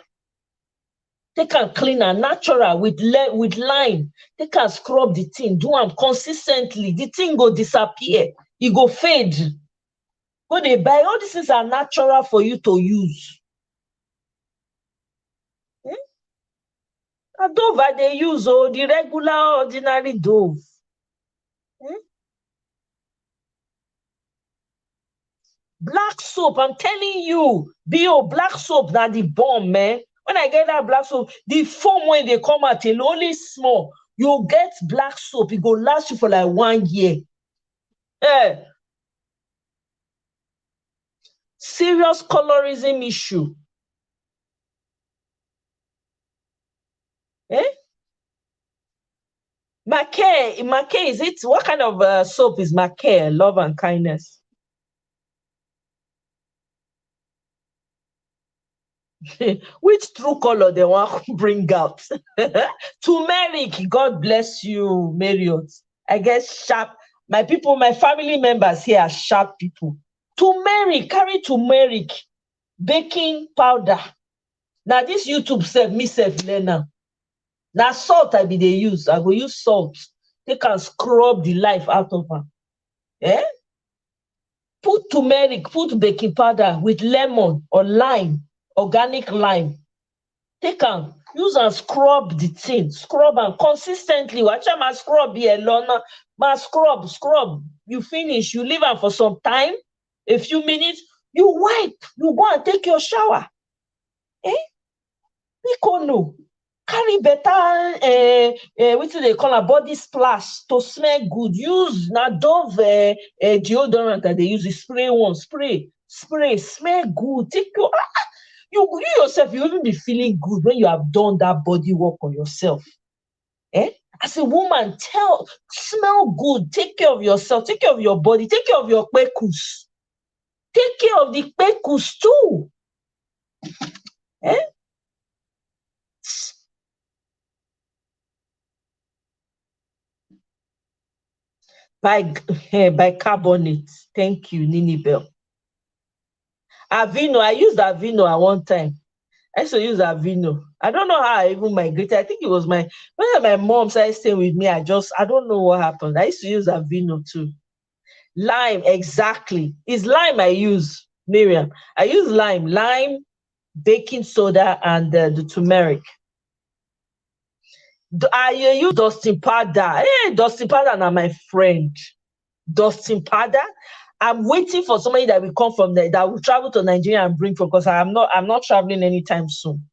Take and clean and natural with lime. Take and scrub the thing. Do them consistently. The thing go disappear. It go fade. Go they buy. All these things are natural for you to use. A Dove they use the regular ordinary Dove. Black soap, I'm telling you, black soap that the bomb, man. When I get that black soap, the foam when they come out, it's only small. You get black soap, it go last you for like 1 year. Serious colorism issue. Mackay, is it, what kind of soap is Mackay? Love and kindness. Which true color they want to bring out? Turmeric, God bless you, Marriott. I guess sharp. My people, my family members here are sharp people. Turmeric, carry turmeric, baking powder. Now this YouTube self, me self learner. Now salt I be they use. I go use salt. They can scrub the life out of her. Put turmeric, put baking powder with lemon or lime, organic lime. Take am, use and scrub the thing. Scrub am consistently. Watch am scrub here, Lorna. Scrub. You finish, you leave am for some time, a few minutes, you wipe, you go and take your shower. No. Carry better what do they call a body splash to smell good. Use na Dove deodorant that they use. The spray one. Spray. Smell good. Take your you yourself, you even be feeling good when you have done that body work on yourself. As a woman, smell good, take care of yourself, take care of your body, take care of your pekus. Take care of the pekus too. Bicarbonate. Thank you, Nini Bell. Aveeno, I used Aveeno at one time. I used to use Aveeno. I don't know how I even migrated. I think it was when my mom started staying with me, I don't know what happened. I used to use Aveeno too. Lime, exactly. It's lime I use, Miriam. I use lime, baking soda, and the turmeric. I use dusting powder. Hey, dusting powder now, my friend. Dusting powder. I'm waiting for somebody that will come from there, that will travel to Nigeria and bring from, because I'm not traveling anytime soon.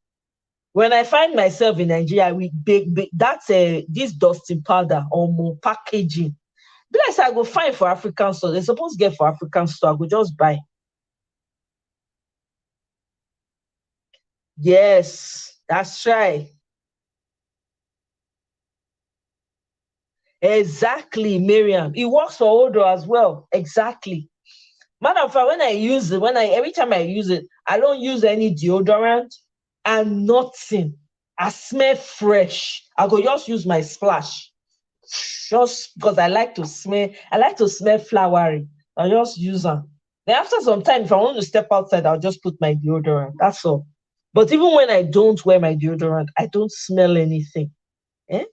When I find myself in Nigeria, we bake that's this dusting powder or more packaging. Bless, I go find for African store. They're supposed to get for African store. I go just buy. Yes, that's right. Exactly, Miriam. It works for odor as well. Exactly. Matter of fact, when I use it, every time I use it, I don't use any deodorant and nothing. I smell fresh. I go just use my splash. Just because I like to smell flowery. I just use them. Then after some time, if I want to step outside, I'll just put my deodorant. That's all. But even when I don't wear my deodorant, I don't smell anything. Eh?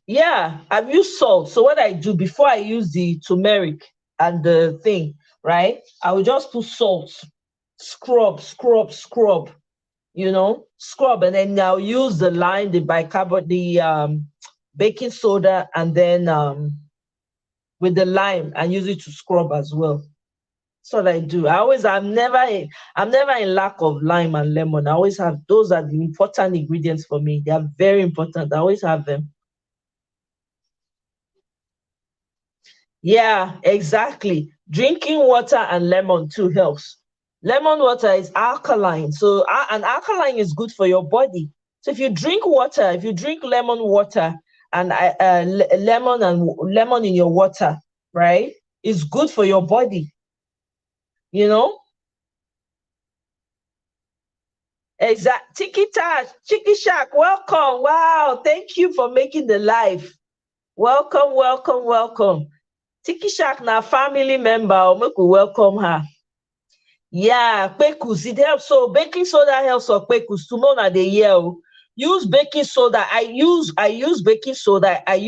Yeah, I've used salt. So what I do before I use the turmeric and the thing, right? I will just put salt, scrub, scrub, scrub, and then I'll use the lime, the bicarbonate, the baking soda, and then with the lime and use it to scrub as well. That's what I do. I'm never in lack of lime and lemon. I always have, those are the important ingredients for me. They are very important. I always have them. Yeah, exactly. Drinking water and lemon too helps. Lemon water is alkaline, so and alkaline is good for your body. So if you drink water, if you drink lemon water and lemon in your water, right, it's good for your body. You know, exact. Tiki Tak, Chiki Shack, welcome. Wow, thank you for making the live. Welcome, welcome, welcome. Tiki Shack, now family member, make we welcome her. Yeah, pekus, it helps. So baking soda helps for pekus. Tomorrow na the year. Use baking soda. I use baking soda. I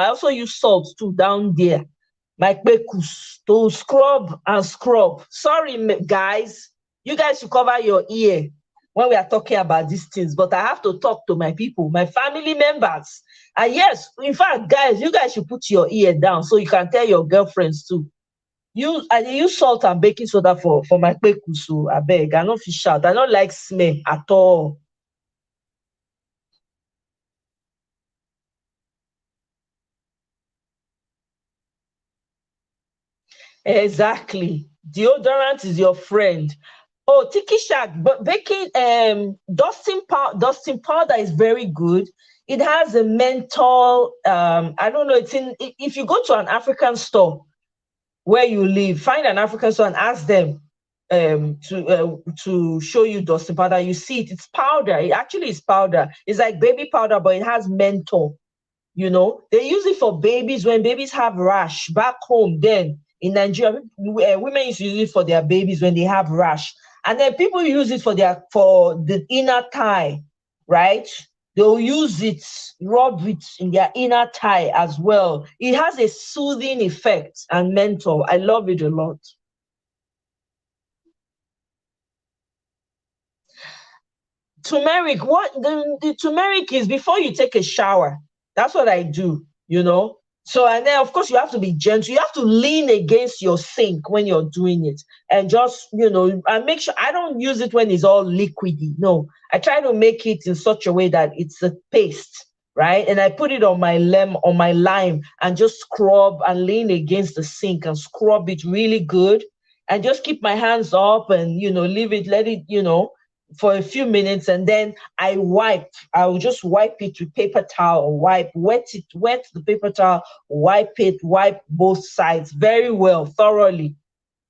also use salt too down there. My pekus to scrub and scrub. Sorry, guys. You guys should cover your ear when we are talking about these things. But I have to talk to my people, my family members. And yes, in fact, guys, you guys should put your ear down so you can tell your girlfriends too. I dey use salt and baking soda for my kpekus o, abeg, I no fit shout. I no like smell at all. Exactly. Deodorant is your friend. Oh, Tiki Shack, but baking dusting powder is very good. It has a menthol, I don't know, if you go to an African store where you live, find an African store and ask them to show you dusting powder. You see it, it's powder. It actually is powder. It's like baby powder, but it has menthol. They use it for babies when babies have rash back home. Then in Nigeria, women used to use it for their babies when they have rash, and then people use it for the inner thigh, right? They'll use it, rub it in their inner thigh as well. It has a soothing effect and menthol. I love it a lot. Turmeric, what the turmeric is before you take a shower. That's what I do. So, and then of course you have to be gentle. You have to lean against your sink when you're doing it, and just, and make sure I don't use it when it's all liquidy. No, I try to make it in such a way that it's a paste, right? And I put it on my lime, and just scrub and lean against the sink and scrub it really good, and just keep my hands up, and leave it, let it, for a few minutes, and then I will just wipe it with paper towel, wet the paper towel, wipe both sides very well, thoroughly,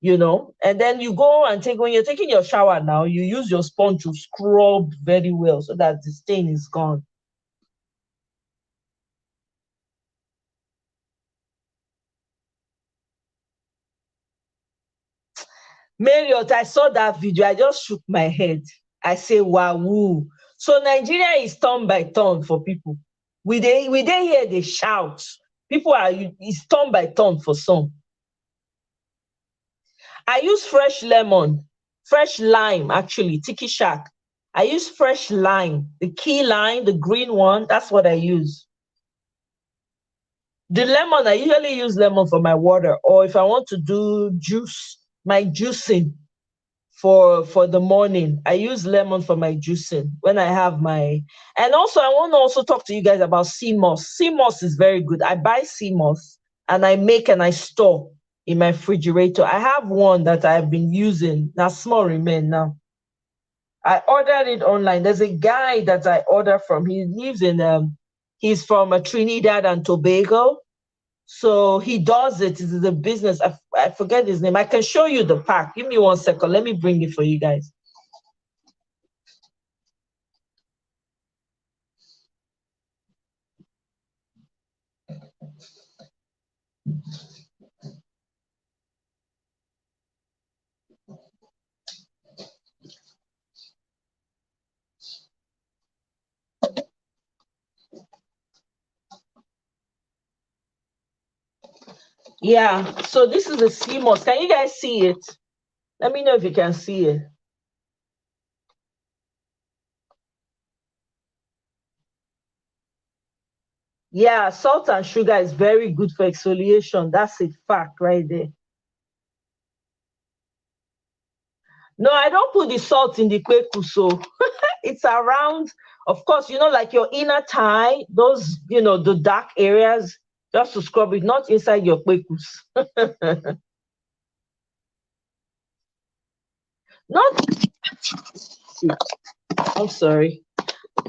and then you go and when you're taking your shower now, you use your sponge to scrub very well so that the stain is gone. Marriott, I saw that video. I just shook my head. I say, wow. So Nigeria is turn by turn for people. We dey hear they shout. It's turn by turn for some. I use fresh lime, actually, Tiki Shack. I use fresh lime, the key lime, the green one. That's what I use. The lemon, I usually use lemon for my water, or if I want to do my juicing for the morning, I use lemon for my juicing when I have my. And also, I want to also talk to you guys about sea moss. Sea moss is very good. I buy sea moss and I make and I store in my refrigerator. I have one that I've been using. Now, small remain now. I ordered it online. There's a guy that I order from. He lives in he's from Trinidad and Tobago. So he does it. It is a business. I forget his name. I can show you the pack. Give me 1 second. Let me bring it for you guys. Yeah, so this is a sea moss. Can you guys see it? Let me know if you can see it. Yeah, salt and sugar is very good for exfoliation. That's a fact right there. No, I don't put the salt in the kweku, so it's around, of course, like your inner thigh, those, the dark areas, just to scrub it, not inside your kwekus. Not, I'm sorry.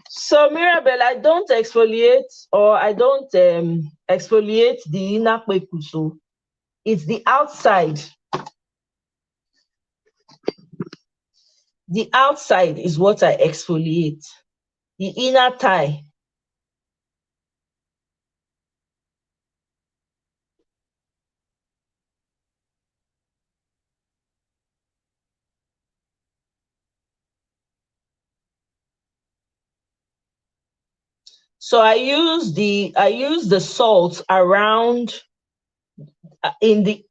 So Mirabel, I don't exfoliate, or I don't exfoliate the inner kweku, so it's the outside. The outside is what I exfoliate. The inner thigh. So I use the salt around in the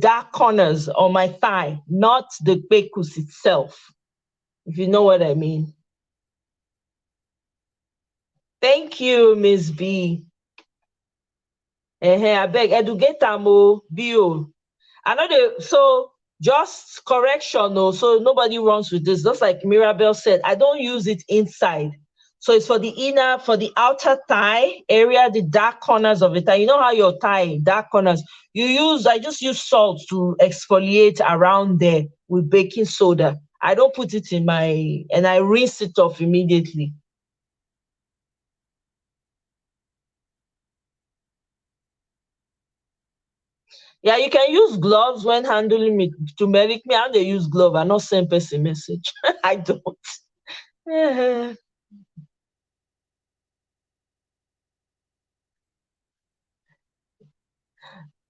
dark corners on my thigh, not the kwekus itself, if you know what I mean. Thank you, Miss B. I beg, educate am o, B-O. I know so just correction, so nobody runs with this. Just like Mirabel said, I don't use it inside. So it's for the outer thigh area, the dark corners of it. And you know how your thigh, dark corners, I just use salt to exfoliate around there with baking soda. I don't put it in and I rinse it off immediately. Yeah, you can use gloves when handling me. Turmeric, me, how they use glove. I not send person message. I don't.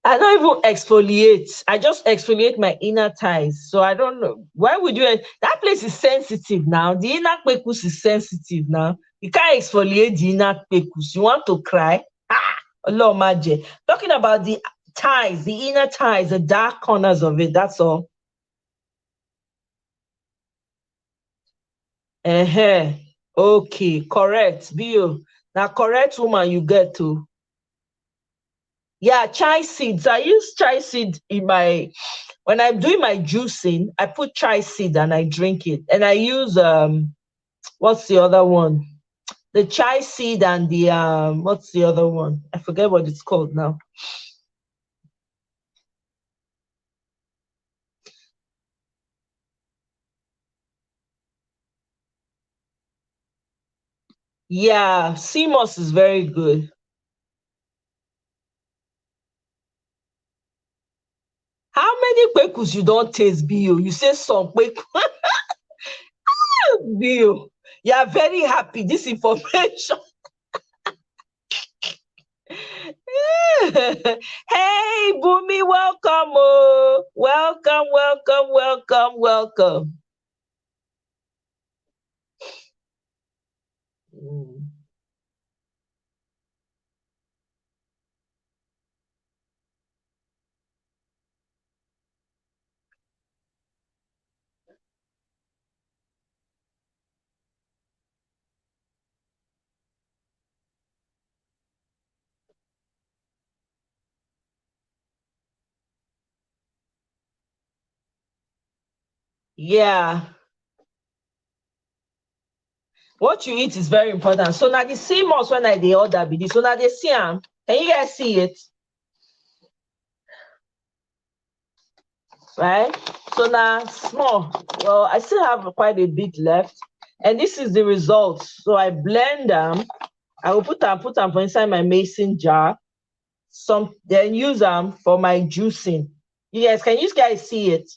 I don't even exfoliate. I just exfoliate my inner thighs. So I don't know. Why would you? That place is sensitive now. The inner kwekus is sensitive now. You can't exfoliate the inner kwekus. You want to cry? Ah, Allah Maje. Talking about the thighs, the inner thighs, the dark corners of it. That's all. Okay, correct. Bio. Now, correct woman you get to. Yeah, chai seeds. I use chai seed in my when I'm doing my juicing. I put chai seed and I drink it. And I use what's the other one? The chai seed and the what's the other one? I forget what it's called now. Yeah, sea moss is very good. How many kwekus you don't taste, Bio? You say some kweku, Bio. You are very happy. This information. Hey, Bumi, welcome. Oh, welcome, welcome, welcome, welcome. Mm. Yeah, what you eat is very important. So now the sea moss when I the order be this. So now they see am. Can you guys see it? Right? So now small. Well, I still have quite a bit left. And this is the result. So I blend them. I will put them for inside my mason jar. Some then use them for my juicing. You guys, can you guys see it?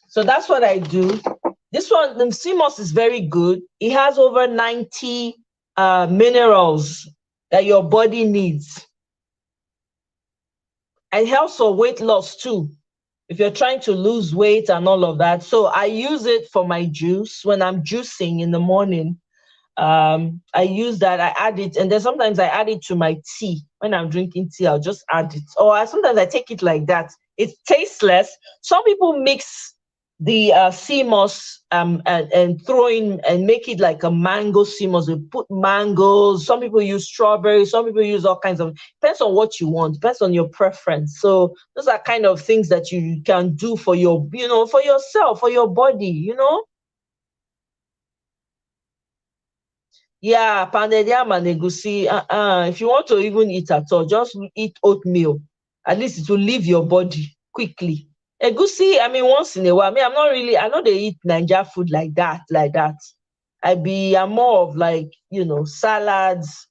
So that's what I do. This one, the sea moss is very good. It has over 90 minerals that your body needs. And helps for weight loss too, if you're trying to lose weight and all of that. So I use it for my juice when I'm juicing in the morning. I use that, I add it, and then sometimes I add it to my tea. When I'm drinking tea, I'll just add it. Or sometimes I take it like that. It's tasteless. Some people mix the sea moss and throw in and make it like a mango sea moss. They put mangoes. Some people use strawberries. Some people use all kinds of. Depends on what you want. Depends on your preference. So those are kind of things that you can do for your, for yourself, for your body. Yeah, pounded yam and egusi. If you want to even eat at all, just eat oatmeal. At least it will leave your body quickly. Egusi, I mean, once in a while. I mean, I know they eat Niger food like that, like that. I'm more of like, salads,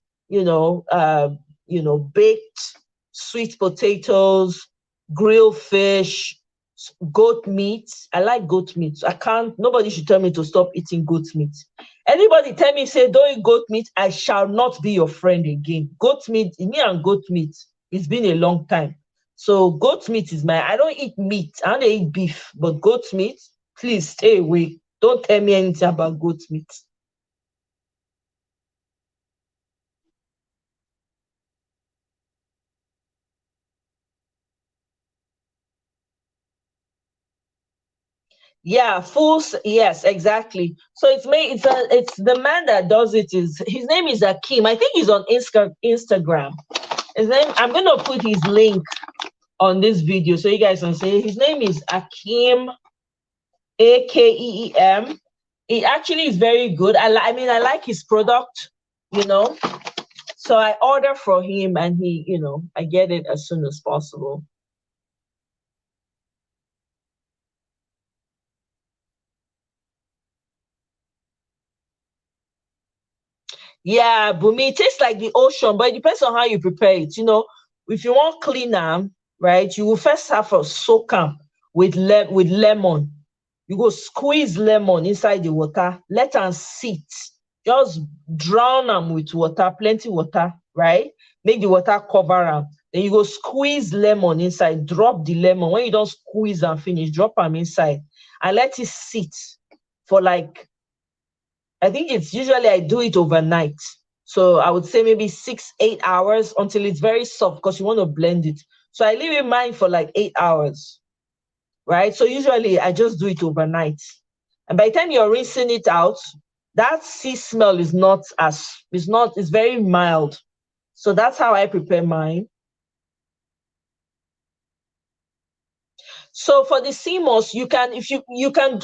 baked sweet potatoes, grilled fish, goat meat. I like goat meat. Nobody should tell me to stop eating goat meat. Anybody tell me, say, don't eat goat meat, I shall not be your friend again. Goat meat, me and goat meat, it's been a long time. So goat meat is I don't eat meat. I don't eat beef, but goat meat, please stay away. Don't tell me anything about goat meat. Yeah, yes, exactly. So it's the man that does it is his name is Akim. I think he's on Instagram. His name, I'm gonna put his link on this video so you guys can see. His name is Akim, Akeem. It actually is very good. I like his product, you know. So I order for him and he, I get it as soon as possible. Yeah, Bumi, it tastes like the ocean, but it depends on how you prepare it. If you want cleaner, right, you will first have to soak them with lemon. You go squeeze lemon inside the water, let them sit. Just drown them with water, plenty water, right? Make the water cover them. Then you go squeeze lemon inside, drop the lemon. When you don't squeeze and finish, drop them inside and let it sit for like I think it's usually I do it overnight. So I would say maybe 6, 8 hours until it's very soft because you want to blend it. So I leave it mine for like 8 hours, right? So usually I just do it overnight. And by the time you're rinsing it out, that sea smell is not it's very mild. So that's how I prepare mine. So for the CMOS, you can, if you can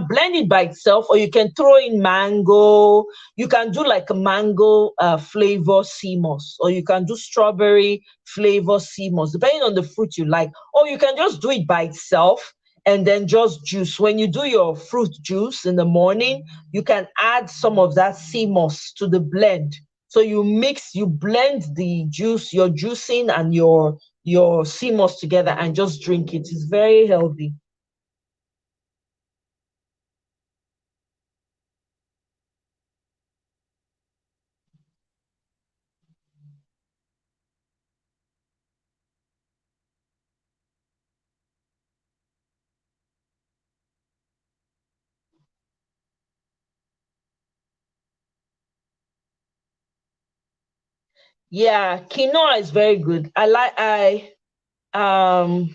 blend it by itself, or you can throw in mango. You can do like a mango flavor CMOS, or you can do strawberry flavor CMOS, depending on the fruit you like. Or you can just do it by itself and then just juice. When you do your fruit juice in the morning, you can add some of that CMOS to the blend. So you blend the juice, your juicing and your CMOS together and just drink it. It's very healthy. Yeah, quinoa is very good. I um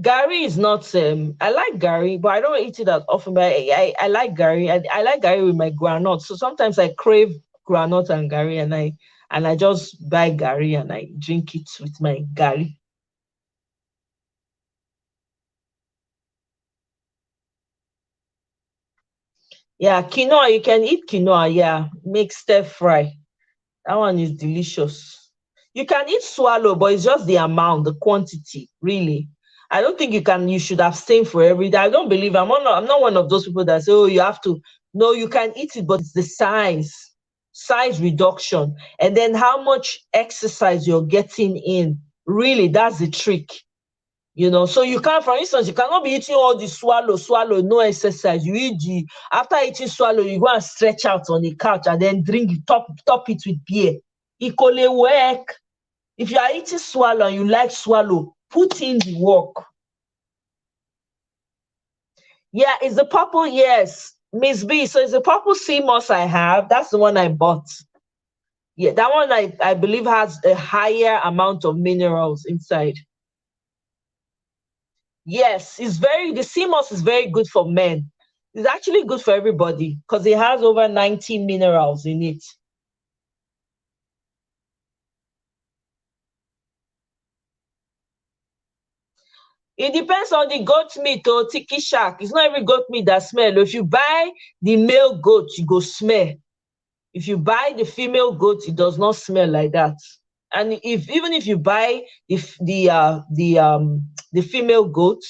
Gary is not I like Gary, but I don't eat it that often. But I like Gary. I like Gary with my granite. So sometimes I crave granite and Gary, and I just buy Gary and I drink it with my Gary. Yeah, quinoa, you can eat quinoa, yeah. Make stir fry. That one is delicious. You can eat swallow, but it's just the amount, the quantity, really. I don't think you should abstain for every day. I don't believe I'm not one of those people that say, oh, you have to. No, you can eat it, but it's the size reduction, and then how much exercise you're getting in. Really, that's the trick. So you can't, for instance, you cannot be eating all the swallow, no exercise. You eat after eating swallow, you go and stretch out on the couch and then drink it, top it with beer. It could work. If you are eating swallow and you like swallow, put in the work. Yeah, it's the purple, yes. Miss B, so it's the purple sea moss I have. That's the one I bought. Yeah, that one I believe has a higher amount of minerals inside. Yes, the sea moss is very good for men. It's actually good for everybody because it has over 90 minerals in it. It depends on the goat meat or tiki shark. It's not every goat meat that smell. If you buy the male goat, you go smell. If you buy the female goat, it does not smell like that. And even if you buy the female goat,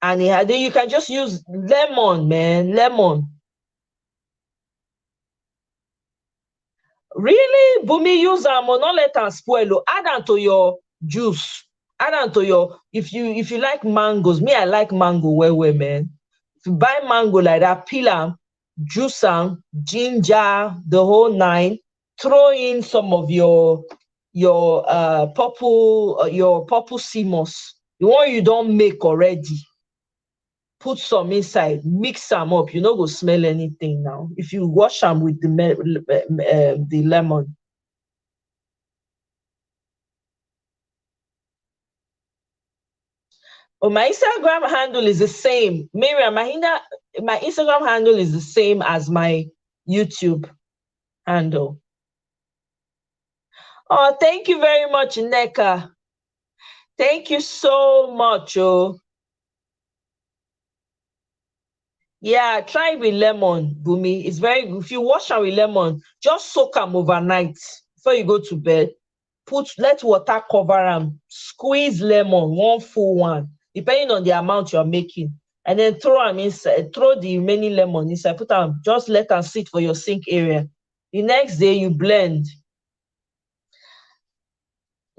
and then you can just use lemon, man, lemon. Really, Bumi, use am o, no let am spoil o. Add am to your juice. Add am to your, if you like mangoes, me I like mango well well, man. If you buy mango like that, peel am, juice am, ginger, the whole nine. Throw in some of your purple sea moss, the one you don make already. Put some inside, mix am up. You no go smell anything now. If you wash am with the lemon. Oh, my Instagram handle is the same. Miriam, my Instagram handle is the same as my YouTube handle. Oh, thank you very much, Neka. Thank you so much. Oh, yeah, try with lemon, Bumi. It's very good. If you wash am with lemon, just soak them overnight before you go to bed. Let water cover am. Squeeze lemon, one full one, depending on the amount you're making. And then throw them inside, throw the remaining lemon inside, just let them sit for your sink area. The next day you blend.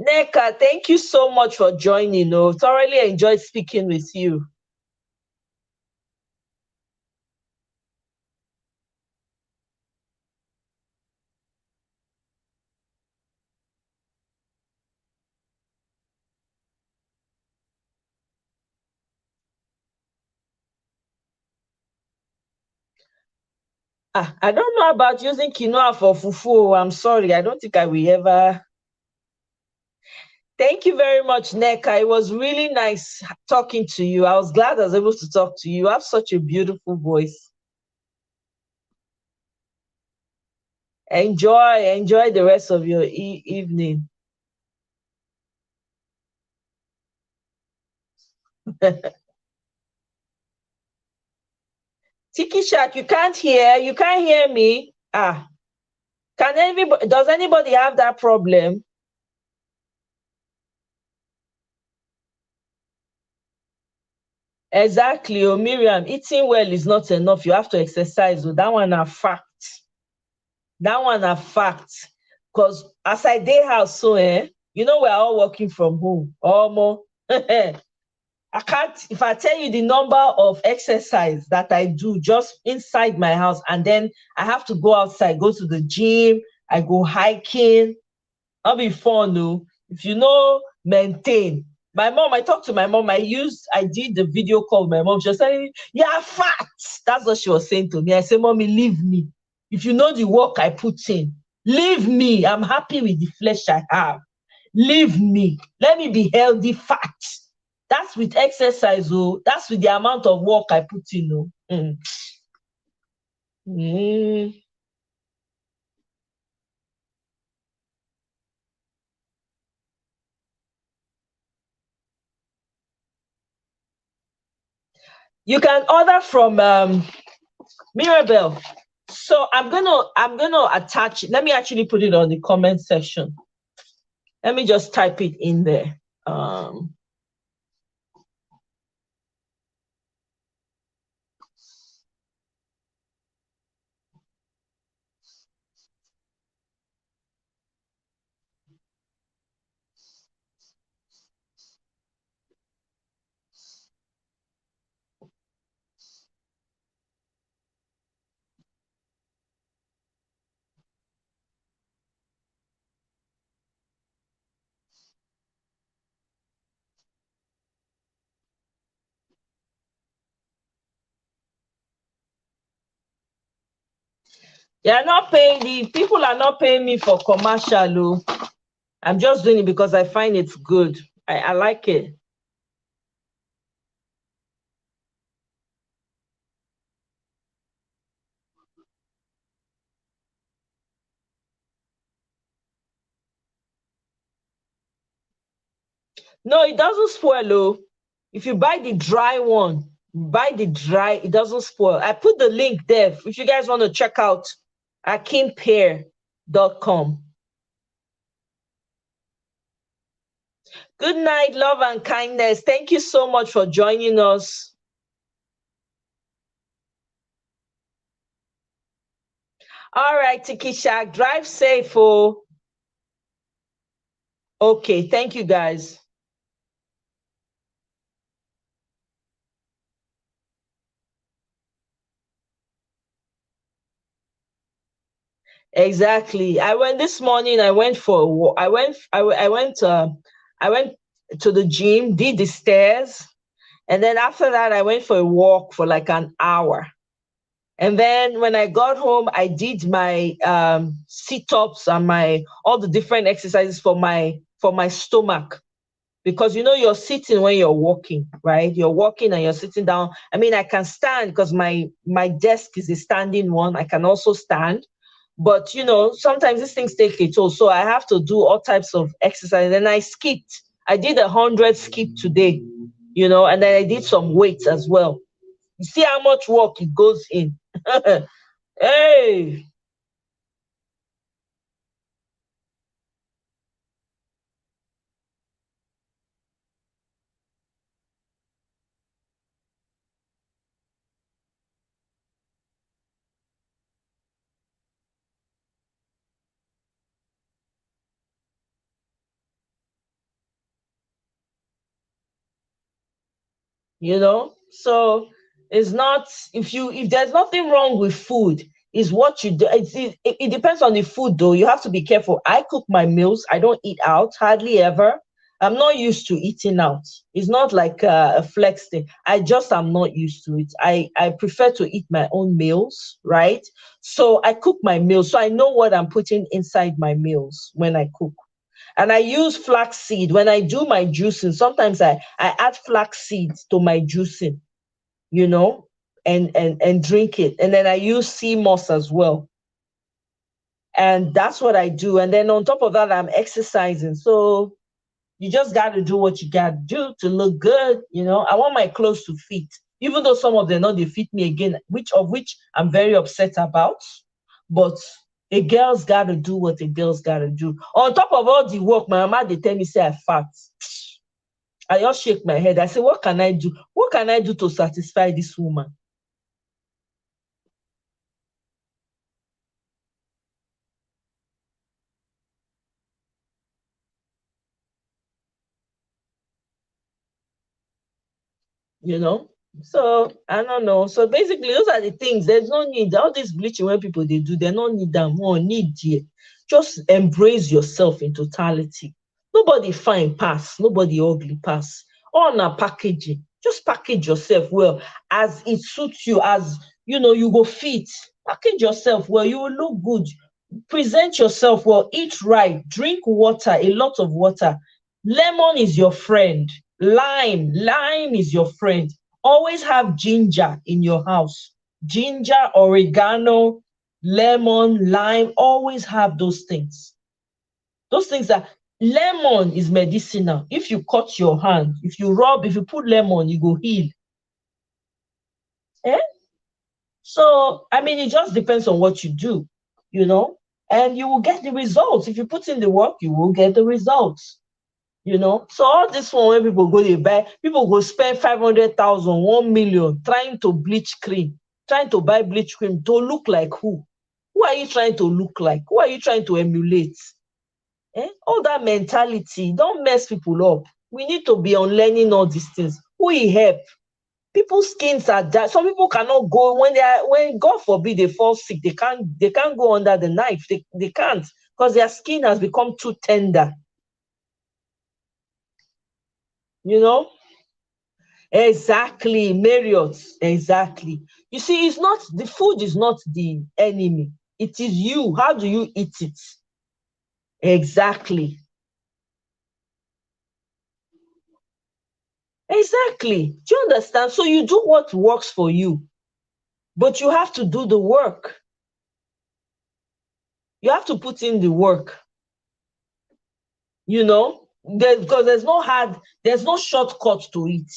Neka, thank you so much for joining. Oh, thoroughly enjoyed speaking with you. I don't know about using quinoa for fufu. I'm sorry. I don't think I will ever. Thank you very much, Neka. It was really nice talking to you. I was glad I was able to talk to you. You have such a beautiful voice. Enjoy the rest of your evening. Tiki Shack, you can't hear me. Does anybody have that problem? Exactly. Oh, Miriam, eating well is not enough. You have to exercise. Oh, that one a fact. That one a fact. Because as I day house, so we're all working from home. Almost. I can't, if I tell you the number of exercise that I do just inside my house, and then I have to go outside, go to the gym, I go hiking. That'll be fun, no? If you know, maintain. I talked to my mom, I did the video call with my mom. She was saying, "You're fat." That's what she was saying to me. I said, "Mommy, leave me. If you know the work I put in, leave me. I'm happy with the flesh I have. Leave me. Let me be healthy, fat." That's with exercise, oh. That's with the amount of work I put in, oh. Mm. You can order from Mirabelle. So I'm gonna attach it. Let me actually put it on the comment section. Let me just type it in there. The people are not paying me for commercial. Oh. I'm just doing it because I find it's good. I like it. No, it doesn't spoil. Oh. If you buy the dry one, it doesn't spoil. I put the link there if you guys want to check out akimpear.com. Good night, love and kindness. Thank you so much for joining us. All right, Tiki Shack, drive safe. Oh. Okay, thank you guys. Exactly. I went this morning. I went for a walk. I went to the gym, did the stairs, and then after that, I went for a walk for like an hour. And then when I got home, I did my sit-ups and my all the different exercises for my stomach. Because you're sitting when you're walking, right? You're walking and you're sitting down. I mean, I can stand because my desk is a standing one. I can also stand. But sometimes these things take a toll. So I have to do all types of exercise. And I skipped. I did 100 skip today, and then I did some weights as well. You see how much work it goes in. Hey, so it's not if there's nothing wrong with food, is what you do. It depends on the food though. You have to be careful. I cook my meals. I don't eat out hardly ever. I'm not used to eating out. It's not like a flex thing. I just am not used to it. I prefer to eat my own meals, right? So I cook my meals. So I know what I'm putting inside my meals when I cook. And I use flax seed when I do my juicing. Sometimes I add flax seeds to my juicing, you know, and drink it. And then I use sea moss as well. And that's what I do. And then on top of that, I'm exercising. So you just got to do what you got to do to look good. You know, I want my clothes to fit, even though some of them not they fit me again, which I'm very upset about. But a girl's got to do what a girl's got to do. On top of all the work, my mama they tell me say I fat. I just shake my head. I say, what can I do? What can I do to satisfy this woman? You know. So I don't know. So basically, those are the things. There's no need. All this bleaching when people they do, they don't need them. More need here. Just embrace yourself in totality. Nobody fine pass. Nobody ugly pass. All na packaging. Just package yourself well as it suits you. As you know, you go fit. Package yourself well. You will look good. Present yourself well. Eat right. Drink water. A lot of water. Lemon is your friend. Lime is your friend. Always have ginger in your house. Ginger, oregano, lemon, lime. Always have those things. Those things that lemon is medicinal. If you cut your hand, if you rub, if you put lemon, you go heal. Eh? So, I mean, it just depends on what you do, you know, and you will get the results. If you put in the work, you will get the results. You know, so all this one when people go they buy, people go spend 500,000, 1 million trying to bleach cream, trying to buy bleach cream to look like who? Who are you trying to look like? Who are you trying to emulate? Eh? All that mentality, don't mess people up. We need to be unlearning all these things. Who will help? People's skins are that some people cannot go when when God forbid they fall sick, they can't go under the knife. They can't because their skin has become too tender, you know. Exactly, Marriott. Exactly. You see, it's not the food is not the enemy. It is you. How do you eat it? Exactly. Exactly. Do you understand? So you do what works for you, but you have to do the work. You have to put in the work, you know, because there's no shortcut to it.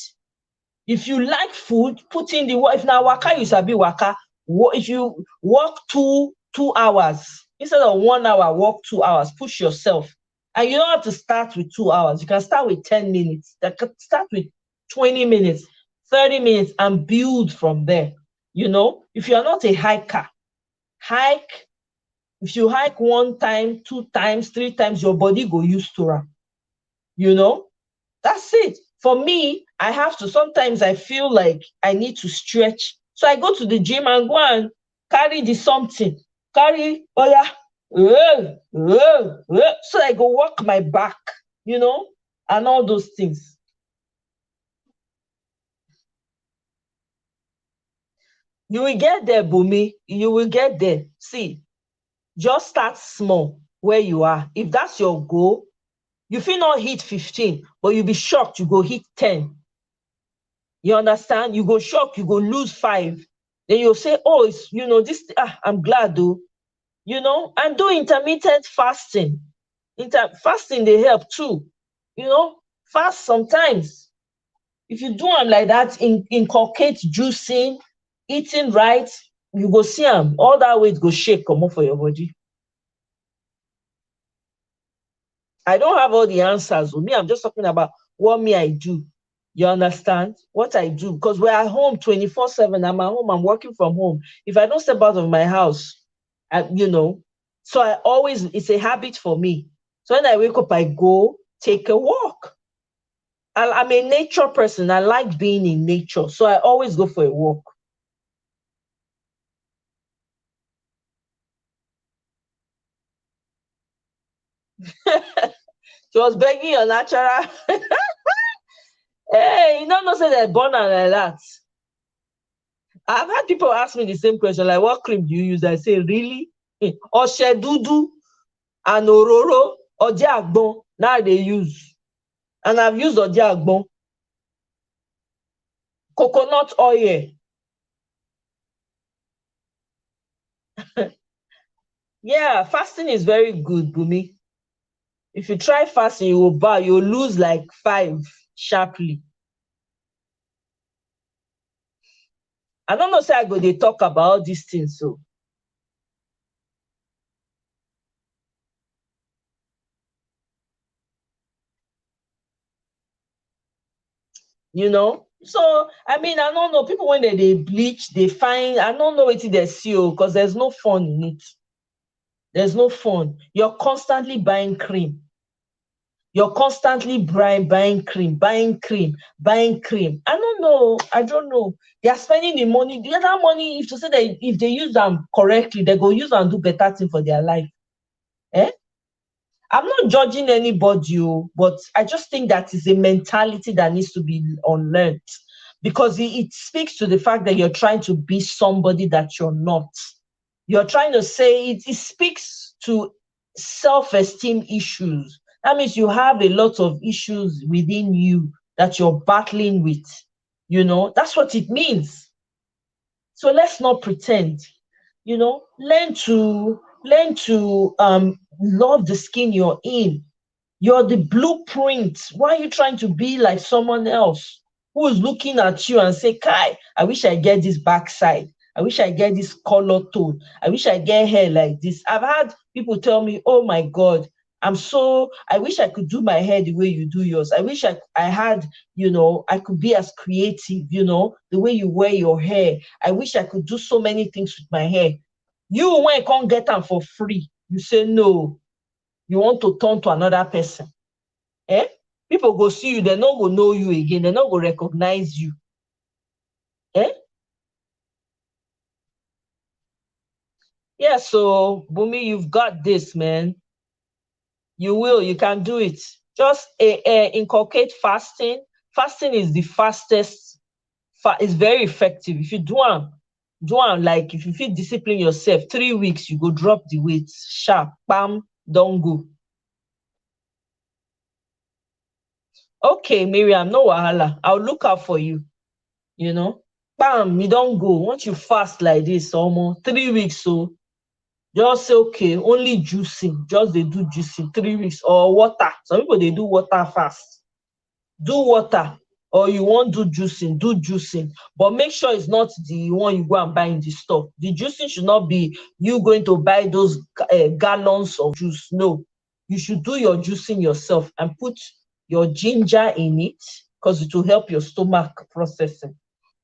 If you like food, put in the work. If now waka, you sabi waka. If you walk 2 hours instead of 1 hour, walk 2 hours. Push yourself, and you don't have to start with 2 hours. You can start with 10 minutes. You can start with 20 minutes, 30 minutes, and build from there. You know, if you are not a hiker, hike. If you hike 1 time, 2 times, 3 times, your body go used to it. You know, that's it. For me, I have to sometimes I feel like I need to stretch. So I go to the gym and go and carry the something. Carry, oh yeah, so I go walk my back, you know, and all those things. You will get there, Bumi. You will get there. See, just start small where you are. If that's your goal, you feel not hit 15, but you'll be shocked you go hit 10. You understand? You go shock, you go lose 5. Then you'll say, oh, it's, you know, this, I'm glad though, you know, and do intermittent fasting. Fasting, they help too, you know, fast sometimes. If you do them like that, inculcate juicing, eating right, you go see them. All that weight go shake, come up for your body. I don't have all the answers. With me, I'm just talking about what me I do. You understand what I do? Because we're at home 24/7. I'm at home. I'm working from home. If I don't step out of my house, you know, so I always it's a habit for me. So when I wake up, I go take a walk. I'm a nature person. I like being in nature, so I always go for a walk. She was begging your natural. Hey, you don't say they're born and like that. I've had people ask me the same question, like, what cream do you use? I say, really? Oshe Dudu and Ororo, Oje Agbon, now they use. And I've used Oje Agbon. Coconut oil. Yeah, fasting is very good, Bumi. If you try fasting, you'll lose like 5 sharply. I don't know, say I go, they talk about these things, so. You know? So, I mean, I don't know, people when they bleach, they find, I don't know what they see, because there's no fun in it. There's no fun. You're constantly buying cream. You're constantly buying cream. I don't know. They are spending the money. The other money, if to say that if they use them correctly, they go use and do better thing for their life. I'm not judging anybody, but I just think that is a mentality that needs to be unlearned, because it speaks to the fact that you're trying to be somebody that you're not. You're trying to say it speaks to self-esteem issues. That means you have a lot of issues within you that you're battling with. That's what it means. So let's not pretend. Learn to love the skin you're in. You're the blueprint. Why are you trying to be like someone else who is looking at you and say, Kai, I wish I get this backside. I wish I get this color tone. I wish I get hair like this. I've had people tell me, oh my God, I wish I could do my hair the way you do yours. I wish I had, I could be as creative, the way you wear your hair. I wish I could do so many things with my hair. You, when you can't get them for free, you say no. You want to turn to another person. People go see you, they not go know you again, they not go recognize you. Yeah, so Bumi, you've got this, man. You can do it. Just inculcate fasting. Fasting is the fastest, it's very effective. If you do like, if you feel discipline yourself, 3 weeks, you go drop the weight, sharp, bam, don't go. Okay, Miriam, no wahala. I'll look out for you. Bam, you don't go. Once you fast like this, almost 3 weeks, so just say, okay, only juicing. Just they do juicing 3 weeks, or water. Some people, they do water fast. Do water. Or you won't do juicing. But make sure it's not the one you go and buy in the store. The juicing should not be you going to buy those gallons of juice. No. You should do your juicing yourself and put your ginger in it, because it will help your stomach processing.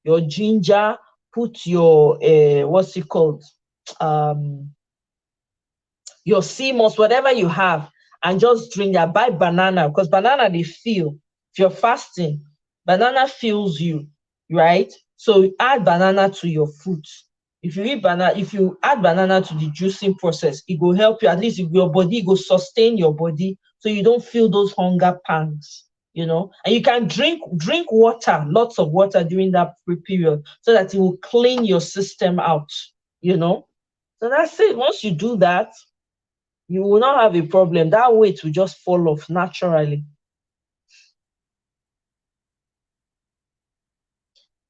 Your ginger, put your what's it called? Your sea moss, whatever you have, and just drink that. Buy banana, because banana, they feel. If you're fasting, banana feels you, right? So add banana to your fruit. If you add banana to the juicing process, it will help you. At least your body will sustain your body, so you don't feel those hunger pangs. And you can drink water, lots of water during that period, so that it will clean your system out. So that's it. Once you do that, you will not have a problem. That weight will just fall off naturally.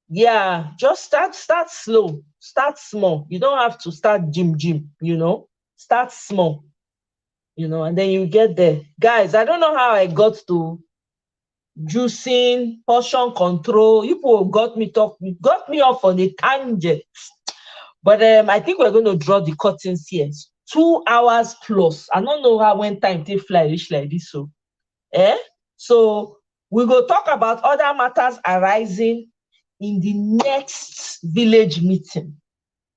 Yeah, just start slow, start small. You don't have to start gym, start small, and then you get there. Guys, I don't know how I got to juicing, portion control. You people got me off on a tangent. But I think we're going to draw the curtains here. 2 hours plus. I don't know how when time take fly reach like this. So we go talk about other matters arising in the next village meeting,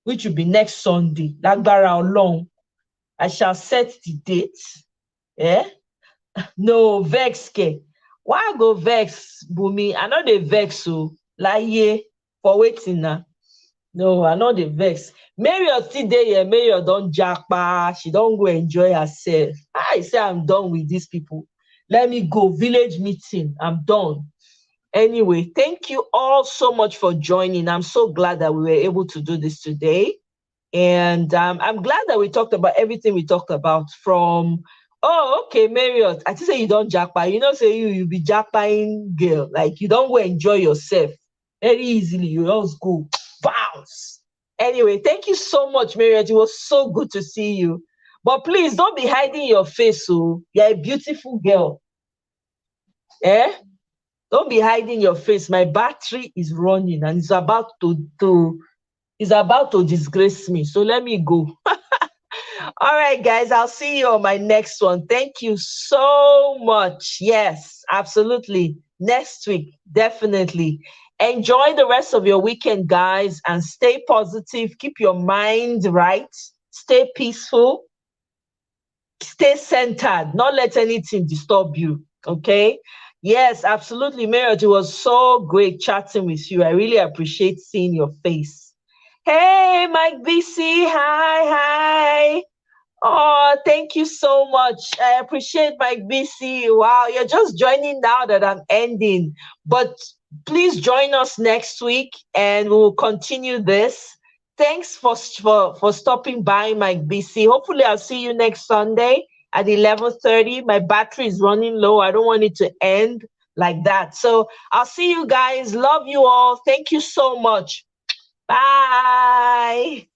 which will be next Sunday. Lagbara Olorun. I shall set the date. No vex ke. Why go vex, Bumi? I know they vex, so like for waiting now. No, I know the vex. Marion still there here. Marion don't jackpa. She don't go enjoy herself. I say I'm done with these people. Let me go. Village meeting. I'm done. Anyway, thank you all so much for joining. I'm so glad that we were able to do this today. And I'm glad that we talked about everything we talked about from, oh, okay, Marriott. I just say you don't jackpot. You know, say you be jackpotting girl. Like you don't go enjoy yourself very easily. You just go bounce. Anyway, thank you so much, Marriott. It was so good to see you. But please don't be hiding your face. So you're a beautiful girl. Eh? Don't be hiding your face. My battery is running and it's about to disgrace me. So let me go. All right, guys, I'll see you on my next one. Thank you so much. Yes, absolutely. Next week, definitely. Enjoy the rest of your weekend, guys, and stay positive. Keep your mind right. Stay peaceful. Stay centered. Not let anything disturb you. Okay? Yes, absolutely, Marriott. It was so great chatting with you. I really appreciate seeing your face. Hey, Mike BC. Hi. Oh, thank you so much. I appreciate Mike BC. Wow, you're just joining now that I'm ending. But please join us next week and we'll continue this. Thanks for stopping by, Mike BC. Hopefully I'll see you next Sunday at 11:30. My battery is running low. I don't want it to end like that. So I'll see you guys. Love you all. Thank you so much. Bye.